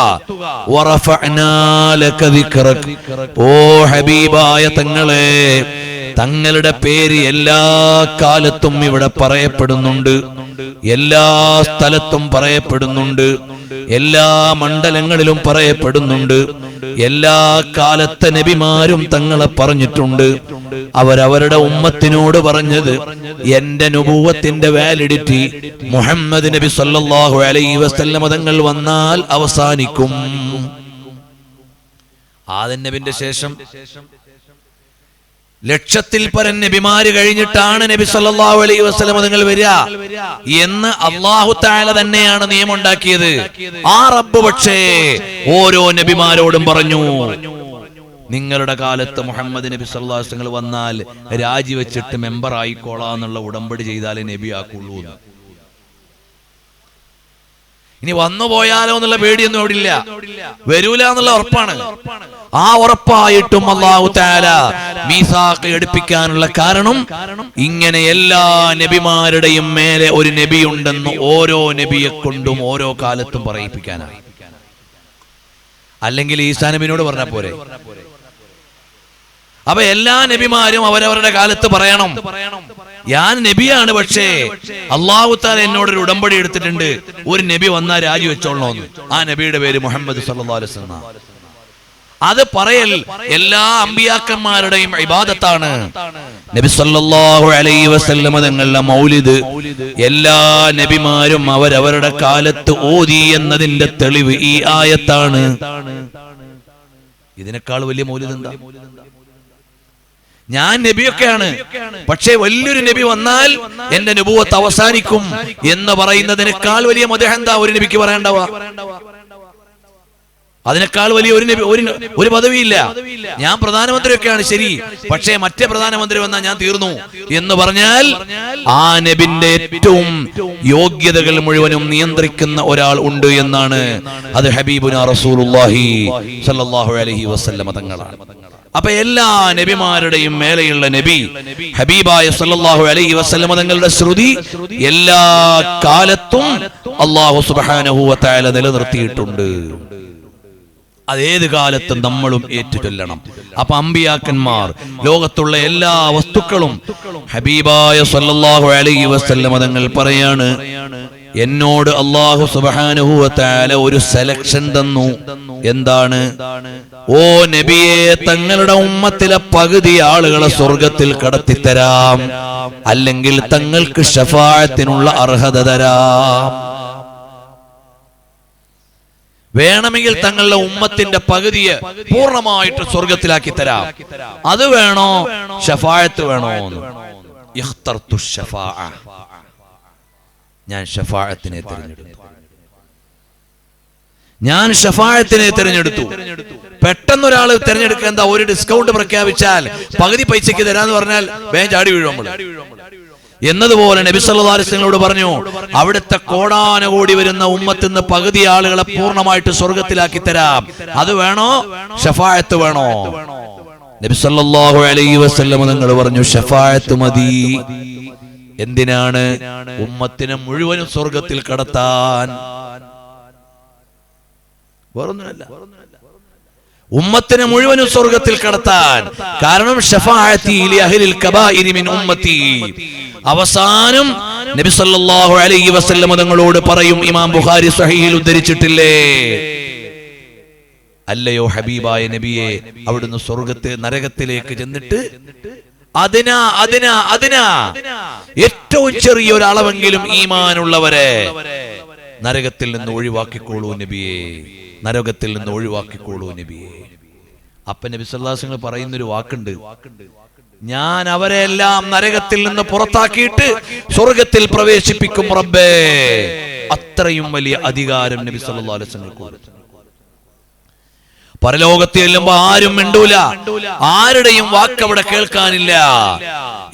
വറഫഅനാ ലക ദിക്റക. ഓ ഹബീബായ തങ്ങളെ, തങ്ങളുടെ പേര് എല്ലാ കാലത്തും ഇവിടെ പറയപ്പെടുന്നുണ്ട്, എല്ലാ സ്ഥലത്തും പറയപ്പെടുന്നുണ്ട്, എല്ലാ മണ്ഡലങ്ങളിലും പറയപ്പെടുന്നുണ്ട്. എല്ലാ കാലത്തെ നബിമാരും തങ്ങളെ പറഞ്ഞിട്ടുണ്ട്. അവരവരുടെ ഉമ്മത്തിനോട് പറഞ്ഞത് എന്റെ നുബുവത്തിന്റെ വാലിഡിറ്റി മുഹമ്മദ് നബി സല്ലല്ലാഹു അലൈഹി വസല്ലം തങ്ങൾ വന്നാൽ അവസാനിക്കും. ആദം നബിന്റെ ശേഷം ലക്ഷത്തിൽ പരം നബിമാര് കഴിഞ്ഞിട്ടാണ് നബി സല്ലല്ലാഹു അലൈഹി വസല്ലം തങ്ങൾ വരിക എന്ന് അല്ലാഹു തആല തന്നെയാണ് നിയമം ഉണ്ടാക്കിയത്. ആ റബ്ബ് പക്ഷേ ഓരോ നബിമാരോടും പറഞ്ഞു, നിങ്ങളുടെ കാലത്ത് മുഹമ്മദ് നബി സല്ലല്ലാഹു അലൈഹി വസല്ലം വന്നാൽ രാജിവെച്ചിട്ട് മെമ്പർ ആയിക്കോളാന്നുള്ള ഉടമ്പടി ചെയ്താലേ നബി ആക്കുള്ളൂ. ഇനി വന്നു പോയാലോ എന്നുള്ള പേടിയൊന്നും അവിടെ ഇല്ല, വരൂല എന്നുള്ള ഉറപ്പാണ്. ആ ഉറപ്പായിട്ടും അല്ലാഹു തആല മീസാഖ് എടുപ്പിക്കാനുള്ള കാരണം ഇങ്ങനെ എല്ലാ നബിമാരുടെയും മേലെ ഒരു നബിയുണ്ടെന്ന് ഓരോ നബിയെ കൊണ്ടും ഓരോ കാലത്തും പറയിപ്പിക്കാനാണ്. അല്ലെങ്കിൽ ഈസാ നബിയോട് പറഞ്ഞ പോരെ? അപ്പൊ എല്ലാ നബിമാരും അവരവരുടെ കാലത്ത് പറയണം, ഞാൻ നബിയാണ്, പക്ഷേ അല്ലാഹു തആല എന്നോടൊരു ഉടമ്പടി എടുത്തിട്ടുണ്ട്, ഒരു നബി വന്നാൽ രാജിവെച്ചോളണമെന്ന്. ആ നബിയുടെ പേര് മുഹമ്മദ് സല്ലല്ലാഹു അലൈഹി വസല്ലം. അത് പറയൽ എല്ലാ അമ്പിയാക്കന്മാരുടെയും ഇബാദത്താണ്. നബി സല്ലല്ലാഹു അലൈഹി വസല്ലം തങ്ങളുടെ മൗലിദ് എല്ലാ നബിമാരും അവരവരുടെ കാലത്ത് ഓതി എന്നതിന്റെ തെളിവ് ഈ ആയത്താണ്. ഇതിനേക്കാൾ വലിയ മൗലിദ് എന്താ? ഞാൻ നബിയൊക്കെയാണ്, പക്ഷേ വലിയൊരു നബി വന്നാൽ എന്റെ നബുവത്ത് അവസാനിക്കും എന്ന് പറയുന്നതിനേക്കാൾ വലിയ മദ്ഹ് എന്താ ഒരു നബിക്ക് പറയേണ്ടവാ? അതിനേക്കാൾ വലിയ ഒരു പദവിയില്ല. ഞാൻ പ്രധാനമന്ത്രിയൊക്കെയാണ് ശരി, പക്ഷേ മറ്റേ പ്രധാനമന്ത്രി വന്നാൽ ഞാൻ തീർന്നു എന്ന് പറഞ്ഞാൽ ആ നബിന്റെ ഏറ്റവും യോഗ്യതകൾ മുഴുവനും നിയന്ത്രിക്കുന്ന ഒരാൾ ഉണ്ട് എന്നാണ്. അത് ഹബീബുനാ റസൂലുള്ളാഹി സ്വല്ലല്ലാഹു അലൈഹി വസല്ലം തങ്ങളാണ്. അപ്പൊ എല്ലാ നബിമാരുടെയും മേലെയുള്ള നബി ഹബീബായ സല്ലല്ലാഹു അലൈഹി വസല്ലം തങ്ങളുടെ ശ്രുതി എല്ലാ കാലത്തും അല്ലാഹു സുബ്ഹാനഹു വ തആല നിലനിർത്തിയിട്ടുണ്ട്. അതേത് കാലത്തും നമ്മളും ഏറ്റുചൊല്ലണം. അപ്പൊ അമ്പിയാക്കന്മാർ, ലോകത്തുള്ള എല്ലാ വസ്തുക്കളും ഹബീബായ സല്ലല്ലാഹു അലൈഹി വസല്ലം തങ്ങൾ പറയാണ്, എന്നോട് അല്ലാഹു സുബ്ഹാനഹു വ തആല ഒരു സെലക്ഷൻ തന്നു. എന്താണ്? ഓ നബിയെ, തങ്ങളുടെ ഉമ്മത്തിലെ പകുതി ആളുകളെ സ്വർഗത്തിൽ കടത്തിത്തരാം, അല്ലെങ്കിൽ തങ്ങൾക്ക് ശഫാഅത്തിനുള്ള അർഹത തരാം. വേണമെങ്കിൽ തങ്ങളുടെ ഉമ്മത്തിന്റെ പകുതിയെ പൂർണ്ണമായിട്ട് സ്വർഗത്തിലാക്കി തരാം. അത് വേണോ ശഫാഅത്ത് വേണോ? ഇഖ്തർതു ശഫാഅ, ഞാൻ ശഫാഅത്തിനെ തിരഞ്ഞെടുത്തു. ഞാൻ ഷഫാഅത്തിനെ തിരഞ്ഞെടുത്തു. പെട്ടെന്നൊരാൾ തിരഞ്ഞെടുക്കുക എന്താ? ഒരു ഡിസ്കൗണ്ട് പ്രഖ്യാപിച്ചാൽ പകുതി പൈസക്ക് തരാന്ന് പറഞ്ഞാൽ വേഗം ചാടി വീഴും നമ്മൾ. എന്നതുപോലെ നബി സല്ലല്ലാഹു അലൈഹി വസല്ലമയോട് പറഞ്ഞു, അവിടുത്തെ കോടാനുകോടി വരുന്ന ഉമ്മത്തിന്ന് പകുതി ആളുകളെ പൂർണ്ണമായിട്ട് സ്വർഗത്തിലാക്കി തരാം. അത് വേണോ ഷഫാഅത്ത് വേണോ? നബി സല്ലല്ലാഹു അലൈഹി വസല്ലം തങ്ങൾ പറഞ്ഞു, ഷഫാഅത്ത് മതി. എന്തിനാണ്? ഉമ്മത്തിനെ മുഴുവനും സ്വർഗത്തിൽ കടത്താൻ. വേറൊന്നുമല്ല. ഉമ്മത്തിനെ മുഴുവനും സ്വർഗത്തിൽ കടത്താൻ. കാരണം ശഫാഅത്തി ലി അഹ്ലിൽ കബായിരി മിൻ ഉമ്മത്തി. അവസാനം നബി സല്ലല്ലാഹു അലൈഹി വസല്ലം തങ്ങളോട് പറയും, ഇമാം ബുഖാരി സ്വഹീഹിൽ ഉദ്ധരിച്ചിട്ടില്ലേ, അല്ലയോ ഹബീബായ നബിയെ, അവിടുന്ന് നരകത്തിലേക്ക് ചെന്നിട്ട് അതിനാ ഏറ്റവും ചെറിയൊരു അളവെങ്കിലും ഈമാനുള്ളവരെ നരകത്തിൽ നിന്ന് ഒഴിവാക്കിക്കോളൂ നബിയെ, നരകത്തിൽ നിന്ന് ഒഴിവാക്കിക്കോളൂ നബിയെ. അപ്പൊ നബി സല്ലല്ലാഹു അലൈഹി വസല്ലം പറയുന്നൊരു വാക്കുണ്ട്, ഞാൻ അവരെല്ലാം നരകത്തിൽ നിന്ന് പുറത്താക്കിയിട്ട് സ്വർഗത്തിൽ പ്രവേശിപ്പിക്കും റബ്ബേ. അത്രയും വലിയ അധികാരം നബി സല്ലല്ലാഹു അലൈഹി വസല്ലം കൊടുത്തു. പരലോകത്ത് ചെല്ലുമ്പോ ആരും മിണ്ടൂല, ആരുടെയും വാക്ക് അവിടെ കേൾക്കാനില്ല.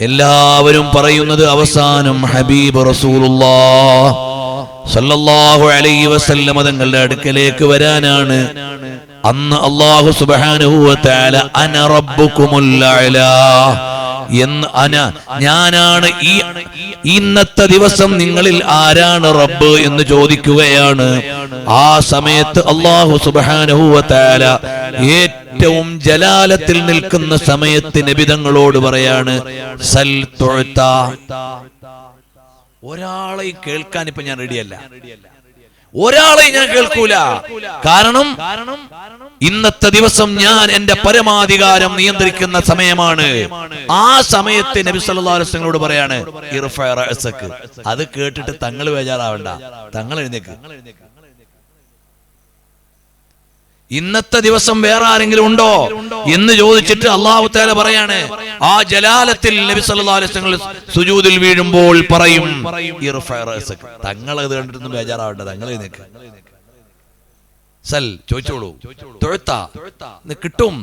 എല്ലാവരും പറയുന്നത് അവസാനം ഹബീബ് റസൂലുള്ളാഹ് സല്ലല്ലാഹു അലൈഹി വസല്ലം തങ്ങളുടെ അടുക്കലേക്ക് വരാനാണ്. അന്ന് അല്ലാഹു സുബ്ഹാനഹു വ തആല അന റബ്ബുകുമുൽ അഅ്ലാ ഞാനാണ് ഇന്നത്തെ ദിവസം നിങ്ങളിൽ ആരാണ് റബ്ബ് എന്ന് ചോദിക്കുകയാണ്. ആ സമയത്ത് അല്ലാഹു സുബ്ഹാനഹു വ തആല ഏറ്റവും ജലാലത്തിൽ നിൽക്കുന്ന സമയത്ത് നബി തങ്ങളോട് പറയാണ്, സൽ തുഅത. ഒരാളെയും കേൾക്കാൻ ഇപ്പൊ ഞാൻ റെഡിയല്ല, ഒരാളെയും ഞാൻ കേൾക്കൂല. കാരണം ഇന്നത്തെ ദിവസം ഞാൻ എന്റെ പരമാധികാരം നിയന്ത്രിക്കുന്ന സമയമാണ്. ആ സമയത്ത് നബി സല്ലല്ലാഹു അലൈഹി വസല്ലമയോട് പറയാണ്, ഇർഫഅ റഅസക. അത് കേട്ടിട്ട് തങ്ങൾ ബേജാറാവണ്ട, തങ്ങൾ എഴുന്നേക്ക്. ഇന്നത്തെ ദിവസം വേറെ ആരെങ്കിലും ഉണ്ടോ എന്ന് ചോദിച്ചിട്ട് അല്ലാഹു തആല പറയാണ്, ആ ജലാലത്തിൽ നബി സല്ലല്ലാഹു അലൈഹി വസല്ലം സുജൂദിൽ വീഴുമ്പോൾ പറയും, ഇർഫഅ റഅസക. തങ്ങൾ അത് കണ്ടിട്ടൊന്നും ബേജാറാവണ്ട, തങ്ങൾ എഴുന്നേക്ക്. സൽ ചോദിച്ചോളൂ, തുഅത കിട്ടും,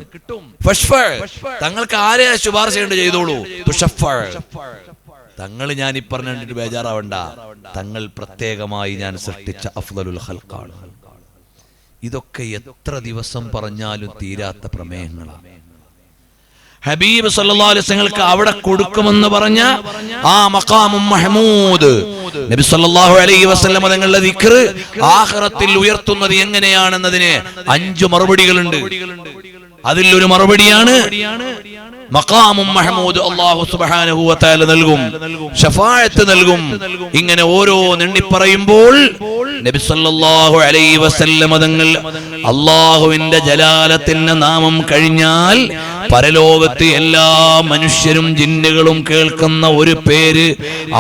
ഫശ്ഫഅ തങ്ങൾക്ക് ആരെ ശുപാർശ ചെയ്തോളൂ, തുശഫഅ തങ്ങൾ ഞാൻ ഈ പറഞ്ഞിട്ട് ബേജാറാവണ്ട, തങ്ങൾ പ്രത്യേകമായി ഞാൻ സൃഷ്ടിച്ച അഫ്ളലുൽ ഖൽഖാണ്. ഇതൊക്കെ എത്ര ദിവസം പറഞ്ഞാലും തീരാത്ത പ്രമേയങ്ങളാണ്. ഹബീബ് സല്ലല്ലാഹു അലൈഹി വസല്ലമക്ക് അവിടെ കൊടുക്കുമെന്ന് പറഞ്ഞ ആ മഖാമും മഹ്മൂദ് നബി സല്ലല്ലാഹു അലൈഹി വസല്ലം തങ്ങളുടെ ദിക്ർ ആഖിറത്തിൽ ഉയർത്തുന്നത് എങ്ങനെയാണെന്നതിന് 5 മറുപടികളുണ്ട്. അതിലൊരു മറുപടിയാണ് മഖാമും മഹ്മൂദ് അല്ലാഹു സുബ്ഹാനഹു വ തആല നൽകും, ശഫാഅത്ത് നൽകും. ഇങ്ങനെ ഓരോ എണ്ണി പറയുമ്പോൾ നബി സല്ലല്ലാഹു അലൈഹി വസല്ലം തങ്ങൾ അല്ലാഹുവിന്റെ ജലാലത്തിന്റെ നാമം കഴിഞ്ഞാൽ പരലോകത്ത് എല്ലാ മനുഷ്യരും ജിന്നുകളും കേൾക്കുന്ന ഒരു പേര്,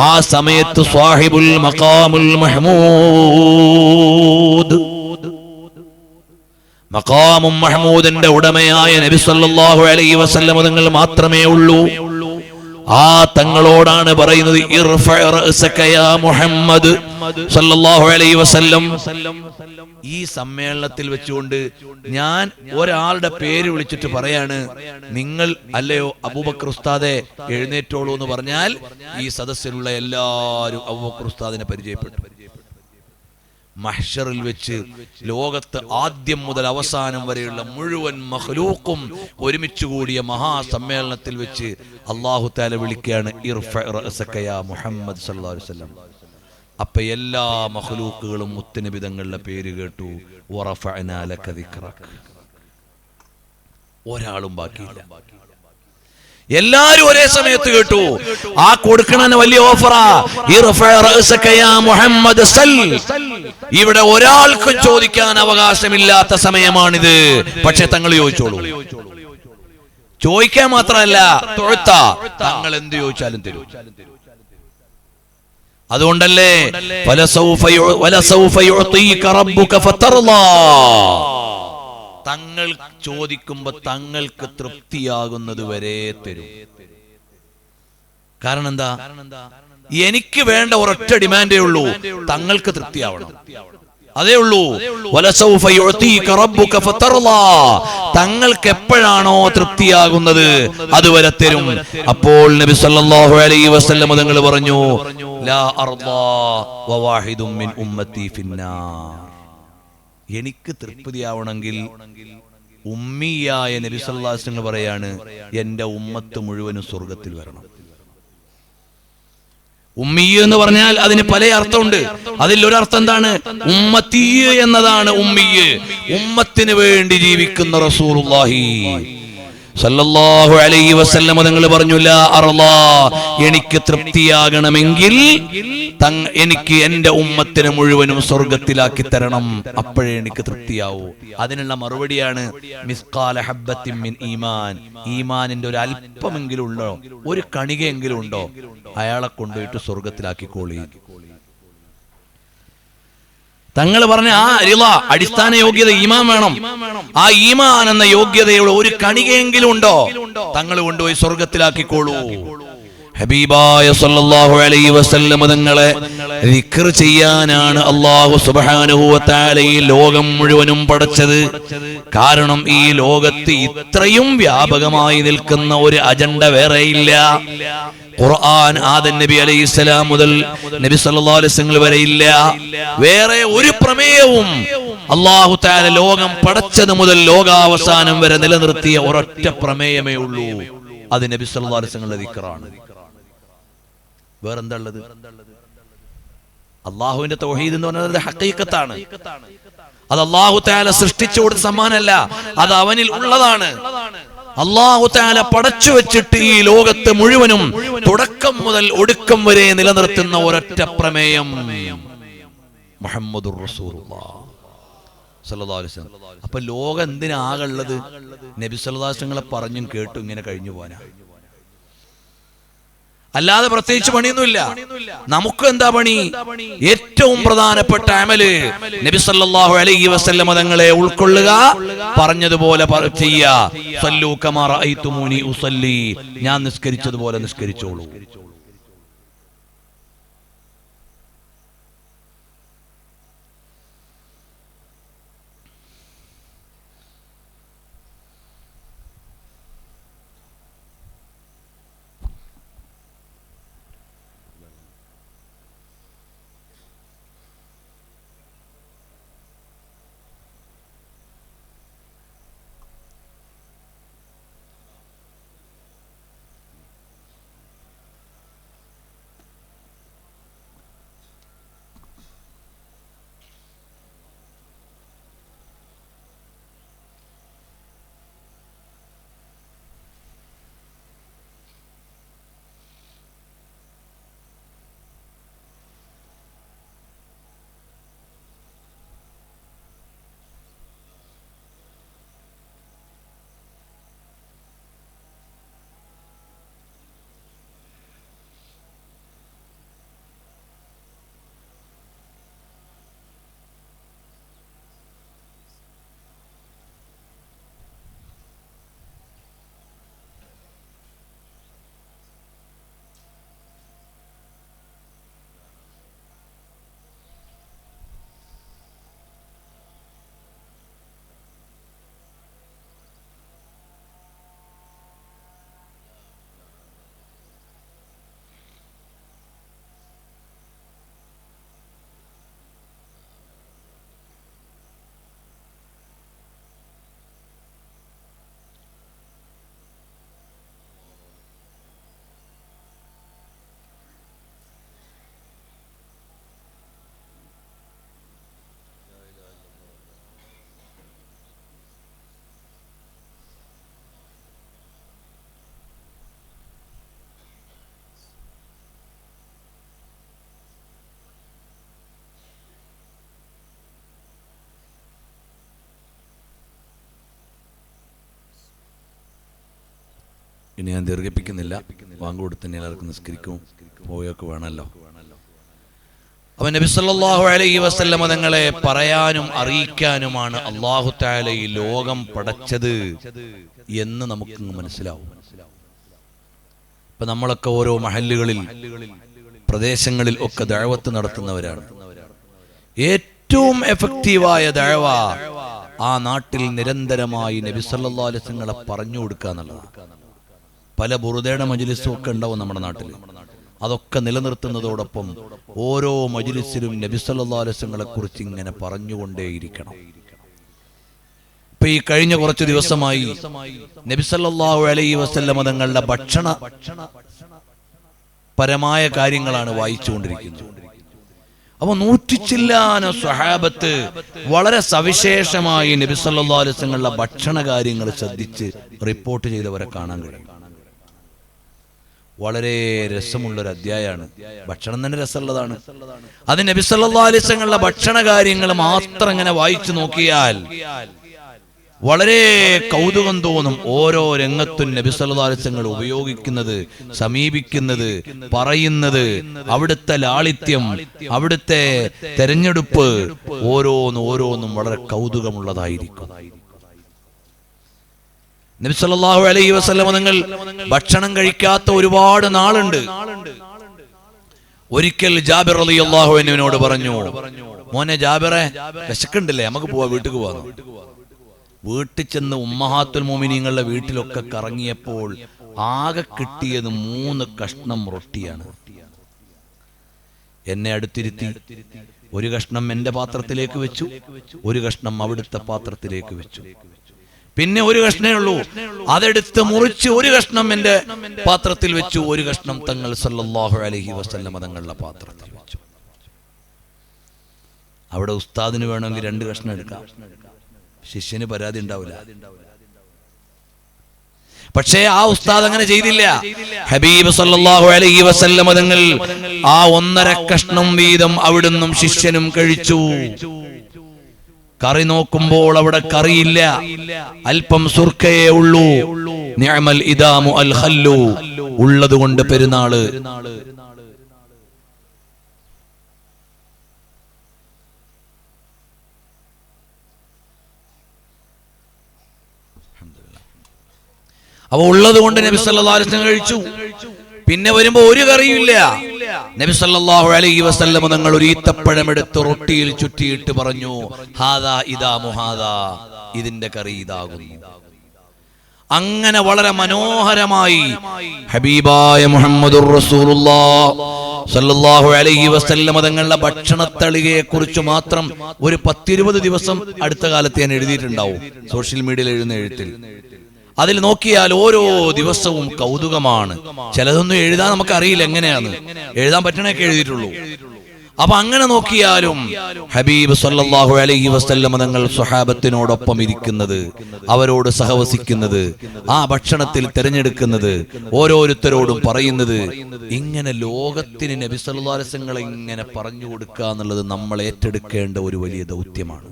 ആ സമയത്ത് സ്വാഹിബുൽ മഖാമുൽ മഹ്മൂദ്. മഖാമും മഹ്മൂദിന്റെ ഉടമയായ നബി സല്ലല്ലാഹു അലൈഹി വസല്ലം തങ്ങൾ മാത്രമേ ഉള്ളൂ. ആ തങ്ങളോടാണ് പറയുന്നത്, ഇർഫഅ റഅസക യാ മുഹമ്മദ് സല്ലല്ലാഹു അലൈഹി വസല്ലം. ഈ സമ്മേളനത്തിൽ വെച്ചുകൊണ്ട് ഞാൻ ഒരാളുടെ പേര് വിളിച്ചിട്ട് പറയാണ്, നിങ്ങൾ അല്ലയോ അബൂബക്കർ ഉസ്താദെ എഴുന്നേറ്റോളൂ എന്ന് പറഞ്ഞാൽ ഈ സദസ്സിലുള്ള എല്ലാവരും അബൂബക്കർ ഉസ്താദിനെ പരിചയപ്പെട്ടു. മഹ്ശറിൽ വെച്ച് ലോകത്ത് ആദ്യം മുതൽ അവസാനം വരെയുള്ള മുഴുവൻ മഖ്ലൂഖും ഒരുമിച്ച് കൂടിയ മഹാസമ്മേളനത്തിൽ വെച്ച് അല്ലാഹു തആല വിളിക്കുകയാണ്, ഇർഫഅ റഅസക യാ മുഹമ്മദ് സല്ലല്ലാഹു അലൈഹി വസല്ലം. അപ്പൊ എല്ലാ മഖ്ലൂഖുകളും മുത്തുനബി തങ്ങളുടെ പേര് കേട്ടു. വറഫഅനാ ലക ദിക്റക. ഒരാളും ബാക്കിയില്ല, എല്ലാരും ഒരേ സമയത്ത് കേട്ടു. ആ കൊടുക്കണന് വലിയ ഓഫറാ, ഇർഫഅ റഅസക യാ മുഹമ്മദ് സൽ. ഇവിടെ ഒരാൾക്കും ചോദിക്കാൻ അവകാശമില്ലാത്ത സമയമാണിത്. പക്ഷെ തങ്ങൾ ചോദിച്ചോളൂ. ചോദിക്കാൻ മാത്രമല്ല, തുഅത തങ്ങൾ എന്ത് ചോദിച്ചാലും തരും. അതുകൊണ്ടല്ലേ വലസൗഫ യുഅതീക റബ്ബുക ഫതർളാ. തങ്ങൾ ചോദിക്കുമ്പോ തങ്ങൾക്ക് തൃപ്തിയാകുന്നത് വരെ തരും. കാരണം എന്താ? എനിക്ക് വേണ്ട ഒരൊറ്റ ഡിമാൻഡേ ഉള്ളൂ, തങ്ങൾക്ക് തൃപ്തിയാവണം. അതേ ഉള്ളൂ. വലസൗഫ യുഅതീക റബ്ബുക ഫതർളാ. തങ്ങൾക്ക് എപ്പോഴാണോ തൃപ്തിയാകുന്നത് അതുവരെ തരും. അപ്പോൾ നബി സല്ലല്ലാഹു അലൈഹി വസല്ലം തങ്ങൾ പറഞ്ഞു, ലാ അർളാ വവാഹിദും മിൻ ഉമ്മത്തി ഫിന്നാർ. എനിക്ക് തൃപ്തിയാവണമെങ്കിൽ ഉമ്മിയായ നബി സല്ലല്ലാഹു അലൈഹി വസല്ലം പറയാണ്, എന്റെ ഉമ്മത്ത് മുഴുവനും സ്വർഗത്തിൽ വരണം. ഉമ്മീ എന്ന് പറഞ്ഞാൽ അതിന് പല അർത്ഥമുണ്ട്. അതിൽ ഒരർത്ഥം എന്താണ്? ഉമ്മത്തി എന്നതാണ് ഉമ്മീ. ഉമ്മത്തിന് വേണ്ടി ജീവിക്കുന്ന റസൂലുള്ളാഹി സല്ലല്ലാഹു അലൈഹി വസല്ലം തങ്ങൾ പറഞ്ഞു, ലാ അർളാ, എനിക്ക് തൃപ്തിയാകണമെങ്കിൽ എനിക്ക് എന്റെ ഉമ്മത്തിനെ മുഴുവനും സ്വർഗത്തിലാക്കി തരണം, അപ്പോഴേ എനിക്ക് തൃപ്തിയാവൂ. അതിനുള്ള മറുപടിയാണ് മിസ്കാല ഹബ്ബത്തിൻ മിൻ ഈമാൻ. ഈമാനിന്റെ ഒരു അല്പമെങ്കിലും ഉണ്ടോ, ഒരു കണികയെങ്കിലും ഉണ്ടോ, അയാളെ കൊണ്ടുപോയിട്ട് സ്വർഗത്തിലാക്കിക്കോളി. തങ്ങൾ പറഞ്ഞ ആ റിള, അടിസ്ഥാന യോഗ്യത ഈമാൻ വേണം. ആ ഈമാൻ എന്ന യോഗ്യതയുള്ള ഒരു കണികയെങ്കിലും ഉണ്ടോ, തങ്ങൾ കൊണ്ടുപോയി സ്വർഗത്തിലാക്കിക്കോളൂ. ഹബീബായ സല്ലല്ലാഹു അലൈഹി വസല്ലം തങ്ങളെ ദിക്ർ ചെയ്യാനാണ് അല്ലാഹു സുബ്ഹാനഹു വ തആല ഈ ലോകം മുഴുവനും പടച്ചത്. കാരണം ഈ ലോകത്ത് ഇത്രയും വ്യാപകമായി നിൽക്കുന്ന ഒരു അജണ്ട വേറെയില്ല. ഖുർആൻ ആദം നബി അലൈഹിസ്സലാം മുതൽ നബി സല്ലല്ലാഹു അലൈഹി വസല്ലം വരെ ഇല്ല. വേറെ ഒരു പ്രമേയവും അല്ലാഹു തആല ലോകം പടച്ചത് മുതൽ ലോകാവസാനം വരെ നിലനിർത്തിയ ഒരൊറ്റ പ്രമേയമേ ഉള്ളൂ. അത് നബി സല്ലല്ലാഹു അലൈഹി വസല്ലം ദിക്റാണ്. വേറെന്താ ഉള്ളത്? അള്ളാഹുവിന്റെ തൗഹീദ് എന്ന് പറയുന്നത് ഹഖീഖത്താണ്. അത് അല്ലാഹു തആല സൃഷ്ടിച്ചു കൊടുത്ത സമ്മാനമല്ല, അത് അവനിൽ ഉള്ളതാണ്. അല്ലാഹു തആല പടച്ചു വെച്ചിട്ട് ഈ ലോകത്ത് മുഴുവനും തുടക്കം മുതൽ ഒടുക്കം വരെ നിലനിർത്തുന്ന ഒരൊറ്റ പ്രമേയം മുഹമ്മദുർ റസൂലുള്ളാഹ് സല്ലല്ലാഹു അലൈഹി വസല്ലം. അപ്പൊ ലോകം എന്തിനാകുള്ളത്? നബി സല്ലല്ലാഹു അലൈഹി വസല്ലം പറഞ്ഞും കേട്ടും ഇങ്ങനെ കഴിഞ്ഞു പോകാനാ, അല്ലാതെ പ്രത്യേകിച്ച് പണിയൊന്നുമില്ല. നമുക്ക് എന്താ പണി? ഏറ്റവും പ്രധാനപ്പെട്ട അമല് നബി സല്ലല്ലാഹു അലൈഹി വസല്ലം തങ്ങളെ ഉൾക്കൊള്ളുക, പറഞ്ഞതുപോലെ ചെയ്യുക. സല്ലൂ കമാ റഅയ്തുമൂനി ഉസല്ലി, ഞാൻ നിസ്കരിച്ചതുപോലെ നിസ്കരിച്ചോളൂ. ഇനി ഞാൻ ദീർഘിപ്പിക്കുന്നില്ല. വാങ്ങ് കൊടുത്ത് എല്ലാവർക്കും നിസ്കരിക്കും പോയൊക്കെ വേണമല്ലോ. അവൻ നബി സല്ലല്ലാഹു അലൈഹി വസല്ലം തങ്ങളെ പറയാനും അറിയിക്കാനുമാണ് അല്ലാഹു തആല ഈ ലോകം പടച്ചത് എന്ന് നമുക്ക് മനസ്സിലാവും. ഇപ്പൊ നമ്മളൊക്കെ ഓരോ മഹല്ലുകളിൽ, പ്രദേശങ്ങളിൽ ഒക്കെ ദഅവത്ത് നടത്തുന്നവരാണ്. ഏറ്റവും എഫക്റ്റീവായ ദഅവ ആ നാട്ടിൽ നിരന്തരമായി നബി സല്ലല്ലാഹു അലൈഹി വസല്ലം പറഞ്ഞു കൊടുക്കുക എന്നുള്ളതാണ്. പല ബുറുദയുടെ മജ്ലിസും ഒക്കെ ഉണ്ടാവും നമ്മുടെ നാട്ടിൽ. അതൊക്കെ നിലനിർത്തുന്നതോടൊപ്പം ഓരോ മജ്ലിസിലും നബി സല്ലല്ലാഹു അലൈഹി വസല്ലമയെ കുറിച്ച് ഇങ്ങനെ പറഞ്ഞുകൊണ്ടേയിരിക്കണം. ഇപ്പൊ ഈ കഴിഞ്ഞ കുറച്ച് ദിവസമായി നബി സല്ലല്ലാഹു അലൈഹി വസല്ലം തങ്ങളുടെ പരമായ കാര്യങ്ങളാണ് വായിച്ചുകൊണ്ടിരിക്കുന്നത്. അപ്പൊ 100 ചില്ലാനം സ്വഹാബത്ത് വളരെ സവിശേഷമായി നബി സല്ലല്ലാഹു അലൈഹി വസല്ലമയുടെ ഭക്ഷണ കാര്യങ്ങൾ ശ്രദ്ധിച്ച് റിപ്പോർട്ട് ചെയ്തവരെ കാണാൻ കഴിയും. വളരെ രസമുള്ളൊരു അധ്യായമാണ്. ഭക്ഷണം തന്നെ രസമുള്ളതാണ്. അത് നബി സല്ലല്ലാഹു അലൈഹി വസല്ലമയുടെ ഭക്ഷണ കാര്യങ്ങൾ മാത്രം ഇങ്ങനെ വായിച്ചു നോക്കിയാൽ വളരെ കൗതുകം തോന്നും. ഓരോ രംഗത്തും നബി സല്ലല്ലാഹു അലൈഹി വസല്ലം ഉപയോഗിക്കുന്നത്, സമീപിക്കുന്നത്, പറയുന്നത്, അവിടുത്തെ ലാളിത്യം, അവിടുത്തെ തെരഞ്ഞെടുപ്പ് ഓരോന്നും വളരെ കൗതുകമുള്ളതായിരിക്കും. നബി സല്ലല്ലാഹു അലൈഹി വസല്ലം നിങ്ങൾ ഭക്ഷണം കഴിക്കാത്ത ഒരുപാട് നാളുണ്ട്. ഒരിക്കൽ ജാബിർ റളിയല്ലാഹു അൻഹുവിനോട് പറഞ്ഞു, മോനെ ജാബിറെ, വിശക്കുണ്ടല്ലേ, നമുക്ക് പോവാ, വീട്ടിൽ പോവാന്ന്. വീട്ടിൽ ചെന്ന് ഉമ്മഹാത്തുൽ മുഅ്മിനീങ്ങളുടെ വീട്ടിലൊക്കെ കറങ്ങിയപ്പോൾ ആകെ കിട്ടിയത് 3 കഷ്ണം റൊട്ടിയാണ്. എന്നെ അടുത്തിരുത്തി ഒരു കഷ്ണം എന്റെ പാത്രത്തിലേക്ക് വെച്ചു, ഒരു കഷ്ണം അവിടുത്തെ പാത്രത്തിലേക്ക് വെച്ചു. പിന്നെ ഒരു കഷ്ണേ ഉള്ളൂ, അതെടുത്ത് മുറിച്ച് ഒരു കഷ്ണം എന്റെ പാത്രത്തിൽ വെച്ചു, ഒരു കഷ്ണം തങ്ങൾ സല്ലല്ലാഹു അലൈഹി വസല്ലം തങ്ങളുടെ പാത്രത്തിൽ വെച്ചു. അവിടെ ഉസ്താദിന് വേണമെങ്കിൽ 2 കഷ്ണം എടുക്കാം, ശിഷ്യന് പരാതി ഉണ്ടാവില്ല. പക്ഷേ ആ ഉസ്താദ് അങ്ങനെ ചെയ്തില്ല. ഹബീബ് സല്ലല്ലാഹു അലൈഹി വസല്ലം തങ്ങൾ ആ 1.5 കഷ്ണം വീതം അവിടുന്നും ശിഷ്യനും കഴിച്ചു. കറി നോക്കുമ്പോൾ അവിടെ കറിയില്ല, അല്പം സുർക്കയേ ഉള്ളൂ. നിഅമൽ ഇദാമു അൽ ഖല്ലു, ഉള്ളതുകൊണ്ട് പെരുന്നാള്. അപ്പൊ ഉള്ളത് കൊണ്ട് നബി സല്ലല്ലാഹു അലൈഹി വസല്ലം കഴിച്ചു. പിന്നെ വരുമ്പോ ഒരു കറിയില്ല. നബി സല്ലല്ലാഹു അലൈഹി വസല്ലം തങ്ങൾ ഒരു ഈത്തപ്പഴം എടുത്ത് റൊട്ടിയിൽ ചുറ്റിയിട്ട് പറഞ്ഞു, ഹാദാ ഇദാമു ഹാദാ, ഇതിന്റെ കറി ഇതാകുന്നു. അങ്ങനെ വളരെ മനോഹരമായി ഹബീബായ മുഹമ്മദുർ റസൂലുള്ളാഹ് സല്ലല്ലാഹു അലൈഹി വസല്ലം തങ്ങളുടെ ഭക്ഷണത്തളികയെ കുറിച്ച് മാത്രം ഒരു 10-20 ദിവസം അടുത്ത കാലത്ത് ഞാൻ എഴുതിയിട്ടുണ്ടാവും, സോഷ്യൽ മീഡിയയിൽ എഴുതുന്ന എഴുത്തിൽ. അതിൽ നോക്കിയാൽ ഓരോ ദിവസവും കൗതുകമാണ്. ചിലതൊന്നും എഴുതാൻ നമുക്ക് അറിയില്ല, എങ്ങനെയാന്ന് എഴുതാൻ പറ്റണൊക്കെ എഴുതിയിട്ടുള്ളൂ. അപ്പൊ അങ്ങനെ നോക്കിയാലും ഹബീബ് സല്ലല്ലാഹു അലൈഹി വസല്ലം തങ്ങൾ സ്വഹാബത്തിനോടൊപ്പം ഇരിക്കുന്നത്, അവരോട് സഹവസിക്കുന്നത്, ആ ഭക്ഷണത്തിൽ തിരഞ്ഞെടുക്കുന്നത്, ഓരോരുത്തരോടും പറയുന്നത്, ഇങ്ങനെ ലോകത്തിന് നബി സല്ലല്ലാഹു അലൈഹി വസല്ലം ഇങ്ങനെ പറഞ്ഞു കൊടുക്കുക എന്നുള്ളത് നമ്മൾ ഏറ്റെടുക്കേണ്ട ഒരു വലിയ ദൗത്യമാണ്.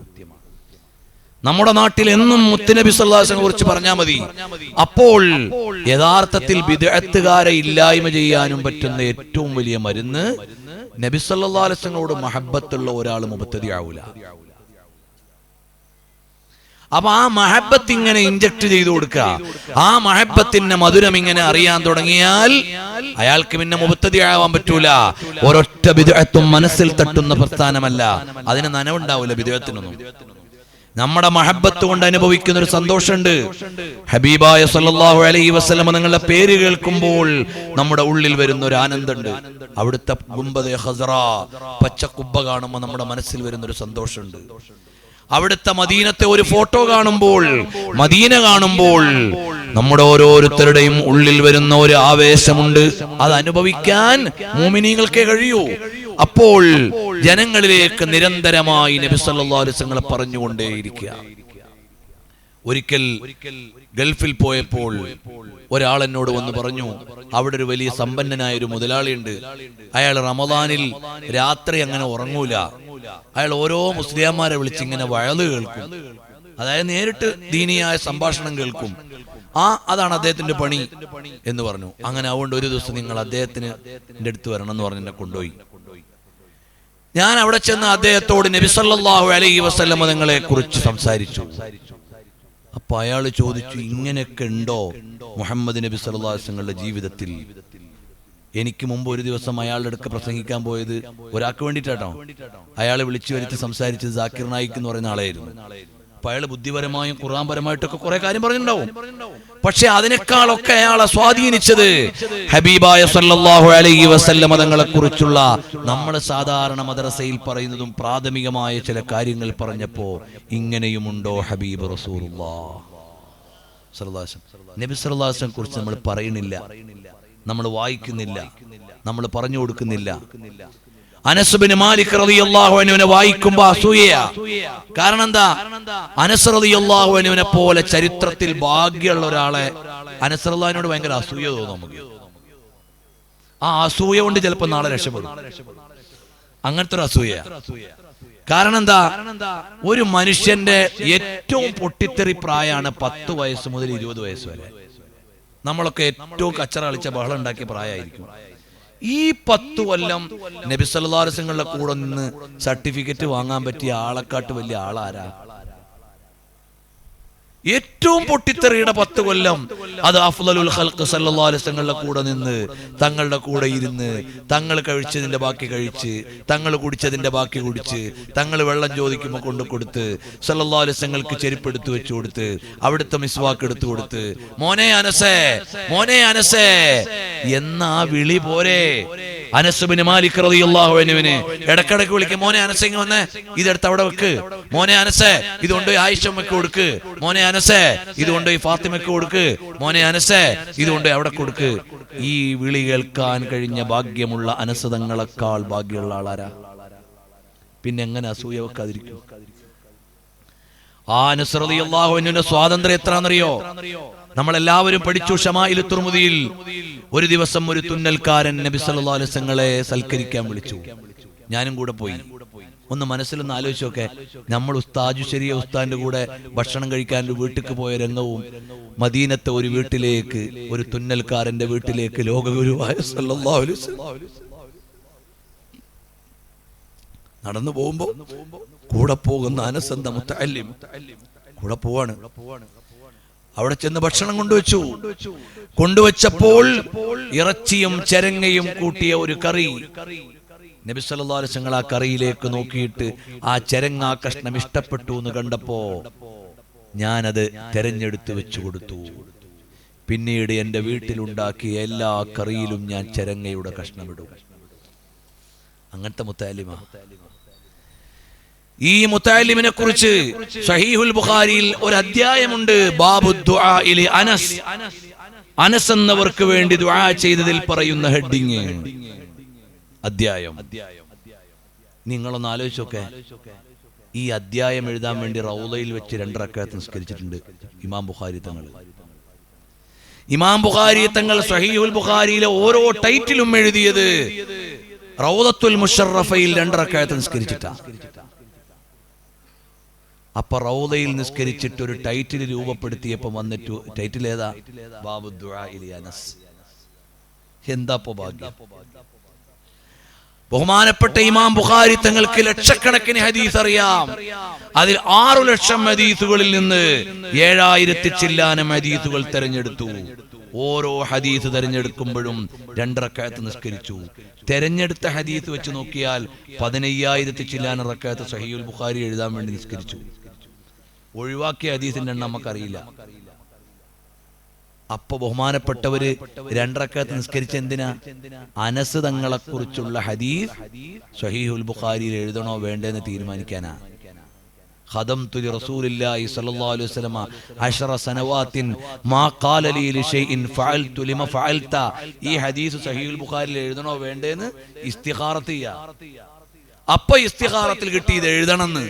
നമ്മുടെ നാട്ടിൽ എന്നും മുത്തുനബി സല്ലല്ലാഹു അലൈഹി വസല്ലം കുറിച്ച് പറഞ്ഞാൽ മതി. അപ്പോൾ യഥാർത്ഥത്തിൽ ബിദ്അത്തുകാരെ ഇല്ലായ്മ ചെയ്യാനും പറ്റുന്ന ഏറ്റവും വലിയ മരുന്ന് നബി സല്ലല്ലാഹു അലൈഹി വസല്ലമയോട് മഹബ്ബത്തുള്ള ഒരാൾ മുബ്തദി ആവൂല. അപ്പൊ ആ മഹബ്ബത്ത് ഇങ്ങനെ ഇൻജക്ട് ചെയ്തു കൊടുക്കുക, ആ മഹബ്ബത്തിന്റെ മധുരം ഇങ്ങനെ അറിയാൻ തുടങ്ങിയാൽ അയാൾക്ക് പിന്നെ മുബ്തദി ആവാൻ പറ്റൂല. ഒരൊറ്റ ബിദ്അത്തും മനസ്സിൽ തട്ടുന്ന പ്രസ്ഥാനമല്ല, അതിന് നനവുണ്ടാവില്ല ബിദ്അത്തിനൊന്നും. നമ്മുടെ മഹബ്ബത്ത് കൊണ്ട് അനുഭവിക്കുന്ന ഒരു സന്തോഷമുണ്ട്. ഹബീബായ സല്ലല്ലാഹു അലൈഹി വസല്ലം നിങ്ങളുടെ പേര് കേൾക്കുമ്പോൾ നമ്മുടെ ഉള്ളിൽ വരുന്ന ഒരു ആനന്ദമുണ്ട്. അവിടുത്തെ ഗുംബദെ ഖസ്റ, പച്ച കുബ്ബ കാണുമ്പോൾ നമ്മുടെ മനസ്സിൽ വരുന്ന ഒരു സന്തോഷമുണ്ട്. അവിടുത്തെ മദീനത്തെ ഒരു ഫോട്ടോ കാണുമ്പോൾ, മദീന കാണുമ്പോൾ നമ്മുടെ ഓരോരുത്തരുടെയും ഉള്ളിൽ വരുന്ന ഒരു ആവേശമുണ്ട്. അത് അനുഭവിക്കാൻ മുഅ്മിനീങ്ങൾക്കേ കഴിയൂ. അപ്പോൾ ജനങ്ങളിലേക്ക് നിരന്തരമായി നബി സല്ലല്ലാഹു അലൈഹി വസല്ലം പറഞ്ഞുകൊണ്ടേയിരിക്കുക. ഒരിക്കൽ ഗൾഫിൽ പോയപ്പോൾ ഒരാൾ എന്നോട് വന്ന് പറഞ്ഞു, അവിടെ ഒരു വലിയ സമ്പന്നനായ ഒരു മുതലാളിയുണ്ട്. അയാൾ റമദാനിൽ രാത്രി അങ്ങനെ ഉറങ്ങൂല. അയാൾ ഓരോ മുസ്ലിയാന്മാരെ വിളിച്ചിങ്ങനെ വയല് കേൾക്കും, അതായത് നേരിട്ട് ദീനിയായ സംഭാഷണം കേൾക്കും. അതാണ് അദ്ദേഹത്തിന്റെ പണി എന്ന് പറഞ്ഞു. അങ്ങനെ അതുകൊണ്ട് ഒരു ദിവസം നിങ്ങൾ അദ്ദേഹത്തിന് എന്റെ അടുത്ത് വരണം എന്ന് പറഞ്ഞ് എന്നെ കൊണ്ടുപോയി. ഞാൻ അവിടെ ചെന്ന് അദ്ദേഹത്തോട് നബി സല്ലല്ലാഹു അലൈഹി വസല്ലം തങ്ങളെ കുറിച്ച് സംസാരിച്ചു. അപ്പൊ അയാൾ ചോദിച്ചു, ഇങ്ങനെയൊക്കെ ഉണ്ടോ മുഹമ്മദ് നബി സല്ലല്ലാഹു അലൈഹി വസല്ലമയുടെ ജീവിതത്തിൽ? എനിക്ക് മുമ്പ് ഒരു ദിവസം അയാളുടെ അടുക്ക് പ്രസംഗിക്കാൻ പോയത് ഒരാൾക്ക് വേണ്ടിയിട്ടാട്ടോ. അയാളെ വിളിച്ചു വരുത്തി സംസാരിച്ചത് സാക്കിർ നായിക് എന്ന് പറയുന്ന ആളായിരുന്നു. അപ്പൊ അയാൾ ബുദ്ധിപരമായും ഖുർആൻ പരമായിട്ടൊക്കെ കുറെ കാര്യം പറഞ്ഞിട്ടുണ്ടാവും. പക്ഷെ അതിനേക്കാളൊക്കെ അയാളെ സ്വാധീനിച്ചത് ഹബീബായ സല്ലല്ലാഹു അലൈഹി വസല്ലം തങ്ങളെ കുറിച്ചുള്ള നമ്മൾ സാധാരണ മദ്രസയിൽ പറയുന്നതും പ്രാഥമികമായ ചില കാര്യങ്ങൾ പറഞ്ഞപ്പോ, ഇങ്ങനെയുമുണ്ടോ ഹബീബ് റസൂലുള്ളാഹ് സല്ലല്ലാഹു അലൈഹി വസല്ലം. നബി സല്ലല്ലാഹു അലൈഹി വസല്ലം കുറിച്ച് നമ്മൾ പറയുന്നില്ല, നമ്മൾ വായിക്കുന്നില്ല. നമ്മൾ പറഞ്ഞു കൊടുക്കുന്നില്ല. അനസ് ബിൻ മാലിക് റളിയല്ലാഹു അൻഹുവിനെ വായിക്കുമ്പോൾ അസൂയ. കാരണം എന്താ? അനസ് റളിയല്ലാഹു അൻഹുവിനെ പോലെ ചരിത്രത്തിൽ ഭാഗ്യമുള്ള ഒരാളെ അനസ് റളിയല്ലാഹുവിനോട് ഭയങ്കര അസൂയ തോന്നും നമുക്ക്. ആ അസൂയ കൊണ്ട് ചിലപ്പോൾ നാളെ രക്ഷപ്പെടും. അങ്ങനത്തെ ഒരു അസൂയ. കാരണം എന്താ? ഒരു മനുഷ്യന്റെ ഏറ്റവും പൊട്ടിത്തെറി പ്രായമാണ് 10 വയസ്സ് മുതൽ 20 വയസ്സ് വരെ. നമ്മളൊക്കെ ഏറ്റവും കച്ചറ കളിച്ച ബഹളം ഉണ്ടാക്കിയ പ്രായമായിരിക്കും. ഈ 10 കൊല്ലം നബി സല്ലല്ലാഹു അലൈഹി വസല്ലമയുടെ കൂടെ നിന്ന് സർട്ടിഫിക്കറ്റ് വാങ്ങാൻ പറ്റിയ ആളെക്കാട്ട് വലിയ ആളാരാ? ഏറ്റവും പൊട്ടിത്തെറിയുടെ 10 കൊല്ലം അത് അഫ്ളലുൽ ഖൽഖ് സല്ലല്ലാഹു അലൈഹി വസല്ലമയുടെ കൂടെ നിന്ന്, തങ്ങളുടെ കൂടെ ഇരുന്ന്, തങ്ങൾ കഴിച്ചതിന്റെ ബാക്കി കഴിച്ച്, തങ്ങൾ കുടിച്ചതിന്റെ ബാക്കി കുടിച്ച്, തങ്ങൾ വെള്ളം ചോദിക്കുമ്പോൾ കൊണ്ടു കൊടുത്ത്, സല്ലല്ലാഹു അലൈഹി വസല്ലമക്ക് ചെരുപ്പെടുത്ത് വെച്ചു കൊടുത്ത്, അവിടുത്തെ മിസ്വാക്ക് എടുത്തു കൊടുത്ത്, മോനെ അനസേ, മോനെ അനസേ എന്ന ആ വിളി പോരെ? അനസ് ബിൻ മാലിക് റളിയല്ലാഹു അൻഹുവിനെ ഇടക്കിടക്ക് വിളിക്കും, മോനെ അനസേ ഇങ്ങ് വന്നേ, ഇതെടുത്ത് അവിടെ വെക്ക്, മോനെ അനസേ ഇതുകൊണ്ട് ആയിഷമ്മക്ക് കൊടുക്ക്, മോനെ അനസേ ഇതുകൊണ്ട് ഫാത്തിമക്ക് കൊടുക്ക്, മോനെ അനസേ ഇതുകൊണ്ട് അവിടെ കൊടുക്ക്. ഈ വിളി കേൾക്കാൻ കഴിഞ്ഞ ഭാഗ്യമുള്ള അനസ് തങ്ങളെക്കാൾ ഭാഗ്യമുള്ള ആളാരാ? പിന്നെ എങ്ങനെ അസൂയ വെക്കാതിരിക്കും? ആ അനസ് റളിയല്ലാഹു അൻഹുവിന്റെ സ്വാതന്ത്ര്യം എത്രയാണെന്നറിയോ? നമ്മളെല്ലാവരും പഠിച്ചു ശമാഇൽ തുർമുദിയിൽ. ഒരു ദിവസം ഒരു തുന്നൽക്കാരൻ നബി സല്ലല്ലാഹു അലൈഹി വസല്ലമയെ സൽക്കരിക്കാൻ വിളിച്ചു. ഞാനും കൂടെ പോയി. ഒന്ന് മനസ്സിലൊന്ന് ആലോചിച്ചൊക്കെ, നമ്മൾ ഉസ്താദുശരിയ ഉസ്താദിന്റെ കൂടെ ഭക്ഷണം കഴിക്കാൻ വീട്ടിലേക്ക് പോയ രംഗവും മദീനത്തെ ഒരു വീട്ടിലേക്ക്, ഒരു തുന്നൽക്കാരന്റെ വീട്ടിലേക്ക് ലോകഗുരുവായ സല്ലല്ലാഹു അലൈഹി വസല്ലം നടന്നു പോകുമ്പോ കൂടെ പോകുന്ന അനസ് എന്ന മുത്തഅല്ലിം കൂടെ പോവാണ്. അവിടെ ചെന്ന് ഭക്ഷണം കൊണ്ടുവച്ചപ്പോൾ ഇറച്ചിയും ചരങ്ങയും കൂട്ടിയ ഒരു കറി. നബി സല്ലല്ലാഹു അലൈഹി വസല്ലം ആ കറിയിലേക്ക് നോക്കിയിട്ട് ആ ചരങ്ങ കഷ്ണം ഇഷ്ടപ്പെട്ടു എന്ന് കണ്ടപ്പോ ഞാനത് തെരഞ്ഞെടുത്ത് വെച്ചു കൊടുത്തു. പിന്നീട് എന്റെ വീട്ടിലുണ്ടാക്കിയ എല്ലാ കറിയിലും ഞാൻ ചരങ്ങയുടെ കഷ്ണമിടും. അങ്ങനത്തെ മുത്തഅല്ലിമാ. ഈ മുത്തഅല്ലിമിനെ കുറിച്ച് സഹീഹുൽ ബുഖാരിയിൽ ഒരു അധ്യായമുണ്ട്. ബാബു ദുആഇ ലി അനസ്. അനസ് എന്നവർക്ക് വേണ്ടി ദുആ ചെയ്തതിൽ പറയുന്ന ഹെഡിങ് അധ്യായം. നിങ്ങളൊന്ന് ആലോചിച്ചൊക്കെ, ഈ അധ്യായം എഴുതാൻ വേണ്ടി റൗളയിൽ വെച്ച് 2 റക്അത്ത് നിസ്കരിച്ചിട്ടുണ്ട് ഇമാം ബുഖാരി തങ്ങൾ. ഇമാം ബുഖാരി തങ്ങൾ സഹീഹുൽ ബുഖാരിയിലെ ഓരോ ടൈറ്റിലും എഴുതിയത് റൗദത്തുൽ മുശറഫയിൽ 2 റക്അത്ത് നിസ്കരിച്ചിട്ടാ. അപ്പൊ റൗദയിൽ നിസ്കരിച്ചിട്ട് ഒരു ടൈറ്റിൽ രൂപപ്പെടുത്തിയപ്പോ വന്നിട്ട് ടൈറ്റിൽ ഏതാ? ബാബു ദുആഇ ലി അനസ്. എന്താ ഭാഗ്യം! ബഹുമാനപ്പെട്ട ഇമാം ബുഖാരി തങ്ങൾക്ക് ലക്ഷക്കണക്കിന് ഹദീസ് അറിയാം. അതിൽ 6 ലക്ഷം ഹദീസുകളിൽ നിന്ന് 7000 ചില്ലാനം ഹദീസുകൾ തെരഞ്ഞെടുത്തു. ഓരോ ഹദീസ് തെരഞ്ഞെടുക്കുമ്പോഴും 2 റക്അത്ത് നിസ്കരിച്ചു. തെരഞ്ഞെടുത്ത ഹദീസ് വെച്ച് നോക്കിയാൽ 15000 ചില്ലാനം റക്അത്ത് സഹീഹുൽ ബുഖാരി എഴുതാൻ വേണ്ടി നിസ്കരിച്ചു. ഒഴിവാക്കിയ ഹദീസിന്റെ എണ്ണം നമുക്കറിയില്ല. അപ്പൊ ബഹുമാനപ്പെട്ടവര് 2 റക്അത്ത് നിസ്കരിച്ച എന്തിനാ? അനസ് തങ്ങളെ കുറിച്ചുള്ള ഹദീസ് സഹീഹുൽ ബുഖാരിയിൽ എഴുതണോ വേണ്ടെന്ന് തീരുമാനിക്കാനാ. ഖദംതു ലിറസൂലില്ലാഹി സ്വല്ലല്ലാഹു അലൈഹി വസല്ലമ 10 സനവാത്തിൻ മാ ഖാല ലി ലിശൈഇൻ ഫഅൽതു ലിമ ഫഅൽത. ഈ ഹദീസ് സഹീഹുൽ ബുഖാരിയിൽ എഴുതണോ വേണ്ടെന്ന് ഇസ്തിഖാറത്ത് ചെയ്യാ. അപ്പൊ ഇസ്തിഖാറത്തിൽ കിട്ടിയത് എഴുതണമെന്ന്.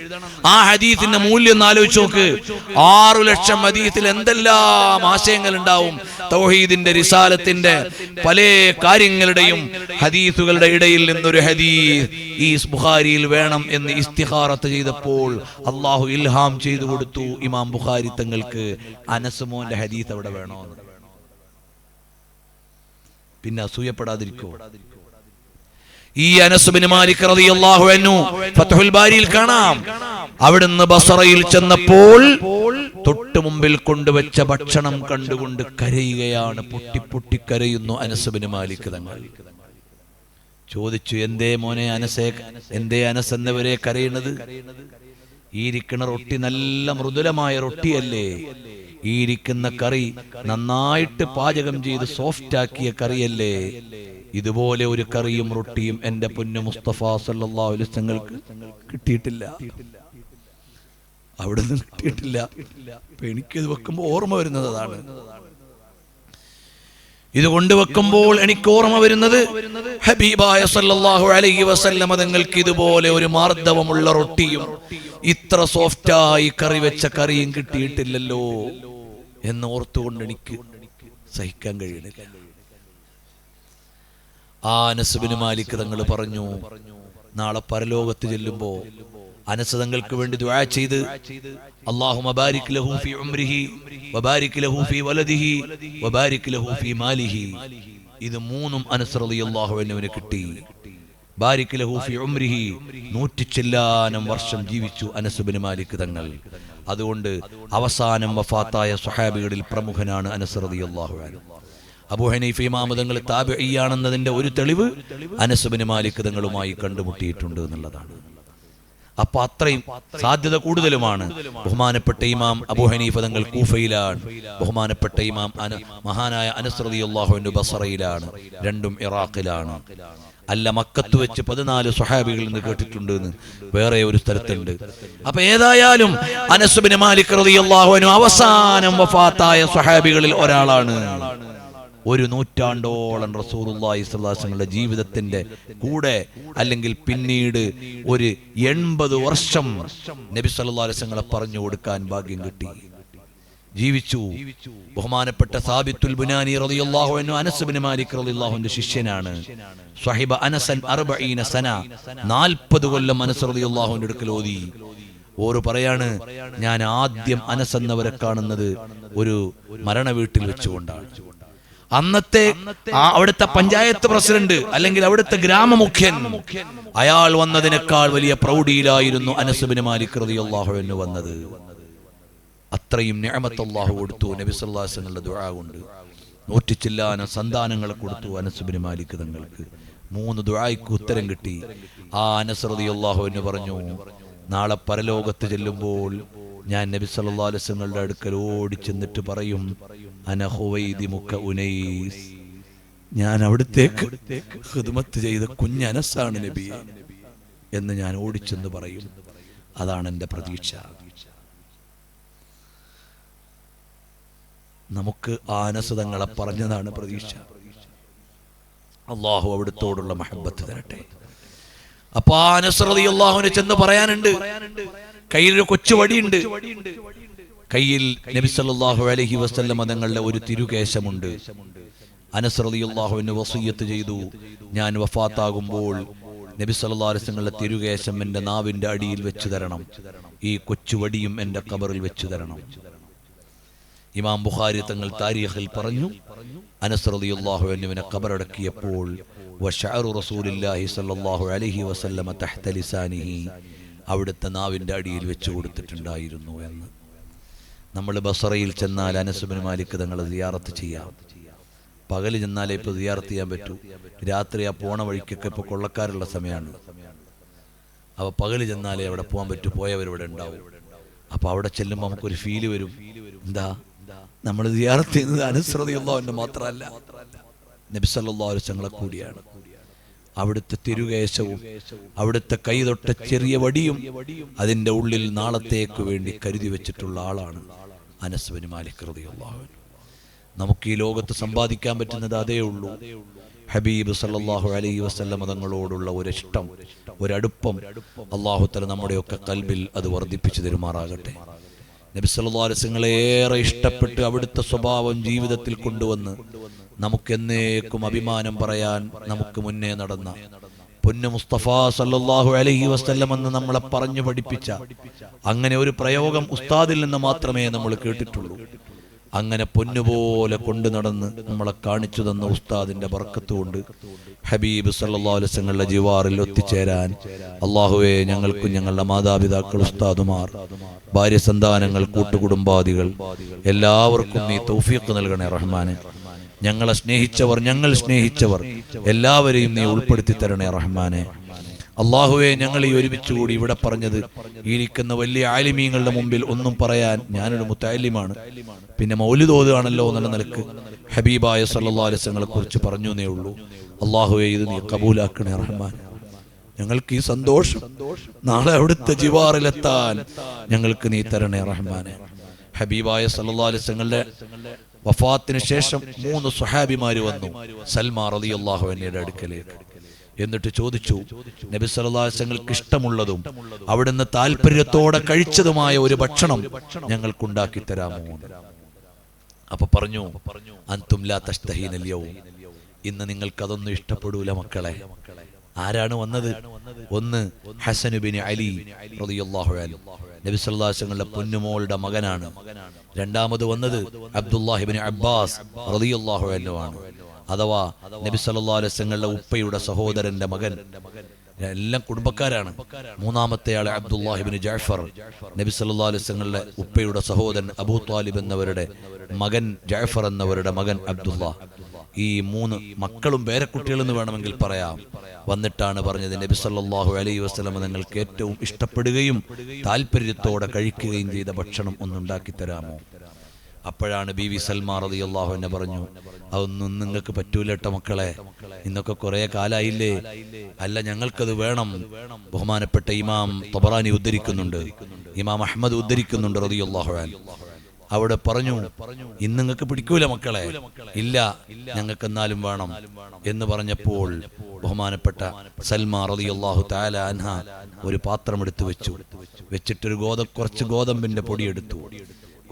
ആ ഹദീസിന്റെ മൂല്യം ഒന്ന് ആലോചിച്ച് നോക്ക്. 6 ലക്ഷം ഹദീസിൽ എന്തെല്ലാം ആശയങ്ങൾ ഉണ്ടാവും. തൗഹീദിന്റെ, റിസാലത്തിന്റെ, പല കാര്യങ്ങളുടെയും ഹദീസുകളുടെ ഇടയിൽ നിന്നൊരു ഹദീസ് ഈ ബുഖാരിയിൽ വേണം എന്ന് ഇസ്തിഖാറത്ത് ചെയ്തപ്പോൾ അള്ളാഹു ഇൽഹാം ചെയ്തു കൊടുത്തു ഇമാം ബുഖാരി തങ്ങൾക്ക്, അനസ് മോന്റെ ഹദീസ് അവിടെ വേണമെന്ന്. പിന്നെ അസൂയപ്പെടാതിരിക്കോ? ഈ അനസ് ബിൻ മാലിക് റളിയല്ലാഹു അൻഹു ഫത്ഹുൽ ബാരിയിൽ കാണാം. അവിടുന്ന് ബസറയിൽ ചെന്നപ്പോൾ തൊട്ടു മുമ്പിൽ കൊണ്ടുവച്ച ഭക്ഷണം കണ്ടുകൊണ്ട് കരയുകയാണ്. പൊട്ടി പൊട്ടി കരയുന്നു അനസ് ബിൻ മാലിക് തങ്ങൾ. ചോദിച്ചു, എന്തേ മോനെ അനസേ, എന്തേ അനസ് എന്നവരെ കരയുന്നത്? ഈ ഇരിക്കുന്ന റൊട്ടി നല്ല മൃദുലമായ റൊട്ടിയല്ലേ? ഈ ഇരിക്കുന്ന കറി നന്നായിട്ട് പാചകം ചെയ്ത് സോഫ്റ്റ് ആക്കിയ കറിയല്ലേ? ഇതുപോലെ ഒരു കറിയും റൊട്ടിയും എന്റെ പൊന്നു മുസ്തഫ സല്ലല്ലാഹു അലൈഹി വസല്ലമക്ക് കിട്ടിയിട്ടില്ല, അവിടുന്ന് കിട്ടിയിട്ടില്ല. അപ്പൊ എനിക്കിത് വെക്കുമ്പോ ഓർമ്മ വരുന്നത് അതാണ്. ഇത് കൊണ്ടുവെക്കുമ്പോൾ എനിക്ക് ഓർമ്മ വരുന്നത് ഹബീബായ സല്ലല്ലാഹു അലൈഹി വസല്ലം തങ്ങൾക്ക് ഇതുപോലെ ഒരു മാർദ്ദവമുള്ള റൊട്ടിയും ഇത്ര സോഫ്റ്റായി കറി വെച്ച കറിയും കിട്ടിയിട്ടില്ലല്ലോ എന്ന് ഓർത്തുകൊണ്ട് എനിക്ക് സഹിക്കാൻ കഴിയുന്നില്ല. അനസ് ബിൻ മാലിക് തങ്ങൾ പറഞ്ഞു, നാളെ പരലോകത്ത് ചെല്ലുമ്പോ അനസ് തങ്ങൾക്ക് വേണ്ടി ദുആ ചെയ്ത് അല്ലാഹുമ്മ ബാരിക് ലഹു ഫീ ഉംരിഹി വബാരിക് ലഹു ഫീ വലദിഹി വബാരിക് ലഹു ഫീ മാലിഹി, ഇത് മൂന്നും അനസ് റളിയല്ലാഹു അൻഹുവിന് കിട്ടി. ബാരിക് ലഹു ഫീ ഉംരിഹി, 100 ചില്ലാനം വർഷം ജീവിച്ചു അനസ് ബിൻ മാലിക് തങ്ങൾ. അതുകൊണ്ട് അവസാനം വഫാത്തായ സ്വഹാബികളിൽ പ്രമുഖനാണ് അനസ് റളിയല്ലാഹു അൻഹു. അബൂ ഹനീഫ ഇമാം തങ്ങൾ താബിഈയാണെന്നതിന്റെ ഒരു തെളിവ് അനസ് ബിൻ മാലിക് തങ്ങളുമായി കണ്ടുമുട്ടിയിട്ടുണ്ട് എന്നുള്ളതാണ്. അപ്പൊ അത്രയും സാധ്യത കൂടുതലുമാണ്. ബഹുമാനപ്പെട്ട ഇമാം അബൂ ഹനീഫ തങ്ങൾ കൂഫയിലാണ്, ബഹുമാനപ്പെട്ട ഇമാം മഹാനായ അനസ് റളിയല്ലാഹു അൻഹു ബസറയിലാണ്, രണ്ടും ഇറാഖിലാണ്. അല്ല, മക്കത്ത് വെച്ച് 14 സ്വഹാബികളിൽ നിന്ന് കേട്ടിട്ടുണ്ട് എന്ന് വേറെ ഒരു സ്ഥലത്തുണ്ട്. അപ്പൊ ഏതായാലും അനസ് ബിൻ മാലിക് റളിയല്ലാഹു അൻഹു അവസാനം വഫാത്തായ സ്വഹാബികളിൽ ഒരാളാണ്. ഒരു നൂറ്റാണ്ടോളം റസൂലുള്ളാഹി സ്വല്ലല്ലാഹു അലൈഹി വസല്ലമയുടെ ജീവിതത്തിന്റെ കൂടെ, അല്ലെങ്കിൽ പിന്നീട് ഒരു 80 വർഷം നബി സല്ലല്ലാഹു അലൈഹി വസല്ലമയെ പറഞ്ഞു കൊടുക്കാൻ ഭാഗ്യം കിട്ടി, ജീവിച്ചു. ബഹുമാനപ്പെട്ട സാബിത്തുൽ ബുനാനി റളിയല്ലാഹു അൻഹു അനസ് ബിൻ മാലിക് റളിയല്ലാഹു അൻഹു ശിഷ്യനാണ്. സ്വഹിബ അനസൻ 40 സന, 40 കൊല്ലം അനസ് റളിയല്ലാഹു അൻഹു അടുക്കൽ ഓതി. ഓര് പറയാണ്, ഞാൻ ആദ്യം അനസ് എന്നവരെ കാണുന്നത് ഒരു മരണ വീട്ടിൽ വെച്ചുകൊണ്ടാണ്. അന്നത്തെ അവിടുത്തെ പഞ്ചായത്ത് പ്രസിഡന്റ് അല്ലെങ്കിൽ അവിടുത്തെ ഗ്രാമമുഖ്യൻ, അയാൾ വന്നതിനേക്കാൾ വലിയ പ്രൗഢിയിലായിരുന്നു അനസ് ബിൻ മാലിക് റളിയല്ലാഹു അൻഹു വന്നത്. അത്രയും നിഅമത്ത് അല്ലാഹു കൊടുത്തു നബി സല്ലല്ലാഹു അലൈഹി വസല്ലമയുടെ ദുആ കൊണ്ട്. 100 ചില്ലാനം സന്താനങ്ങളെ കൊടുത്തു അനസ് ബിൻ മാലിക് തങ്ങൾക്ക്. 3 ദുആയ്ക്ക് ഉത്തരം കിട്ടി. ആ അനസ് റളിയല്ലാഹു അൻഹു പറഞ്ഞു, നാളെ പരലോകത്ത് ചെല്ലുമ്പോൾ ഞാൻ നബി സല്ലല്ലാഹു അലൈഹി വസല്ലമയുടെ അടുക്കൽ ഓടി ചെന്നിട്ട് പറയും, അന ഹുവൈദിമുക ഉനൈസ്, ഞാൻ അവിടത്തേക്ക് ഖിദ്മത്ത് ചെയ്ത കുഞ്ഞ് അനസാണ് നബിയെ എന്ന് ഞാൻ ഓടിച്ചെന്ന് പറയും. അതാണ് എൻ്റെ പ്രതീക്ഷ. നമുക്ക് ആ അനസ് തങ്ങളെ പറഞ്ഞതാണ് പ്രതീക്ഷ. അള്ളാഹു അവിടുത്തോടുള്ള മഹബത്ത് തരട്ടെ. അപ്പൊ ആ അനസ് റളിയല്ലാഹു അൻഹു ചെന്ന് പറയാനുണ്ട്, കയ്യിലൊരു കൊച്ചു വടിയുണ്ട്, കയ്യിൽ നബി സല്ലല്ലാഹു അലൈഹി വസല്ലം തങ്ങളുടെ ഒരു തിരുകേശമുണ്ട്. അനസ് റളിയല്ലാഹു അൻഹു വസിയ്യത്ത് ചെയ്തു, ഞാൻ വഫാത്താകുമ്പോൾ നബി സല്ലല്ലാഹു അലൈഹി വസല്ലമയുടെ തിരുകേശം എൻ്റെ നാവിന്റെ അടിയിൽ വെച്ചു തരണം, ഈ കൊച്ചു വടിയും എൻ്റെ ഖബറിൽ വെച്ചു തരണം. ഇമാം ബുഖാരി തങ്ങൾ താരീഖിൽ പറഞ്ഞു, അനസ് റളിയല്ലാഹു അൻഹുവിനെ ഖബറടക്കിയപ്പോൾ വശഅറു റസൂലുള്ളാഹി സ്വല്ലല്ലാഹു അലൈഹി വസല്ലമ തഹ്ത ലിസാനിഹി, അവിടുത്തെ നാവിന്റെ അടിയിൽ വെച്ചു കൊടുത്തിട്ടുണ്ടായിരുന്നു എന്ന്. നമ്മൾ ബസറയിൽ ചെന്നാൽ അനസ് ബിൻ മാലിക് തങ്ങളെ സിയാറത്ത് ചെയ്യാം. പകല് ചെന്നാലേ ഇപ്പോൾ സിയാറത്ത് ചെയ്യാൻ പറ്റൂ. രാത്രി ആ പോണ വഴിക്കൊക്കെ ഇപ്പോൾ കൊള്ളക്കാരുള്ള സമയമാണ്. അപ്പോൾ പകല് ചെന്നാലേ അവിടെ പോകാൻ പറ്റൂ, പോയവരിവിടെ ഉണ്ടാവും. അപ്പോൾ അവിടെ ചെല്ലുമ്പോൾ നമുക്കൊരു ഫീല് വരും, എന്താ നമ്മൾ സിയാറത്ത് ചെയ്യുന്നത് അനസ് റളിയല്ലാഹു അൻഹു മാത്രമല്ല, നബി സല്ലല്ലാഹു അലൈഹി വസല്ലം കൂടിയാണ്. അവിടുത്തെ തിരുകേശവും അവിടുത്തെ കൈ തൊട്ട ചെറിയ വടിയും അതിൻ്റെ ഉള്ളിൽ നാളത്തേക്ക് വേണ്ടി കരുതി വെച്ചിട്ടുള്ള ആളാണ് അനസ് ബിൻ മാലിക് റളിയല്ലാഹു അൻഹു. നമുക്ക് ഈ ലോകത്ത് സമ്പാദിക്കാൻ പറ്റുന്നത് അതേ ഉള്ളൂ, ഹബീബ് സല്ലല്ലാഹു അലൈഹി വസല്ലം തങ്ങളോടുള്ള ഒരിഷ്ടം, ഒരടുപ്പം. അല്ലാഹു തആല നമ്മുടെയൊക്കെ ഖൽബിൽ അത് വർദ്ധിപ്പിച്ചു തരുമാറാകട്ടെ. നബി സല്ലല്ലാഹു അലൈഹി വസല്ലം ഏറെ ഇഷ്ടപ്പെട്ട് അവിടുത്തെ സ്വഭാവം ജീവിതത്തിൽ കൊണ്ടുവന്ന് നമുക്കെന്നേക്കും അഭിമാനം പറയാൻ നമുക്ക് മുന്നേ നടന്ന പൊന്നു മുസ്തഫ സല്ലല്ലാഹു അലൈഹി വസല്ലം എന്ന് നമ്മളെ പറഞ്ഞു പഠിപ്പിച്ച അങ്ങനെ ഒരു പ്രയോഗം ഉസ്താദിൽ നിന്ന് മാത്രമേ നമ്മൾ കേട്ടിട്ടുള്ളൂ. അങ്ങനെ പൊന്നുപോലെ കൊണ്ടു നടന്ന് നമ്മളെ കാണിച്ചു തന്ന ഉസ്താദിന്റെ ബർക്കത്ത് കൊണ്ട് ഹബീബ് സല്ലല്ലാഹു അലൈഹി വസല്ലമയുടെ ജിവാറിൽ ഒത്തുചേരാൻ അല്ലാഹുവേ, ഞങ്ങൾക്കും ഞങ്ങളുടെ മാതാപിതാക്കൾ, ഉസ്താദുമാർ, ഭാര്യ സന്താനങ്ങൾ, കൂട്ടുകുടുംബാദികൾ എല്ലാവർക്കും നീ തൗഫീഖ് നൽകണേ റഹ്മാനെ. ഞങ്ങളെ സ്നേഹിച്ചവർ, ഞങ്ങൾ സ്നേഹിച്ചവർ എല്ലാവരെയും നീ ഉൾപ്പെടുത്തി തരണേ റഹ്മാനെ. അല്ലാഹുവേ, ഞങ്ങൾ ഈ ഒരുമിച്ചുകൂടി ഇവിടെ പറഞ്ഞത് ഇരിക്കുന്ന വലിയ ആലിമീങ്ങളുടെ മുമ്പിൽ ഒന്നും പറയാൻ, ഞാനൊരു മുത്തഅല്ലിമാണ്, പിന്നെ മൗലിദ് ഓതുകയാണല്ലോ എന്നുള്ള നിലക്ക് ഹബീബായ സല്ലല്ലാഹു അലൈഹി വസല്ലമയെ കുറിച്ച് പറഞ്ഞു എന്നേ ഉള്ളൂ. അല്ലാഹുവേ, ഇത് നീ കബൂലാക്കണേ റഹ്മാൻ. ഞങ്ങൾക്ക് ഈ സന്തോഷം നാളെ അവിടുത്തെ ജിവാറിലെത്താൻ ഞങ്ങൾക്ക് നീ തരണേ റഹ്മാനെ. ഹബീബായ സല്ലല്ലാഹു അലൈഹി വസല്ലമയുടെ വഫാത്തിന് ശേഷം 3 സ്വഹാബിമാര് വന്നു സൽമാൻ റളിയല്ലാഹു അൻഹുവിന്റെ അടുക്കലേക്ക്. എന്നിട്ട് ചോദിച്ചു, നബി സല്ലല്ലാഹു അലൈഹി വസല്ലമക്ക് ഇഷ്ടമുള്ളതും അവിടുന്ന് താല്പര്യത്തോടെ കഴിച്ചതുമായ ഒരു ഭക്ഷണം ഞങ്ങൾക്കുണ്ടാക്കി തരാമോ? അപ്പൊ പറഞ്ഞു, അൻതും ലാ തസ്തഹീനൽ യൗം, ഇന്ന് നിങ്ങൾക്ക് അതൊന്നും ഇഷ്ടപ്പെടൂല മക്കളെ. ആരാണ് വന്നത്? ഒന്ന് ഹസൻ ബിൻ അലി റളിയല്ലാഹു അൻഹു, നബി സല്ലല്ലാഹു അലൈഹി വസല്ലമയുടെ പൊന്നുമോളുടെ മകനാണ്. രണ്ടാമത് വന്നത് അബ്ദുല്ലാഹി ഇബ്നു അബ്ബാസ് റളിയല്ലാഹു അൻഹു ആണ്, അഥവാ നബി സല്ലല്ലാഹു അലൈഹി വസല്ലമയുടെ ഉപ്പയുടെ സഹോദരന്റെ മകൻ. എല്ലാം കുടുംബക്കാരാണ്. മൂന്നാമത്തെ ആള് അബ്ദുല്ലാഹി ഇബ്നു ജഅഫർ, നബി സല്ലല്ലാഹു അലൈഹി വസല്ലമയുടെ ഉപ്പയുടെ സഹോദരൻ അബൂ ത്വാലിബ് എന്നവരുടെ മകൻ, ജഅഫർ എന്നവരുടെ മകൻ അബ്ദുല്ലാഹ്. ഈ 3 മക്കളും പേരക്കുട്ടികളെന്ന് വേണമെങ്കിൽ പറയാം. വന്നിട്ടാണ് പറഞ്ഞത്, നബി സല്ലല്ലാഹു അലൈഹി വസല്ലം നിങ്ങൾക്ക് ഏറ്റവും ഇഷ്ടപ്പെടുകയും താല്പര്യത്തോടെ കഴിക്കുകയും ചെയ്ത ഭക്ഷണം ഒന്നുണ്ടാക്കി തരാമോ? അപ്പോഴാണ് ബീവി സൽമാ റളിയല്ലാഹു അൻഹ പറഞ്ഞു, അതൊന്നും നിങ്ങൾക്ക് പറ്റൂലട്ടോ മക്കളെ, ഇന്നൊക്കെ കുറെ കാലായില്ലേ. അല്ല, ഞങ്ങൾക്കത് വേണം. ബഹുമാനപ്പെട്ട ഇമാം തബറാനി ഉദ്ധരിക്കുന്നുണ്ട്, ഇമാം അഹ്മദ് ഉദ്ധരിക്കുന്നുണ്ട് റളിയല്ലാഹു അൻഹു. അവിടെ പറഞ്ഞു, ഇന്ന് നിങ്ങൾക്ക് പിടിക്കൂല മക്കളെ. ഇല്ല, ഞങ്ങൾക്ക് എന്നാലും വേണം എന്ന് പറഞ്ഞപ്പോൾ ബഹുമാനപ്പെട്ട സൽമാ റളിയല്ലാഹു തആല അൻഹ ഒരു പാത്രം എടുത്തു വെച്ചു. വെച്ചിട്ടൊരു കുറച്ച് ഗോതമ്പിന്റെ പൊടി എടുത്തു.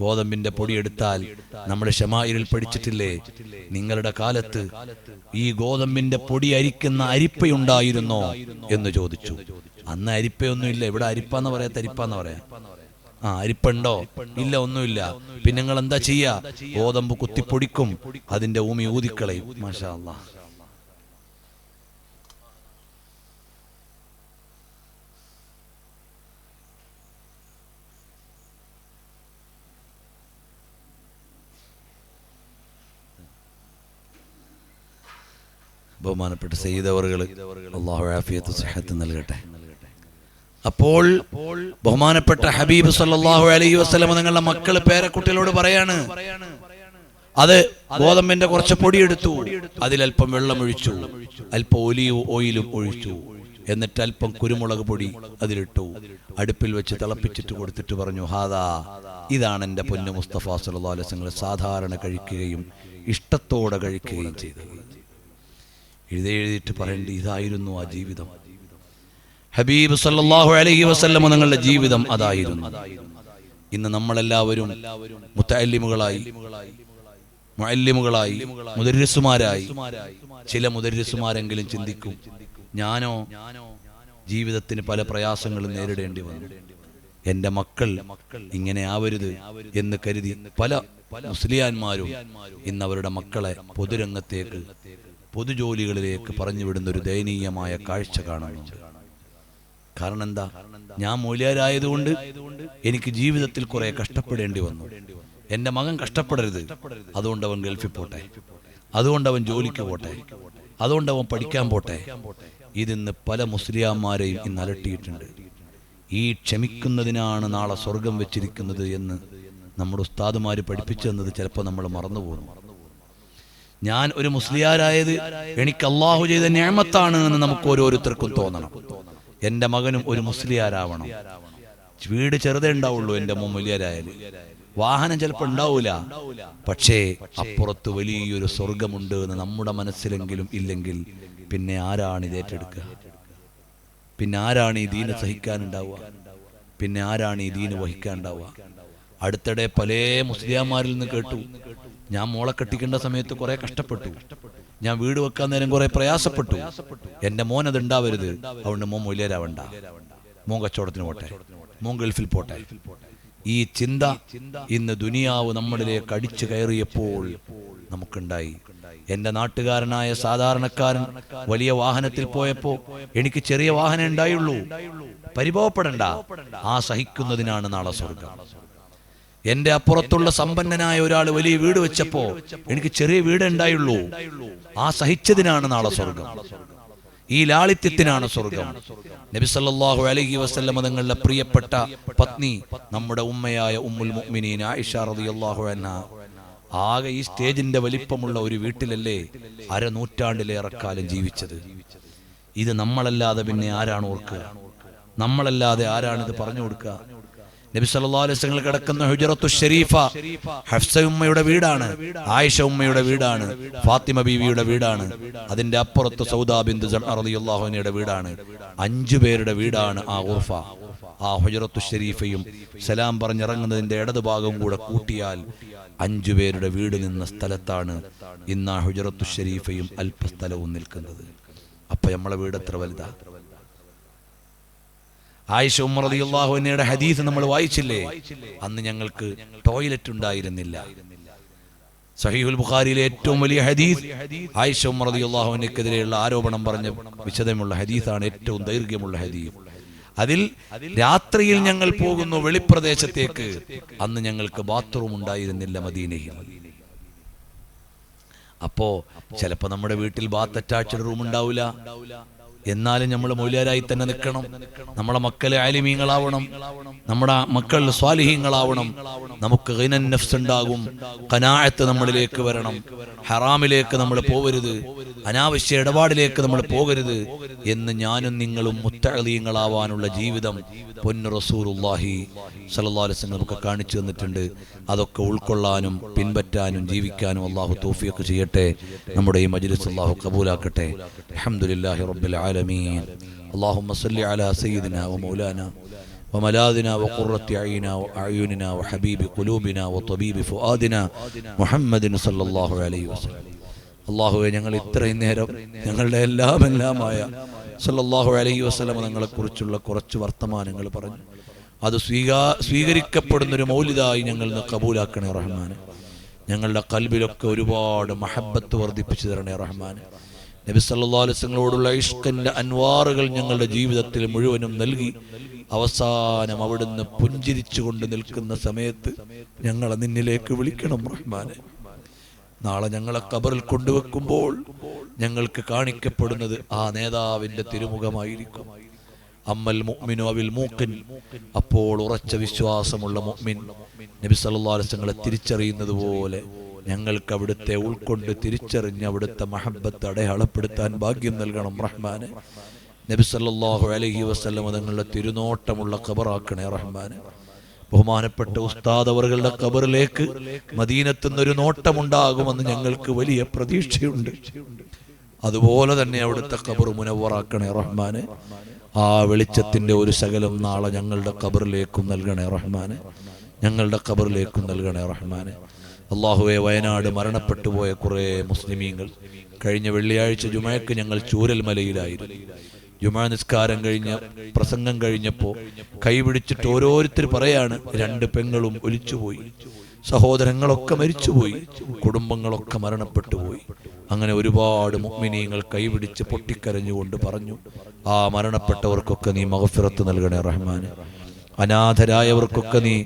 ഗോതമ്പിന്റെ പൊടി എടുത്താൽ നമ്മുടെ ശമായിലിൽ പഠിച്ചിട്ടില്ലേ, നിങ്ങളുടെ കാലത്ത് ഈ ഗോതമ്പിന്റെ പൊടി അരിക്കുന്ന അരിപ്പയുണ്ടായിരുന്നോ എന്ന് ചോദിച്ചു. അന്ന് അരിപ്പയൊന്നുമില്ല. ഇവിടെ അരിപ്പാന്ന് പറയാത്ത അരിപ്പാന്ന് പറയാ. അരിപ്പുണ്ടോ? ഇല്ല, ഒന്നുമില്ല. പിന്നെ നിങ്ങൾ എന്താ ചെയ്യാ? ഗോതമ്പ് കുത്തിപ്പൊടിക്കും, അതിന്റെ ഊമി ഊതിക്കളയും. മാഷാ അല്ലാഹ്. ബഹുമാനപ്പെട്ട സയ്യിദ് അവറുകൾ, അല്ലാഹു ആഫിയത്ത് സിഹത്ത് നൽകട്ടെ. അപ്പോൾ ബഹുമാനപ്പെട്ട ഹബീബ് സല്ലല്ലാഹു അലൈഹി വസല്ലം നിങ്ങളുടെ മക്കള് പേരക്കുട്ടികളോട് പറയാണ്, അത് ഗോതമ്പിന്റെ കുറച്ച് പൊടിയെടുത്തു, അതിലൽപ്പം വെള്ളം ഒഴിച്ചു, അല്പം ഒലീവ് ഓയിലും ഒഴിച്ചു, എന്നിട്ട് അല്പം കുരുമുളക് പൊടി അതിലിട്ടു, അടുപ്പിൽ വെച്ച് തിളപ്പിച്ചിട്ട് കൊടുത്തിട്ട് പറഞ്ഞു, ഹാദാ, ഇതാണ് എൻ്റെ പൊന്നു മുസ്തഫ സല്ലല്ലാഹു അലൈഹി വസല്ലം സാധാരണ കഴിക്കുകയും ഇഷ്ടത്തോടെ കഴിക്കുകയും ചെയ്തത്. എഴുതിയിട്ട് പറയേണ്ടി, ഇതായിരുന്നു ആ ജീവിതം. ഹബീബ് സല്ലല്ലാഹു അലൈഹി വസല്ലം തങ്ങളുടെ ജീവിതം അതായിരുന്നു. ഇന്ന് നമ്മളെല്ലാവരും മുത്തഅല്ലിമുകളായി, മുഅല്ലിമുകളായി, മുദർരിസുമാരായി. ചില മുദർരിസുമാരെങ്കിലും ചിന്തിക്കും, ഞാനോ ജീവിതത്തിന് പല പ്രയാസങ്ങളും നേരിടേണ്ടി വന്നു, എൻ്റെ മക്കൾ ഇങ്ങനെ ആവരുത് എന്ന് കരുതി പല മുസ്ലിയാന്മാരും ഇന്ന് അവരുടെ മക്കളെ പൊതുരംഗത്തേക്ക്, പൊതുജോലികളിലേക്ക് പറഞ്ഞുവിടുന്ന ഒരു ദയനീയമായ കാഴ്ച കാണുന്നുണ്ട്. കാരണം എന്താ? ഞാൻ മൂല്യരായതുകൊണ്ട് എനിക്ക് ജീവിതത്തിൽ കുറെ കഷ്ടപ്പെടേണ്ടി വന്നു. എൻ്റെ മകൻ കഷ്ടപ്പെടരുത്, അതുകൊണ്ട് അവൻ ഗൾഫിൽ പോട്ടെ, അതുകൊണ്ട് അവൻ ജോലിക്ക് പോട്ടെ, അതുകൊണ്ട് അവൻ പഠിക്കാൻ പോട്ടെ. ഇതിന്ന് പല മുസ്ലിയാന്മാരെയും ഇന്ന് അലട്ടിയിട്ടുണ്ട്. ഈ ക്ഷമിക്കുന്നതിനാണ് നാളെ സ്വർഗം വെച്ചിരിക്കുന്നത് എന്ന് നമ്മുടെ ഉസ്താദുമാര് പഠിപ്പിച്ചു തന്നത് ചിലപ്പോൾ നമ്മൾ മറന്നുപോകുന്നു. ഞാൻ ഒരു മുസ്ലിയാരായത് എനിക്ക് അള്ളാഹു ചെയ്ത നിഅമത്താണ് എന്ന് നമുക്ക് ഓരോരുത്തർക്കും തോന്നണം. എൻ്റെ മകനും ഒരു മുസ്ലിയാരാവണം. വീട് ചെറുതേ ഉണ്ടാവുള്ളൂ എൻ്റെ മുസ്ലിയാരായാലും, വാഹനം ചിലപ്പോൾ ഉണ്ടാവൂല, പക്ഷേ അപ്പുറത്ത് വലിയൊരു സ്വർഗമുണ്ട് എന്ന് നമ്മുടെ മനസ്സിലെങ്കിലും ഇല്ലെങ്കിൽ പിന്നെ ആരാണ് ഇത് ഏറ്റെടുക്കുക? പിന്നെ ആരാണ് ഈ ദീന് സഹിക്കാനുണ്ടാവുക? പിന്നെ ആരാണ് ഈ ദീന് വഹിക്കാനുണ്ടാവുക? അടുത്തിടെ പല മുസ്ലിയാന്മാരിൽ നിന്ന് കേട്ടു, ഞാൻ മോളെ കെട്ടിക്കേണ്ട സമയത്ത് കുറെ കഷ്ടപ്പെട്ടു, ഞാൻ വീട് വെക്കാൻ നേരം കുറെ പ്രയാസപ്പെട്ടു, എൻ്റെ മോൻ അത് ഉണ്ടാവരുത്, അതുകൊണ്ട് മോൻ മൂല്യരാവണ്ട, മോൻ കച്ചവടത്തിന് പോട്ടെ, മോൻ ഗൾഫിൽ പോട്ടെ. ഈ ചിന്ത ഇന്ന് ദുനിയാവ് നമ്മളിലേക്ക് അടിച്ചു കയറിയപ്പോൾ നമുക്കുണ്ടായി. എൻ്റെ നാട്ടുകാരനായ സാധാരണക്കാരൻ വലിയ വാഹനത്തിൽ പോയപ്പോ എനിക്ക് ചെറിയ വാഹനം ഉണ്ടായുള്ളൂ. പരിഭവപ്പെടണ്ട, ആ സഹിക്കുന്നതിനാണ് നാളെ സ്വർഗം. എന്റെ അപ്പുറത്തുള്ള സമ്പന്നനായ ഒരാൾ വലിയ വീട് വെച്ചപ്പോ എനിക്ക് ചെറിയ വീട് ഉണ്ടായുള്ളൂ. ആ സഹിച്ചതിനാണ് നാളെ സ്വർഗം. ഈ ലാളിത്യത്തിനാണ് സ്വർഗം. നബി സല്ലല്ലാഹു അലൈഹി വസല്ലം തങ്ങളുടെ പ്രിയപ്പെട്ട പത്നി നമ്മുടെ ഉമ്മയായ ഉമ്മുൽ മുഅ്മിനീൻ ആയിഷ റളിയല്ലാഹു അൻഹാ ആകെ ഈ സ്റ്റേജിന്റെ വലിപ്പമുള്ള ഒരു വീട്ടിലല്ലേ 1/2 നൂറ്റാണ്ടിലേറെക്കാലം ജീവിച്ചത്. ഇത് നമ്മളല്ലാതെ പിന്നെ ആരാണ് ഓർക്കുക? നമ്മളല്ലാതെ ആരാണിത് പറഞ്ഞു കൊടുക്കുക? നബി സല്ലല്ലാഹു അലൈഹി വസല്ലം കിടക്കുന്ന ഹുജറത്തു ഷരീഫ ഹഫ്സ ഉമ്മയുടെ വീടാണ്, ആയിഷ ഉമ്മയുടെ വീടാണ്, ഫാത്തിമ ബീവിയുടെ വീടാണ്. അതിന്റെ അപ്പുറത്ത് സൗദാ ബിന്ത് സൽമ റളിയല്ലാഹു അൻഹയുടെ വീടാണ്. 5 പേരുടെ വീടാണ് ആ ഗുർഫ. ആ ഹുജറത്തു ഷരീഫയും സലാം പറഞ്ഞിറങ്ങുന്നതിന്റെ ഇടതുഭാഗവും കൂടെ കൂട്ടിയാൽ 5 പേരുടെ വീട് നിന്ന സ്ഥലത്താണ് ഇന്ന് ആ ഹുജറത്തു ഷരീഫയും അല്പസ്ഥലവും നിൽക്കുന്നത്. അപ്പൊ നമ്മളെ വീട് എത്ര വലുതാ? ആയിഷ ഉമ്മ റളിയല്ലാഹു അൻഹയുടെ ഹദീസ് നമ്മൾ വായിച്ചില്ലേ? അന്ന് ഞങ്ങൾക്ക് ടോയ്ലറ്റ് ഉണ്ടായിരുന്നില്ല. സഹീഹുൽ ബുഖാരിയിലെ ഏറ്റവും വലിയ ഹദീസ് ആയിഷ ഉമ്മ റളിയല്ലാഹു അൻഹയ്ക്കെതിരെയുള്ള ആരോപണം പറഞ്ഞ വിശദമുള്ള ഹദീസാണ്, ഏറ്റവും ദൈർഘ്യമുള്ള ഹദീസ്. അതിൽ രാത്രിയിൽ ഞങ്ങൾ പോകുന്നു വെളിപ്രദേശത്തേക്ക്. അന്ന് ഞങ്ങൾക്ക് ബാത്റൂം ഉണ്ടായിരുന്നില്ല മദീനയിൽ. അപ്പോ ചിലപ്പോ നമ്മുടെ വീട്ടിൽ ബാത്ത് അറ്റാച്ച്ഡ് റൂം ഉണ്ടാവില്ല, എന്നാലും നമ്മൾ മൗലിയാരായി തന്നെ നിൽക്കണം. നമ്മുടെ മക്കളെ ആലിമീങ്ങളാവണം, നമ്മുടെ മക്കൾ സ്വാലിഹീങ്ങളാവണം. നമുക്ക് ഗിനൻ നഫ്സ് ഉണ്ടാകും, ഖനാഅത്ത് നമ്മളിലേക്ക് വരണം. ഹറാമിലേക്ക് നമ്മൾ പോകരുത്, അനാവശ്യ ഇടപാടിലേക്ക് നമ്മൾ പോകരുത് എന്ന് ഞാനും നിങ്ങളും മുത്തഅലീങ്ങളാവാനുള്ള ജീവിതം പൊന്നു റസൂലുള്ളാഹി സ്വല്ലല്ലാഹു അലൈഹി വസല്ലം നമുക്ക് കാണിച്ചു തന്നിട്ടുണ്ട്. അതൊക്കെ ഉൾക്കൊള്ളാനും പിൻപറ്റാനും ജീവിക്കാനും അല്ലാഹു തൗഫീഖ് ചെയ്യട്ടെ. നമ്മുടെ ഈ മജ്ലിസ് അല്ലാഹു ഖബൂലാക്കട്ടെ. അൽഹംദുലില്ലാഹി റബ്ബിൽ ആലമീൻ. അല്ലാഹുമ്മ സ്വല്ലി അലാ സയ്യിദിനാ വമൗലാനാ وملاذنا وقرة أعيننا وحبيب قلوبنا وطبيب فؤادنا محمد صلى الله عليه وسلم. അല്ലാഹുവേ, ഞങ്ങൾ ഇത്രയും നേരം ഞങ്ങളുടെ എല്ലാമായ സല്ലല്ലാഹു അലൈഹി വസല്ലം തങ്ങളെക്കുറിച്ചുള്ള കുറച്ച് വർത്തമാനങ്ങൾ പറഞ്ഞു. അത് സ്വീകരിക്കപ്പെടുന്നൊരു മൗലിദായി ഞങ്ങൾ കബൂലാക്കണേ റഹ്മാനെ. ഞങ്ങളുടെ ഖൽബിലൊക്കെ ഒരുപാട് മഹബ്ബത്ത് വർദ്ധിപ്പിച്ചു തരണേ റഹ്മാനെ. നബി സല്ലല്ലാഹു അലൈഹി വസല്ലമയോടുള്ള ഇഷ്കിന്റെ അൻവാറുകൾ ഞങ്ങളുടെ ജീവിതത്തിൽ മുഴുവനും നൽകി അവസാനം അവിടുന്ന് പുഞ്ചിരിച്ചുകൊണ്ട് നിൽക്കുന്ന സമയത്ത് ഞങ്ങളെ നിന്നിലേക്ക് വിളിക്കണം റഹ്മാനെ. നാളെ ഞങ്ങളെ ഖബറിൽ കൊണ്ടുവെക്കുമ്പോൾ ഞങ്ങൾക്ക് കാണിക്കപ്പെടുന്നത് ആ നേതാവിന്റെ തിരുമുഖമായിരിക്കും. അമ്മൽ മുഅ്മിനു അവിൽ മൂഖിൻ, അപ്പോൾ ഉറച്ച വിശ്വാസമുള്ള മുഅ്മിൻ നബി സല്ലല്ലാഹു അലൈഹി വസല്ലമയെ തിരിച്ചറിയുന്നത് പോലെ ഞങ്ങൾക്ക് അവിടുത്തെ ഉൾക്കൊണ്ട് തിരിച്ചറിഞ്ഞ് അവിടുത്തെ മഹബ്ബത്ത് അടയാളപ്പെടുത്താൻ ഭാഗ്യം നൽകണം റഹ്മാനെ. നബി സല്ലല്ലാഹു അലൈഹി വസല്ലം തങ്ങളുടെ തിരുനോട്ടമുള്ള ഖബറാക്കണേ റഹ്മാനെ. ബഹുമാനപ്പെട്ട ഉസ്താദ് അവറുകളുടെ ഖബറിലേക്ക് മദീനത്തു നിന്നൊരു നോട്ടമുണ്ടാകുമെന്ന് ഞങ്ങൾക്ക് വലിയ പ്രതീക്ഷയുണ്ട്. അതുപോലെ തന്നെ അവിടുത്തെ ഖബർ മുനവ്വറാക്കണേ റഹ്മാനെ. ആ വെളിച്ചത്തിന്റെ ഒരു ശകലം നാളെ ഞങ്ങളുടെ ഖബറിലേക്കും നൽകണേ റഹ്മാനെ. ഞങ്ങളുടെ ഖബറിലേക്കും നൽകണേ റഹ്മാനെ. അല്ലാഹുവേ, വയനാട് മരണപ്പെട്ടു പോയ കുറേ മുസ്ലിമീങ്ങൾ കഴിഞ്ഞ വെള്ളിയാഴ്ച ജുമഅക്ക് ഞങ്ങൾ ചൂരൽമലയിലായിരുന്നു. ജുമഅ നിസ്കാരം കഴിഞ്ഞ പ്രസംഗം കഴിഞ്ഞപ്പോൾ കൈപിടിച്ചിട്ട് ഓരോരുത്തർ പറയാണ്, 2 പെങ്ങളും ഒലിച്ചുപോയി, സഹോദരങ്ങളൊക്കെ മരിച്ചുപോയി, കുടുംബങ്ങളൊക്കെ മരണപ്പെട്ടു പോയി. അങ്ങനെ ഒരുപാട് മുഅ്മിനീങ്ങൾ കൈപിടിച്ച് പൊട്ടിക്കരഞ്ഞുകൊണ്ട് പറഞ്ഞു, ആ മരണപ്പെട്ടവർക്കൊക്കെ നീ മഗ്ഫിറത്ത് നൽകണേ റഹ്മാനെ. അനാഥരായവർക്കൊക്കെ നീ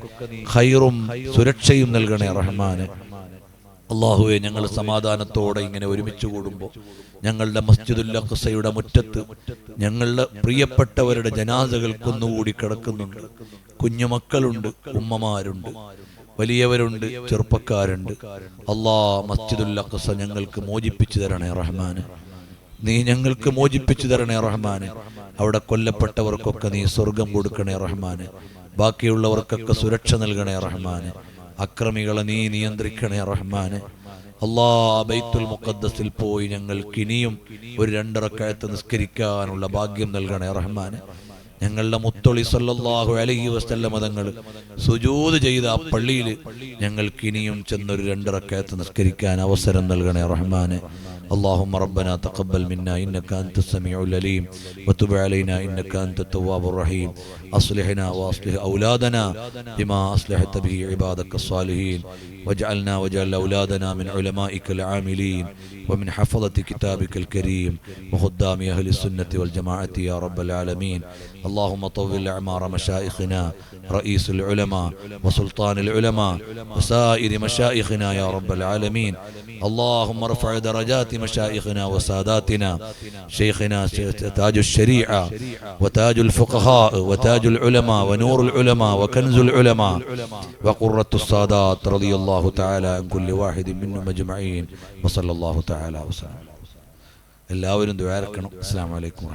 ഖൈറും സുരക്ഷയും നൽകണേ റഹ്മാനെ. അല്ലാഹുവേ, ഞങ്ങൾ സമാധാനത്തോടെ ഇങ്ങനെ ഒരുമിച്ച് കൂടുമ്പോൾ ഞങ്ങളുടെ മസ്ജിദുൽ അഖ്സയുടെ മുറ്റത്ത് ഞങ്ങളുടെ പ്രിയപ്പെട്ടവരുടെ ജനാസകൾ കുന്നുകൂടി കിടക്കുന്നുണ്ട്. കുഞ്ഞുമക്കളുണ്ട്, ഉമ്മമാരുണ്ട്, വലിയവരുണ്ട്, ചെറുപ്പക്കാരുണ്ട്. അല്ലാ, മസ്ജിദുൽ അഖ്സ ഞങ്ങൾക്ക് മോചിപ്പിച്ചു തരണേ റഹ്മാനെ. നീ ഞങ്ങൾക്ക് മോചിപ്പിച്ചു തരണേ റഹ്മാനെ. അവിടെ കൊല്ലപ്പെട്ടവർക്കൊക്കെ നീ സ്വർഗം കൊടുക്കണേ റഹ്മാനെ. ബാക്കിയുള്ളവർക്കൊക്കെ സുരക്ഷ നൽകണേ റഹ്മാനെ. അക്രമികളെ നീ നിയന്ത്രിക്കണേ റഹ്മാനെ. അല്ലാ, ബൈത്തുൽ മുഖദ്ദസിൽ പോയി ഞങ്ങൾക്ക് ഇനിയും ഒരു 2 റക്അത്ത് നിസ്കരിക്കാനുള്ള ഭാഗ്യം നൽകണേ റഹ്മാനെ. ഞങ്ങളുടെ മുത്തൊളി സല്ലല്ലാഹു അലൈഹി വസല്ലം തങ്ങൾ സുജൂദ് ചെയ്ത ആ പള്ളിയിൽ ഞങ്ങൾക്ക് ഇനിയും ചെന്നൊരു 2 റക്അത്ത് നിസ്കരിക്കാൻ അവസരം നൽകണേ റഹ്മാനെ. اللهم ربنا تقبل منا إنك أنت السميع العليم وتب علينا إنك أنت التواب الرحيم. أصلحنا وأصلح أولادنا بما أصلحت به عبادك الصالحين، واجعلنا واجعل أولادنا من علمائك العاملين ومن حفظة كتابك الكريم وخدام أهل السنة والجماعة يا رب العالمين. اللهم طول أعمار مشايخنا رئيس العلماء وسلطان العلماء وسائر مشايخنا يا رب العالمين. اللهم ارفع درجات مشايخنا وساداتنا، شيخنا تاج الشريعة وتاج الفقهاء وتاج العلماء ونور العلماء وكنز العلماء وقرة السادات رضي الله تعالى عن كل واحد منهم أجمعين وصلى الله تعالى وسلم. എല്ലാവരും ദുആ ഇറക്കണം. അസ്സലാമു അലൈക്കും.